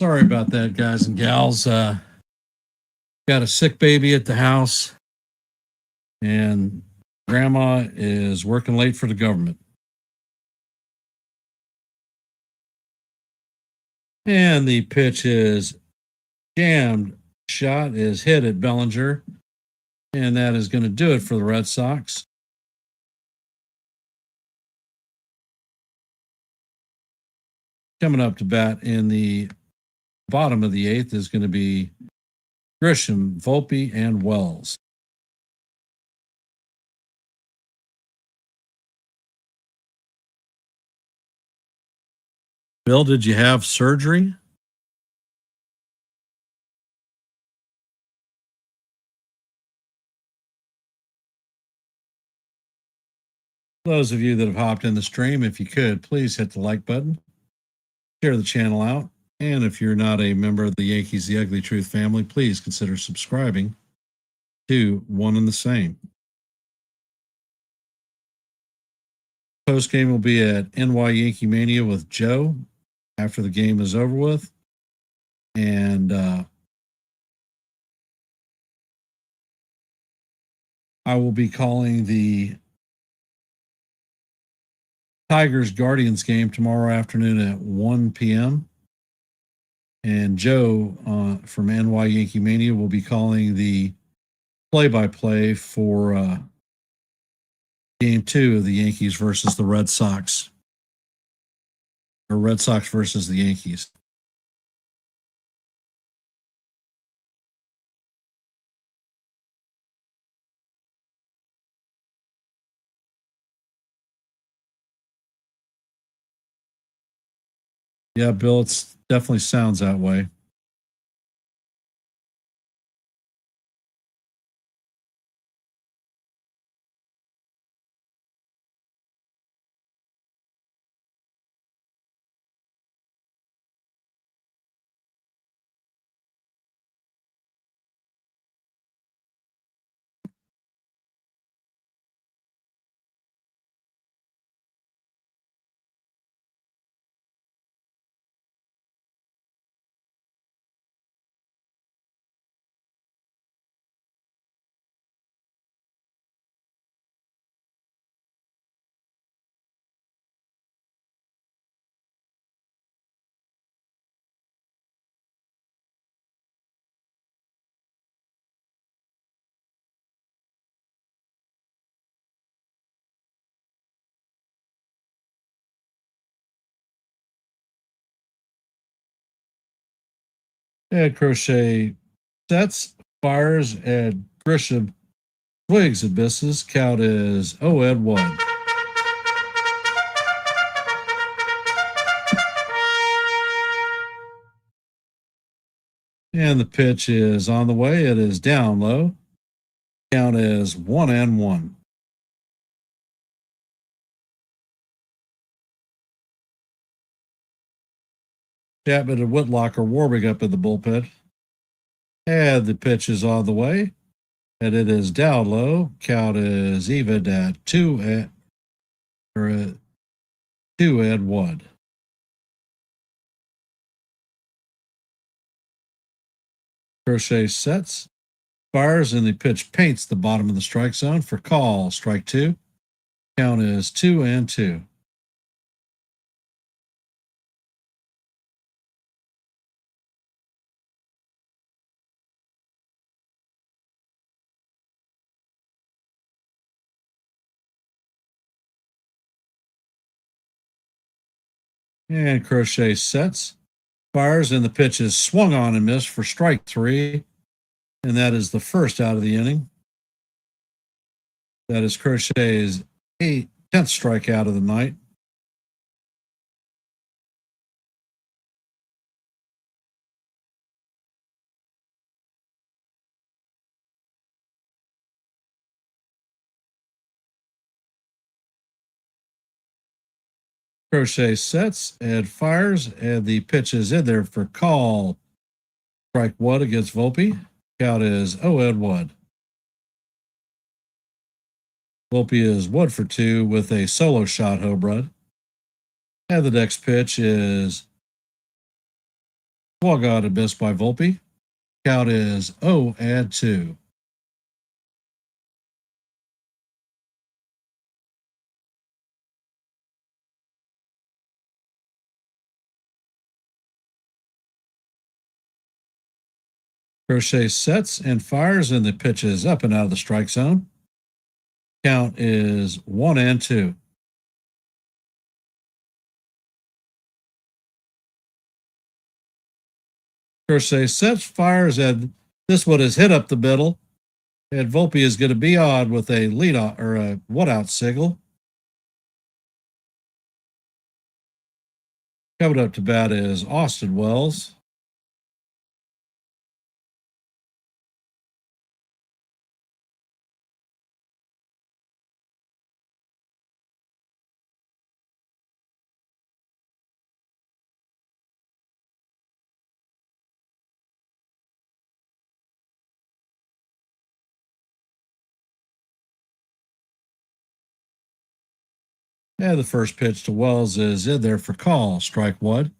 Sorry about that, guys and gals. Got a sick baby at the house, and grandma is working late for the government. And the pitch is jammed. Shot is hit at Bellinger. And that is going to do it for the Red Sox. Coming up to bat in the bottom of the eighth is going to be Grisham, Volpe, and Wells. Bill, did you have surgery? Those of you that have hopped in the stream, if you could, please hit the like button, share the channel out, and if you're not a member of the Yankees The Ugly Truth family, please consider subscribing to One and the Same. Post game will be at NY Yankee Mania with Joe after the game is over with. And I will be calling the Tigers Guardians game tomorrow afternoon at 1 p.m. And Joe from NY Yankee Mania will be calling the play-by-play for game 2 of the Yankees versus the Red Sox, or Red Sox versus the Yankees. Yeah, Bill, it definitely sounds that way. Ed Crochet sets, fires, Ed Grisham swigs and misses. Count is 0-1. And the pitch is on the way. It is down low. Count is 1-1. Chapman and Whitlock are warming up in the bullpen. And the pitch is on the way. And it is down low. Count is even at 2-1. Crochet sets, fires, and the pitch paints the bottom of the strike zone for call. Strike 2. Count is 2-2. And Crochet sets, fires, and the pitch is swung on and missed for strike 3. And that is the first out of the inning. That is Crochet's 10th strikeout of the night. Crochet sets and fires, and the pitch is in there for call. Strike 1 against Volpe. Count is 0-1. Volpe is 1 for 2 with a solo shot home run. And the next pitch is Swung on and missed by Volpe. Count is 0-2. Crochet sets and fires, and the pitch is up and out of the strike zone. Count is 1-2. Crochet sets, fires, and this one is hit up the middle. And Volpe is going to be on with a lead out or a one out single. Coming up to bat is Austin Wells. And the first pitch to Wells is in there for call. Strike one.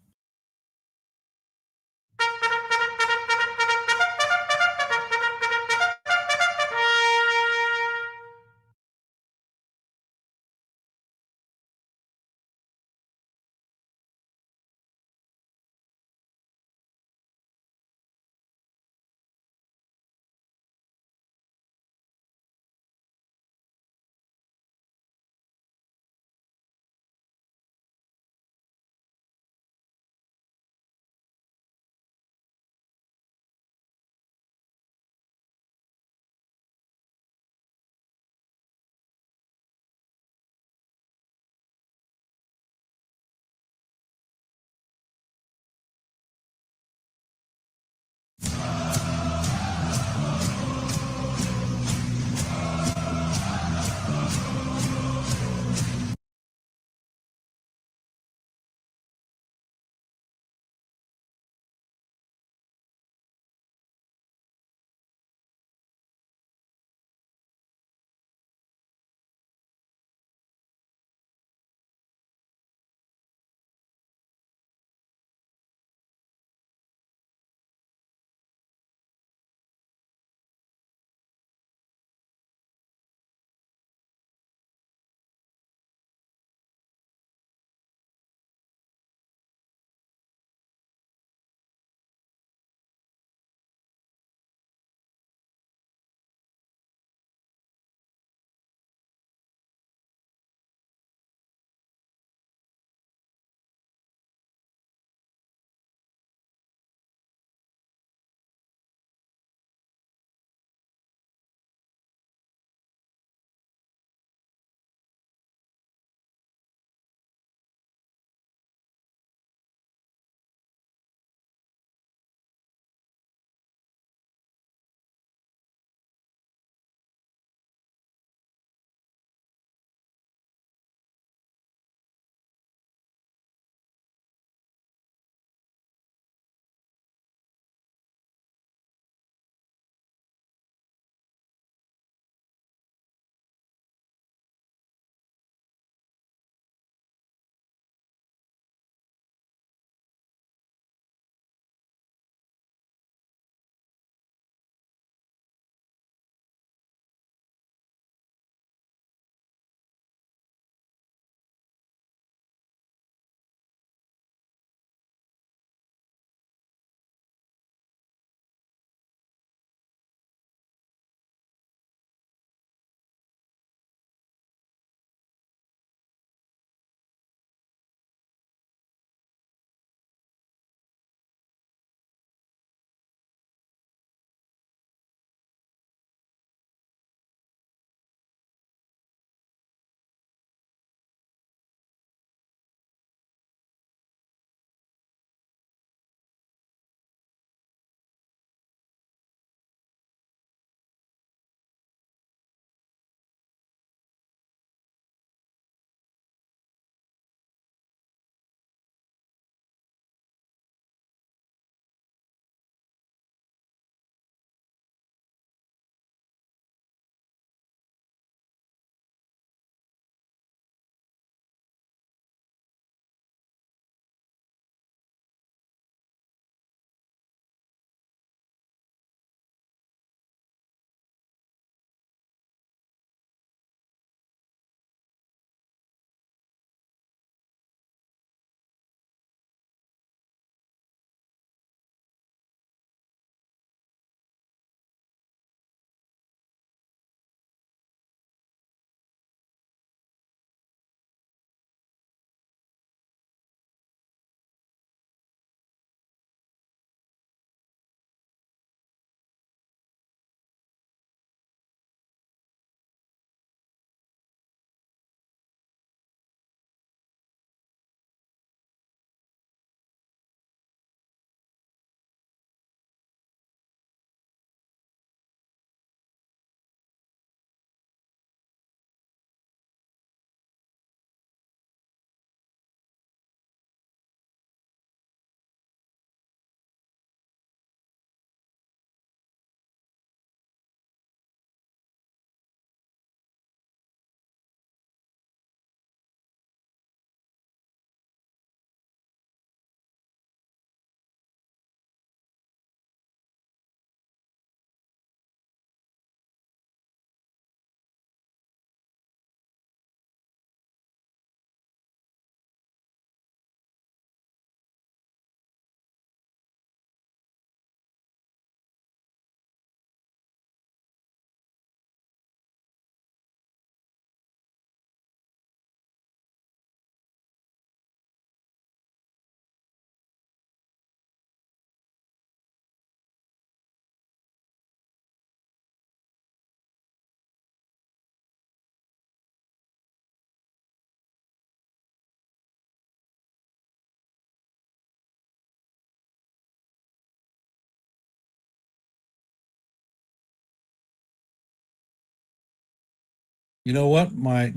You know what? My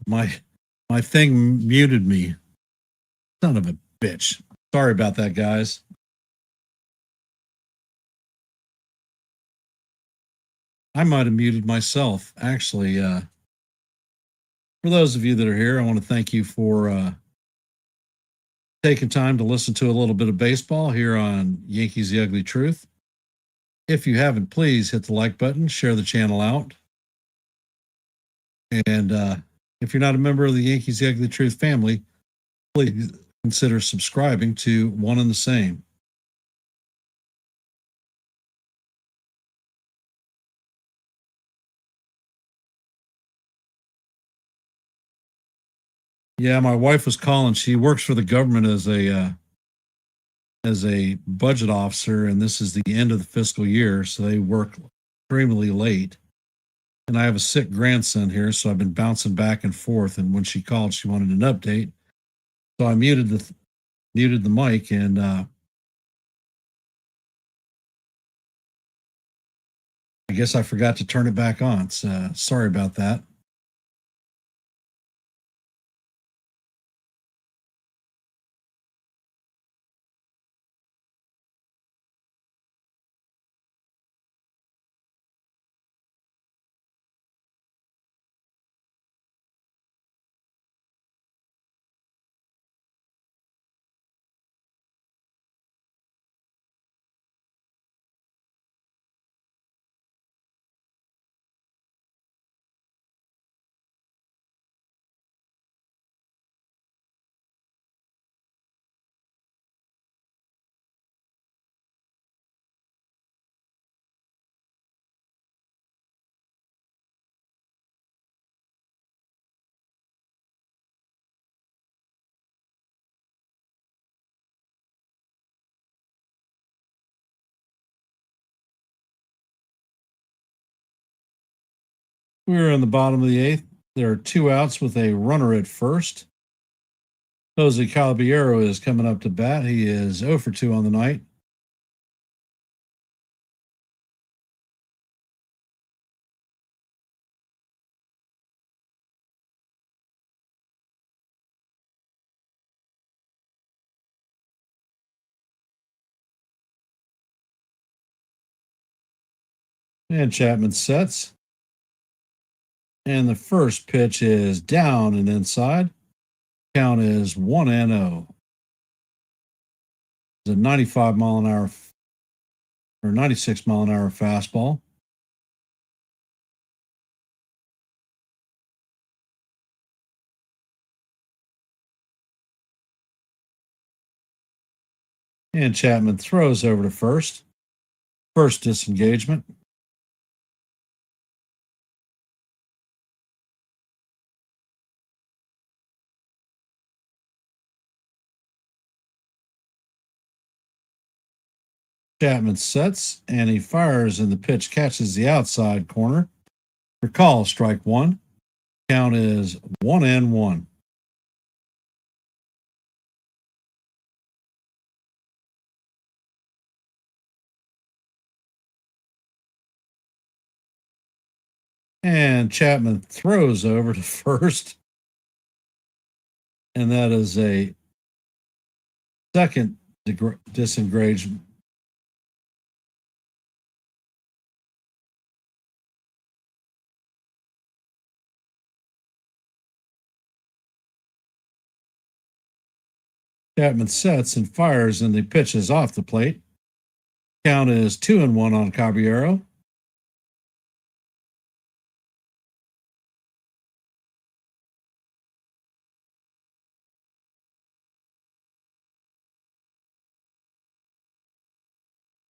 my thing muted me. Son of a bitch. Sorry about that, guys. I might have muted myself. Actually, for those of you that are here, I want to thank you for taking time to listen to a little bit of baseball here on Yankees The Ugly Truth. If you haven't, please hit the like button, share the channel out. And if you're not a member of the Yankees The Ugly Truth family, please consider subscribing to One and the Same. Yeah, my wife was calling. She works for the government as a budget officer, and this is the end of the fiscal year, so they work extremely late. And I have a sick grandson here, so I've been bouncing back and forth. And when she called, she wanted an update, so I muted the mic, and I guess I forgot to turn it back on. So sorry about that. We're in the bottom of the eighth. There are two outs with a runner at first. Jose Caballero is coming up to bat. He is 0 for 2 on the night. And Chapman sets. And the first pitch is down and inside. Count is 1-0. It's a 95 mile an hour or 96 mile an hour fastball. And Chapman throws over to first. First disengagement. Chapman sets and he fires, and the pitch catches the outside corner. For call, strike one. Count is 1-1. And Chapman throws over to first. And that is a second disengagement. Chapman sets and fires, and the pitch is off the plate. Count is 2-1 on Caballero.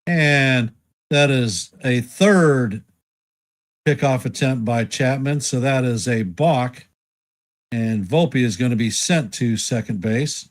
And that is a third pickoff attempt by Chapman. So that is a balk. And Volpe is going to be sent to second base.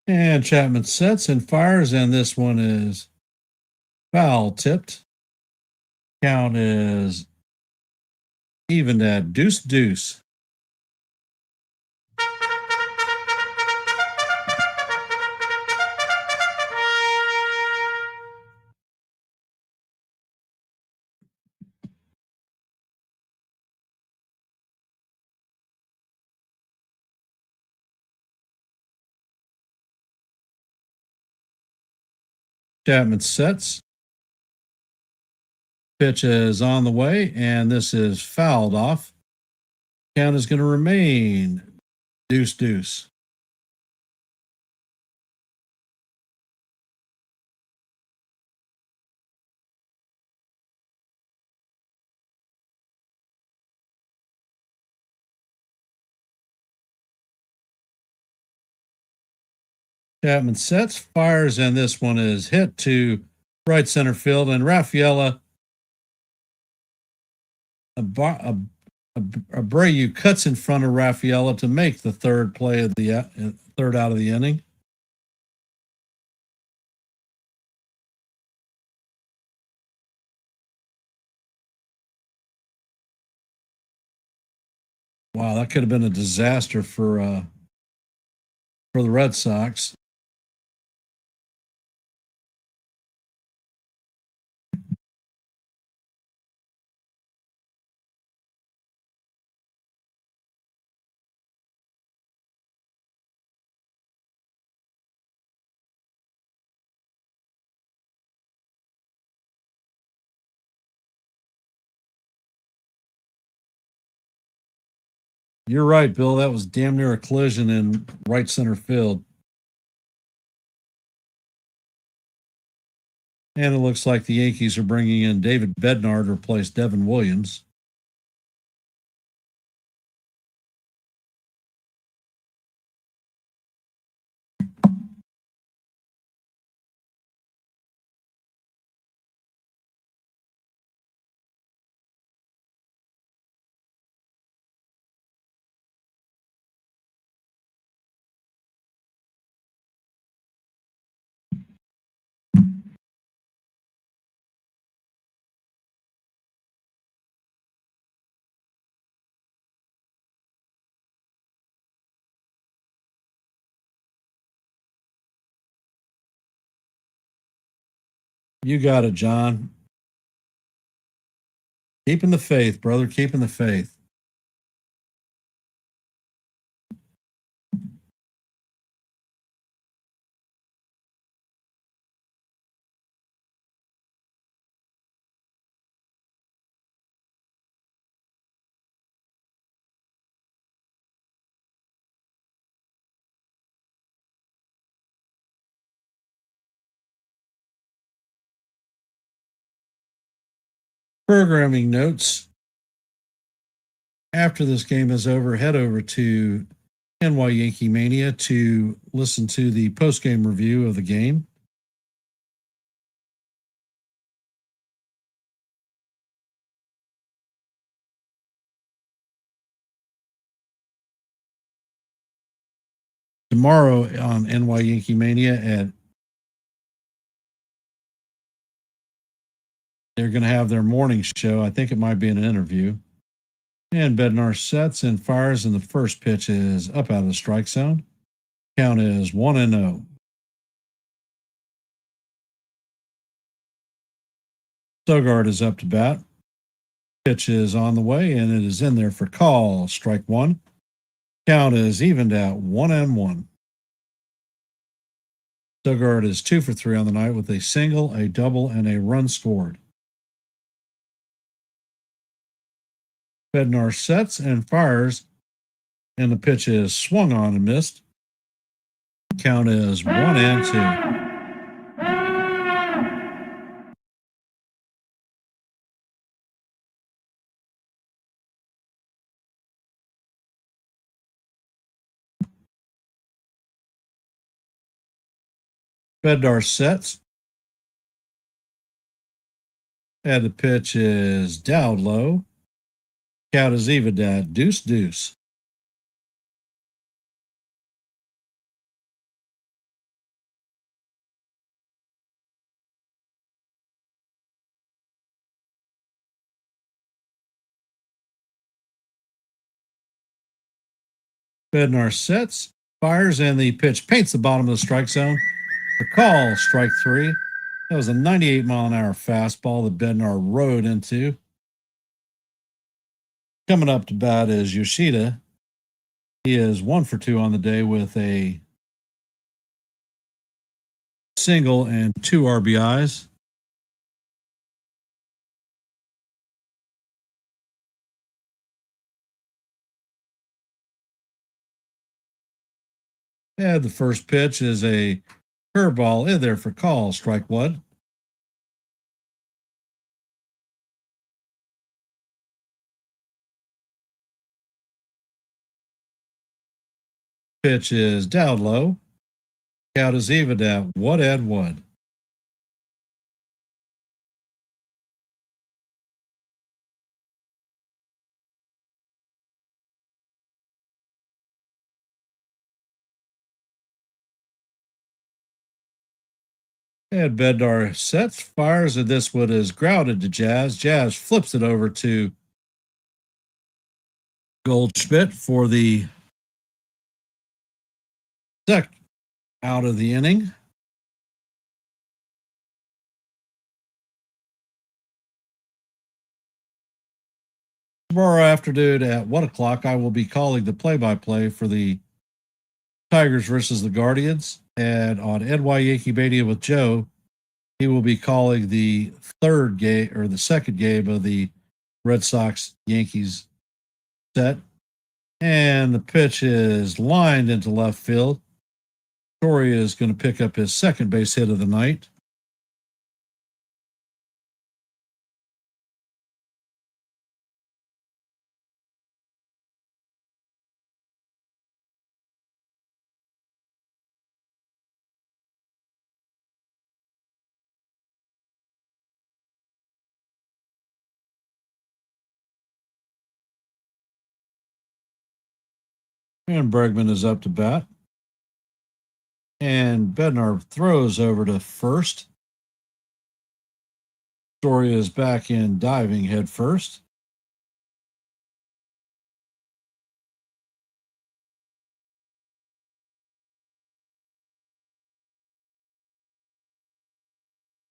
And Chapman sets and fires, and this one is foul tipped. Count is even at deuce deuce. Chapman sets. Pitch is on the way, and this is fouled off. Count is going to remain deuce deuce. Chapman sets, fires, and this one is hit to right center field. And Rafaela Abreu cuts in front of Rafaela to make the third play of the third out of the inning. Wow, that could have been a disaster for the Red Sox. You're right, Bill. That was damn near a collision in right center field. And it looks like the Yankees are bringing in David Bednar to replace Devin Williams. You got it, John. Keeping the faith, brother. Keeping the faith. Programming notes. After this game is over, head over to NY Yankee Mania to listen to the post-game review of the game. Tomorrow on NY Yankee Mania they're going to have their morning show. I think it might be an interview. And Bednar sets and fires, and the first pitch is up out of the strike zone. Count is 1-0. Sogard is up to bat. Pitch is on the way, and it is in there for call. Strike one. Count is evened at 1-1. Sogard is 2 for 3 on the night with a single, a double, and a run scored. Bednar sets and fires, and the pitch is swung on and missed. Count is 1-2. Bednar sets. And the pitch is down low. Count is even at deuce deuce. Bednar sets, fires, and the pitch paints the bottom of the strike zone. The call, strike 3. That was a 98-mile-an-hour fastball that Bednar rode into. Coming up to bat is Yoshida. He is 1 for 2 on the day with a single and 2 RBIs. And the first pitch is a curveball in there for call, strike 1. Pitch is down low. Count is even at 1-1. And Bednar sets, fires, and this one is grounded to Jazz. Jazz flips it over to Goldschmidt for the second out of the inning. Tomorrow afternoon at 1 o'clock, I will be calling the play-by-play for the Tigers versus the Guardians. And on NY Yankee Mania with Joe, he will be calling the third game or the second game of the Red Sox Yankees set. And the pitch is lined into left field. Story is going to pick up his second base hit of the night. And Bregman is up to bat. And Bednar throws over to first. Story is back in diving head first.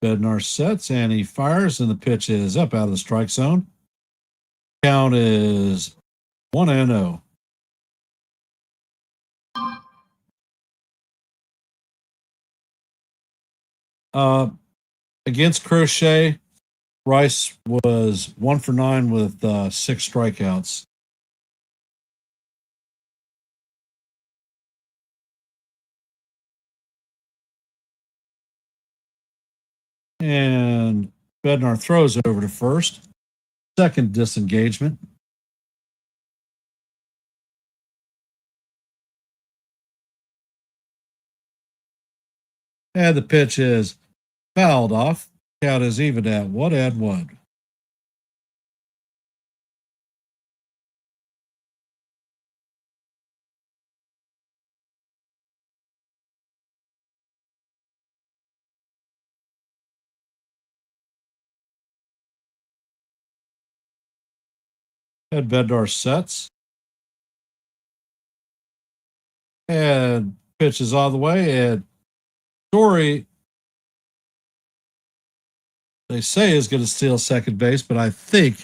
Bednar sets and he fires, and the pitch is up out of the strike zone. Count is 1-0. Against Crochet, Rice was 1 for 9 with 6 strikeouts. And Bednar throws over to first. Second disengagement. And the pitch is fouled off. Count is even at 1-1. And Bednar sets. And pitches all the way. And Story, they say, is going to steal second base, but I think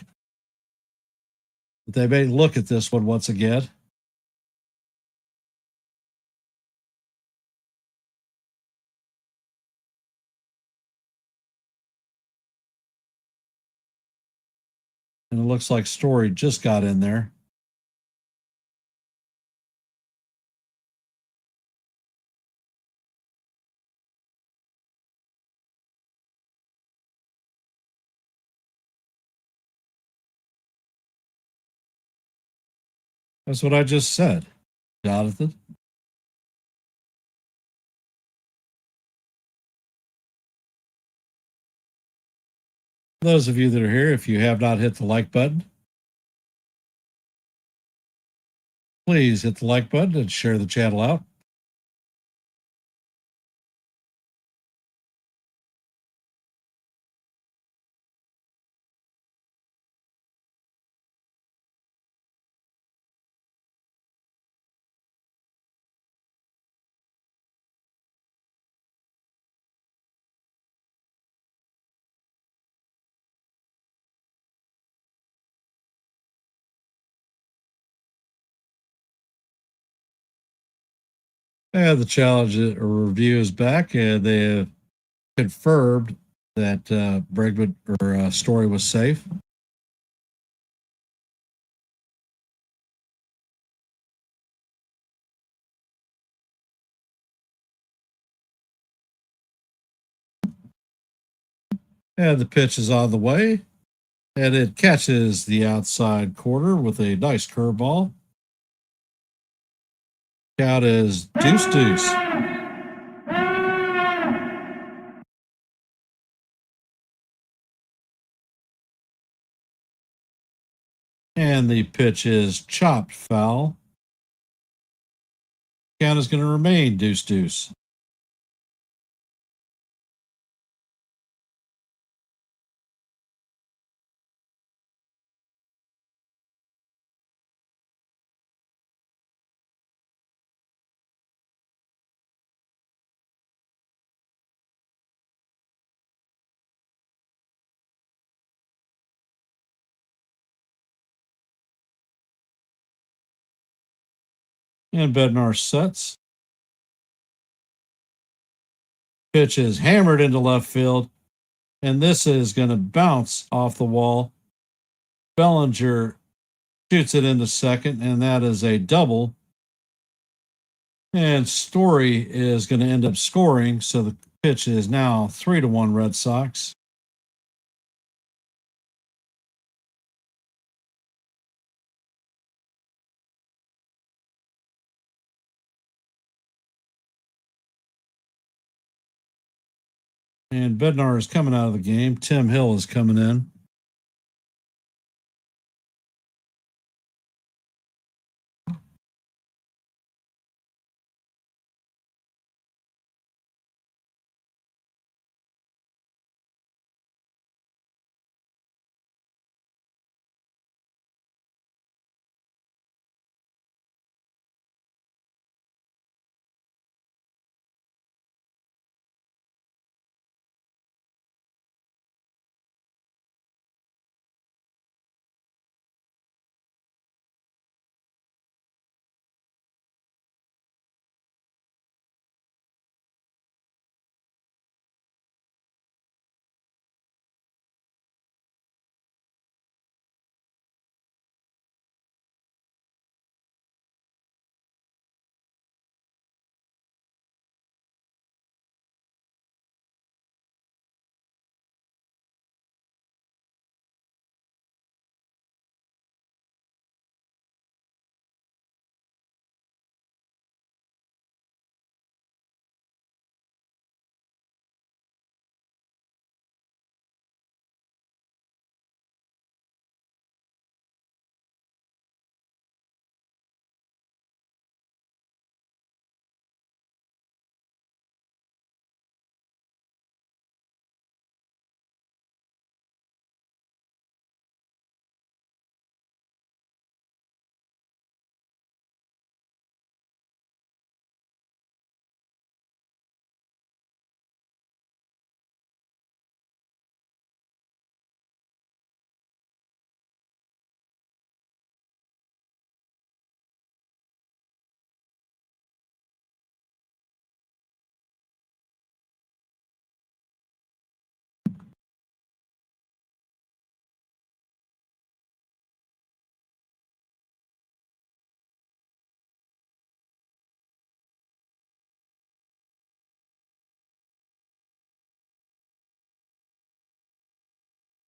that they may look at this one once again. And it looks like Story just got in there. That's what I just said, Jonathan. Those of you that are here, if you have not hit the like button, please hit the like button and share the channel out. And the challenge review is back, and they have confirmed that Bregman or Story was safe. And the pitch is on the way, and it catches the outside corner with a nice curveball. Count is deuce deuce. And the pitch is chopped foul. Count is going to remain deuce deuce. And Bednar sets. Pitch is hammered into left field, and this is going to bounce off the wall. Bellinger shoots it into second, and that is a double. And Story is going to end up scoring, so the pitch is now 3-1 Red Sox. And Bednar is coming out of the game. Tim Hill is coming in.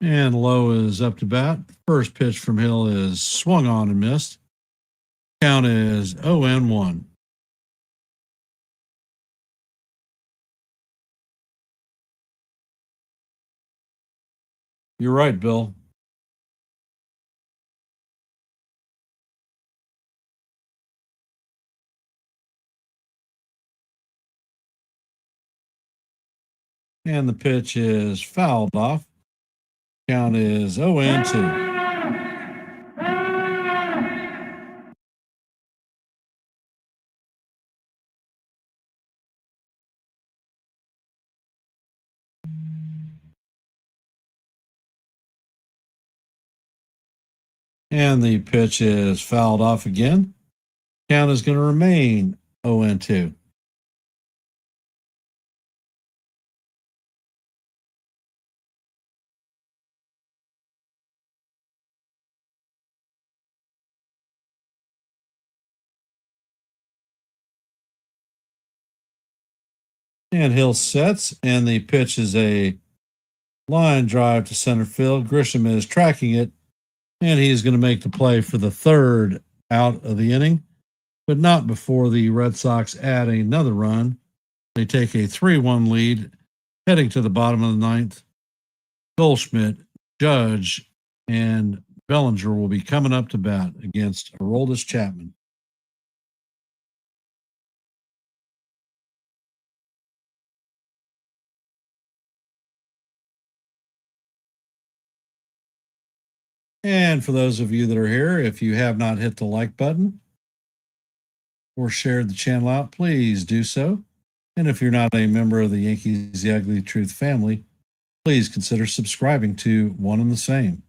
And Lowe is up to bat. First pitch from Hill is swung on and missed. Count is 0-1. You're right, Bill. And the pitch is fouled off. Count is 0-2. And the pitch is fouled off again. Count is going to remain 0-2. And Hill sets, and the pitch is a line drive to center field. Grisham is tracking it, and he's going to make the play for the third out of the inning, but not before the Red Sox add another run. They take a 3-1 lead heading to the bottom of the ninth. Goldschmidt, Judge, and Bellinger will be coming up to bat against Aroldis Chapman. And for those of you that are here, if you have not hit the like button or shared the channel out, please do so. And if you're not a member of the Yankees The Ugly Truth family, please consider subscribing to One and the Same.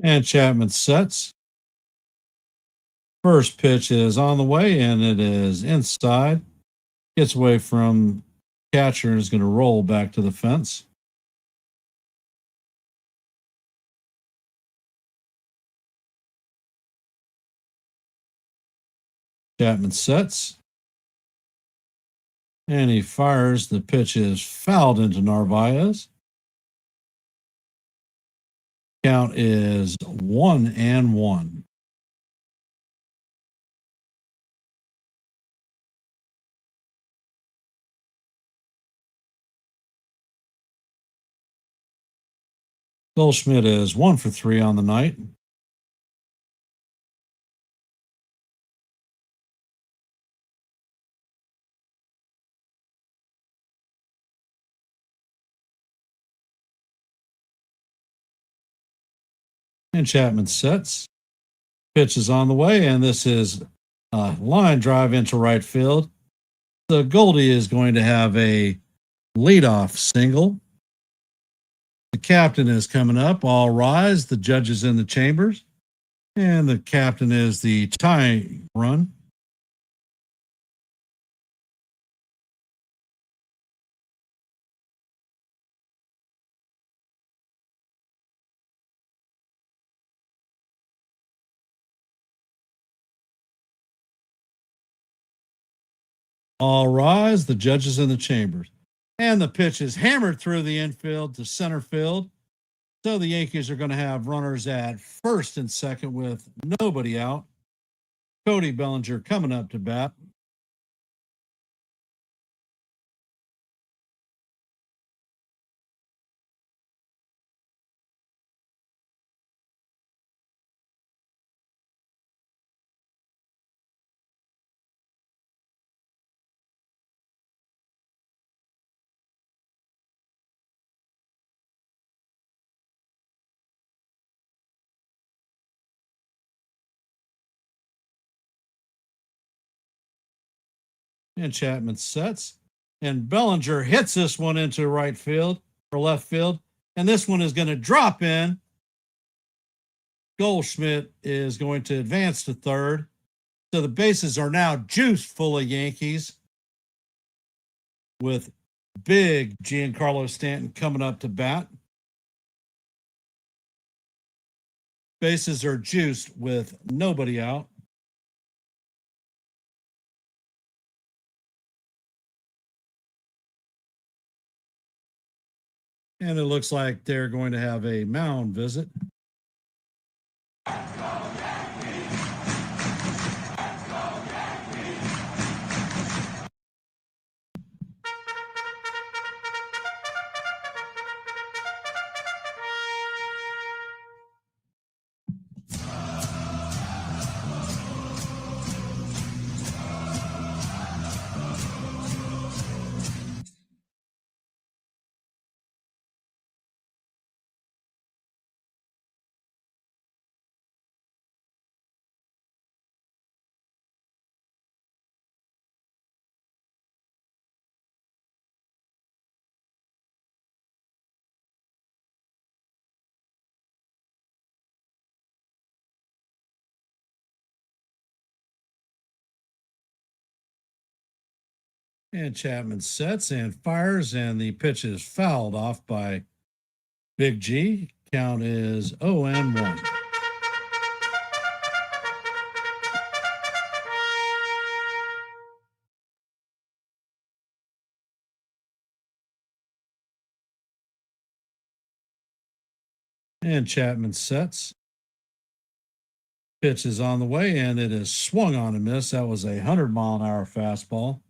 And Chapman sets. First pitch is on the way, and it is inside. Gets away from catcher and is going to roll back to the fence. Chapman sets. And he fires. The pitch is fouled into Narvaez. Count is 1-1. Goldschmidt is 1 for 3 on the night. And Chapman sets. Pitch is on the way, and this is a line drive into right field. The Goldie is going to have a leadoff single. The captain is coming up. All rise. The judge is in the chambers. And the captain is the tie run. All rise. The judge is in the chambers. And the pitch is hammered through the infield to center field. So the Yankees are going to have runners at first and second with nobody out. Cody Bellinger coming up to bat. And Chapman sets. And Bellinger hits this one into right field or left field. And this one is going to drop in. Goldschmidt is going to advance to third. So the bases are now juiced full of Yankees, with big Giancarlo Stanton coming up to bat. Bases are juiced with nobody out. And it looks like they're going to have a mound visit. And Chapman sets and fires, and the pitch is fouled off by Big G. Count is 0-1. And Chapman sets. Pitch is on the way, and it is swung on and missed. That was a 100-mile-an-hour fastball.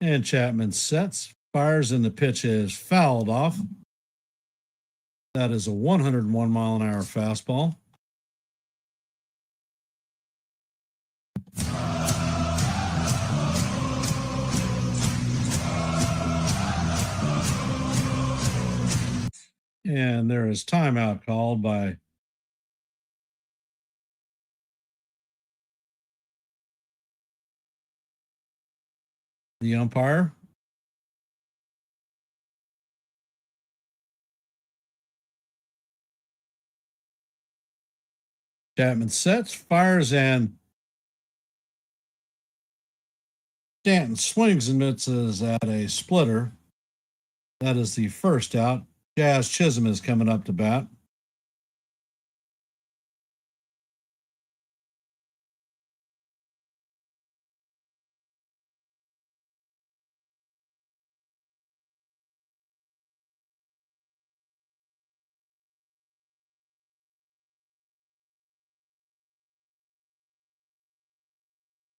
And Chapman sets, fires, and the pitch is fouled off. That is a 101-mile-an-hour fastball. And there is timeout called by the umpire. Chapman sets, fires, and Stanton swings and misses at a splitter. That is the first out. Jazz Chisholm is coming up to bat.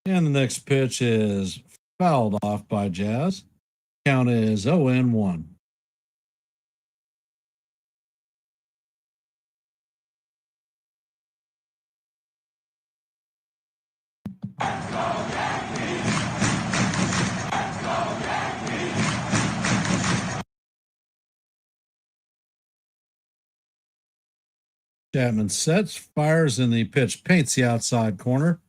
And the next pitch is fouled off by Jazz. Count is 0-1. Chapman sets, fires, and the pitch paints the outside corner.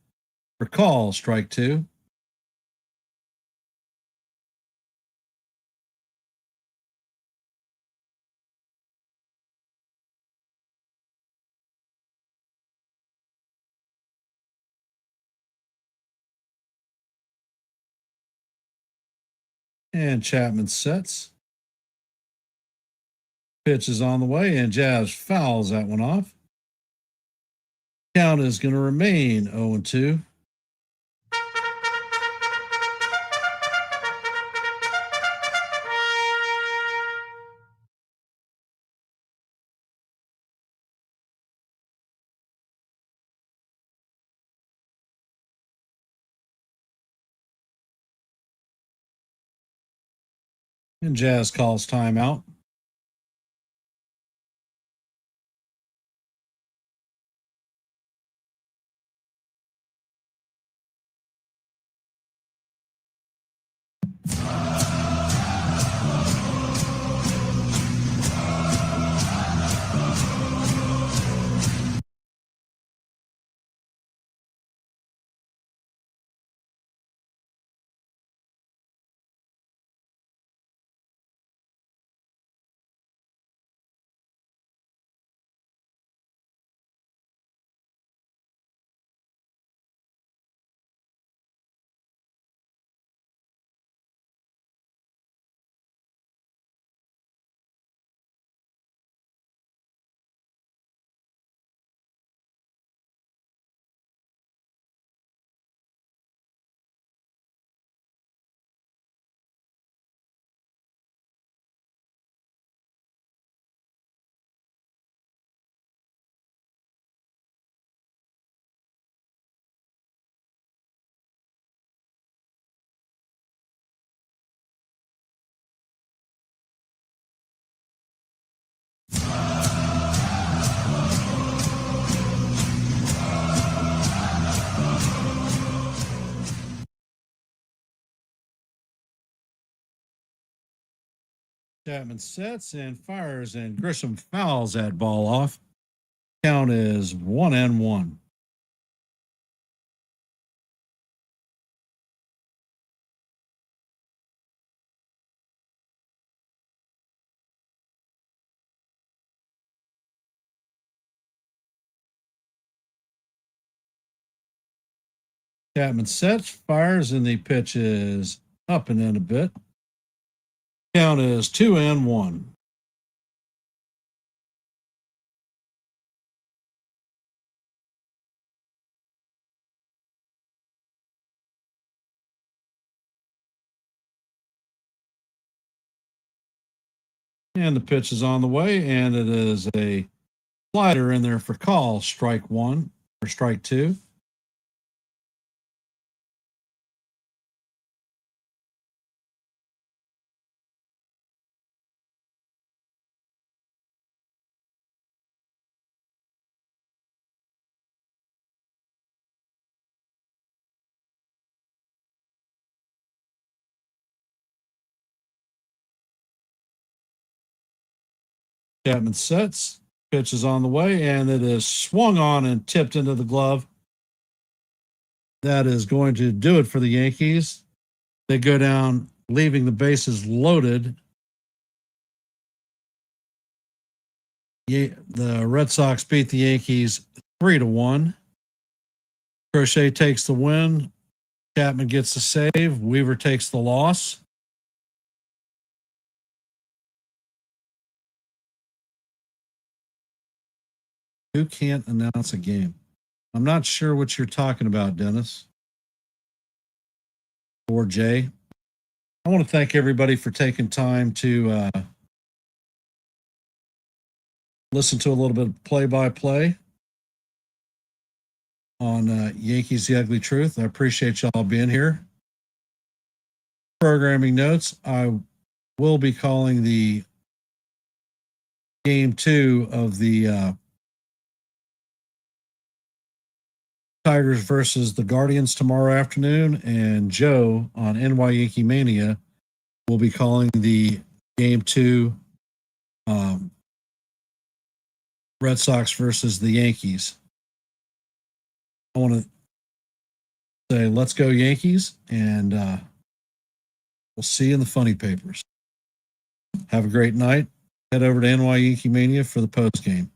For call, strike two. And Chapman sets. Pitch is on the way, and Jazz fouls that one off. Count is going to remain 0-2. And Jazz calls timeout. Chapman sets and fires, and Grisham fouls that ball off. Count is 1-1. Chapman sets, fires, and the pitch is up and in a bit. Count is 2-1. And the pitch is on the way, and it is a slider in there for call, strike one or strike two. Chapman sets, pitch is on the way, and it is swung on and tipped into the glove. That is going to do it for the Yankees. They go down, leaving the bases loaded. The Red Sox beat the Yankees 3-1. Crochet takes the win. Chapman gets the save. Weaver takes the loss. Who can't announce a game? I'm not sure what you're talking about, Dennis or Jay. I want to thank everybody for taking time to listen to a little bit of play-by-play on Yankees The Ugly Truth. I appreciate y'all being here. Programming notes, I will be calling the game 2 of the Tigers versus the Guardians tomorrow afternoon, and Joe on NY Yankee Mania will be calling the game 2 Red Sox versus the Yankees. I want to say let's go Yankees, and we'll see you in the funny papers. Have a great night. Head over to NY Yankee Mania for the post game.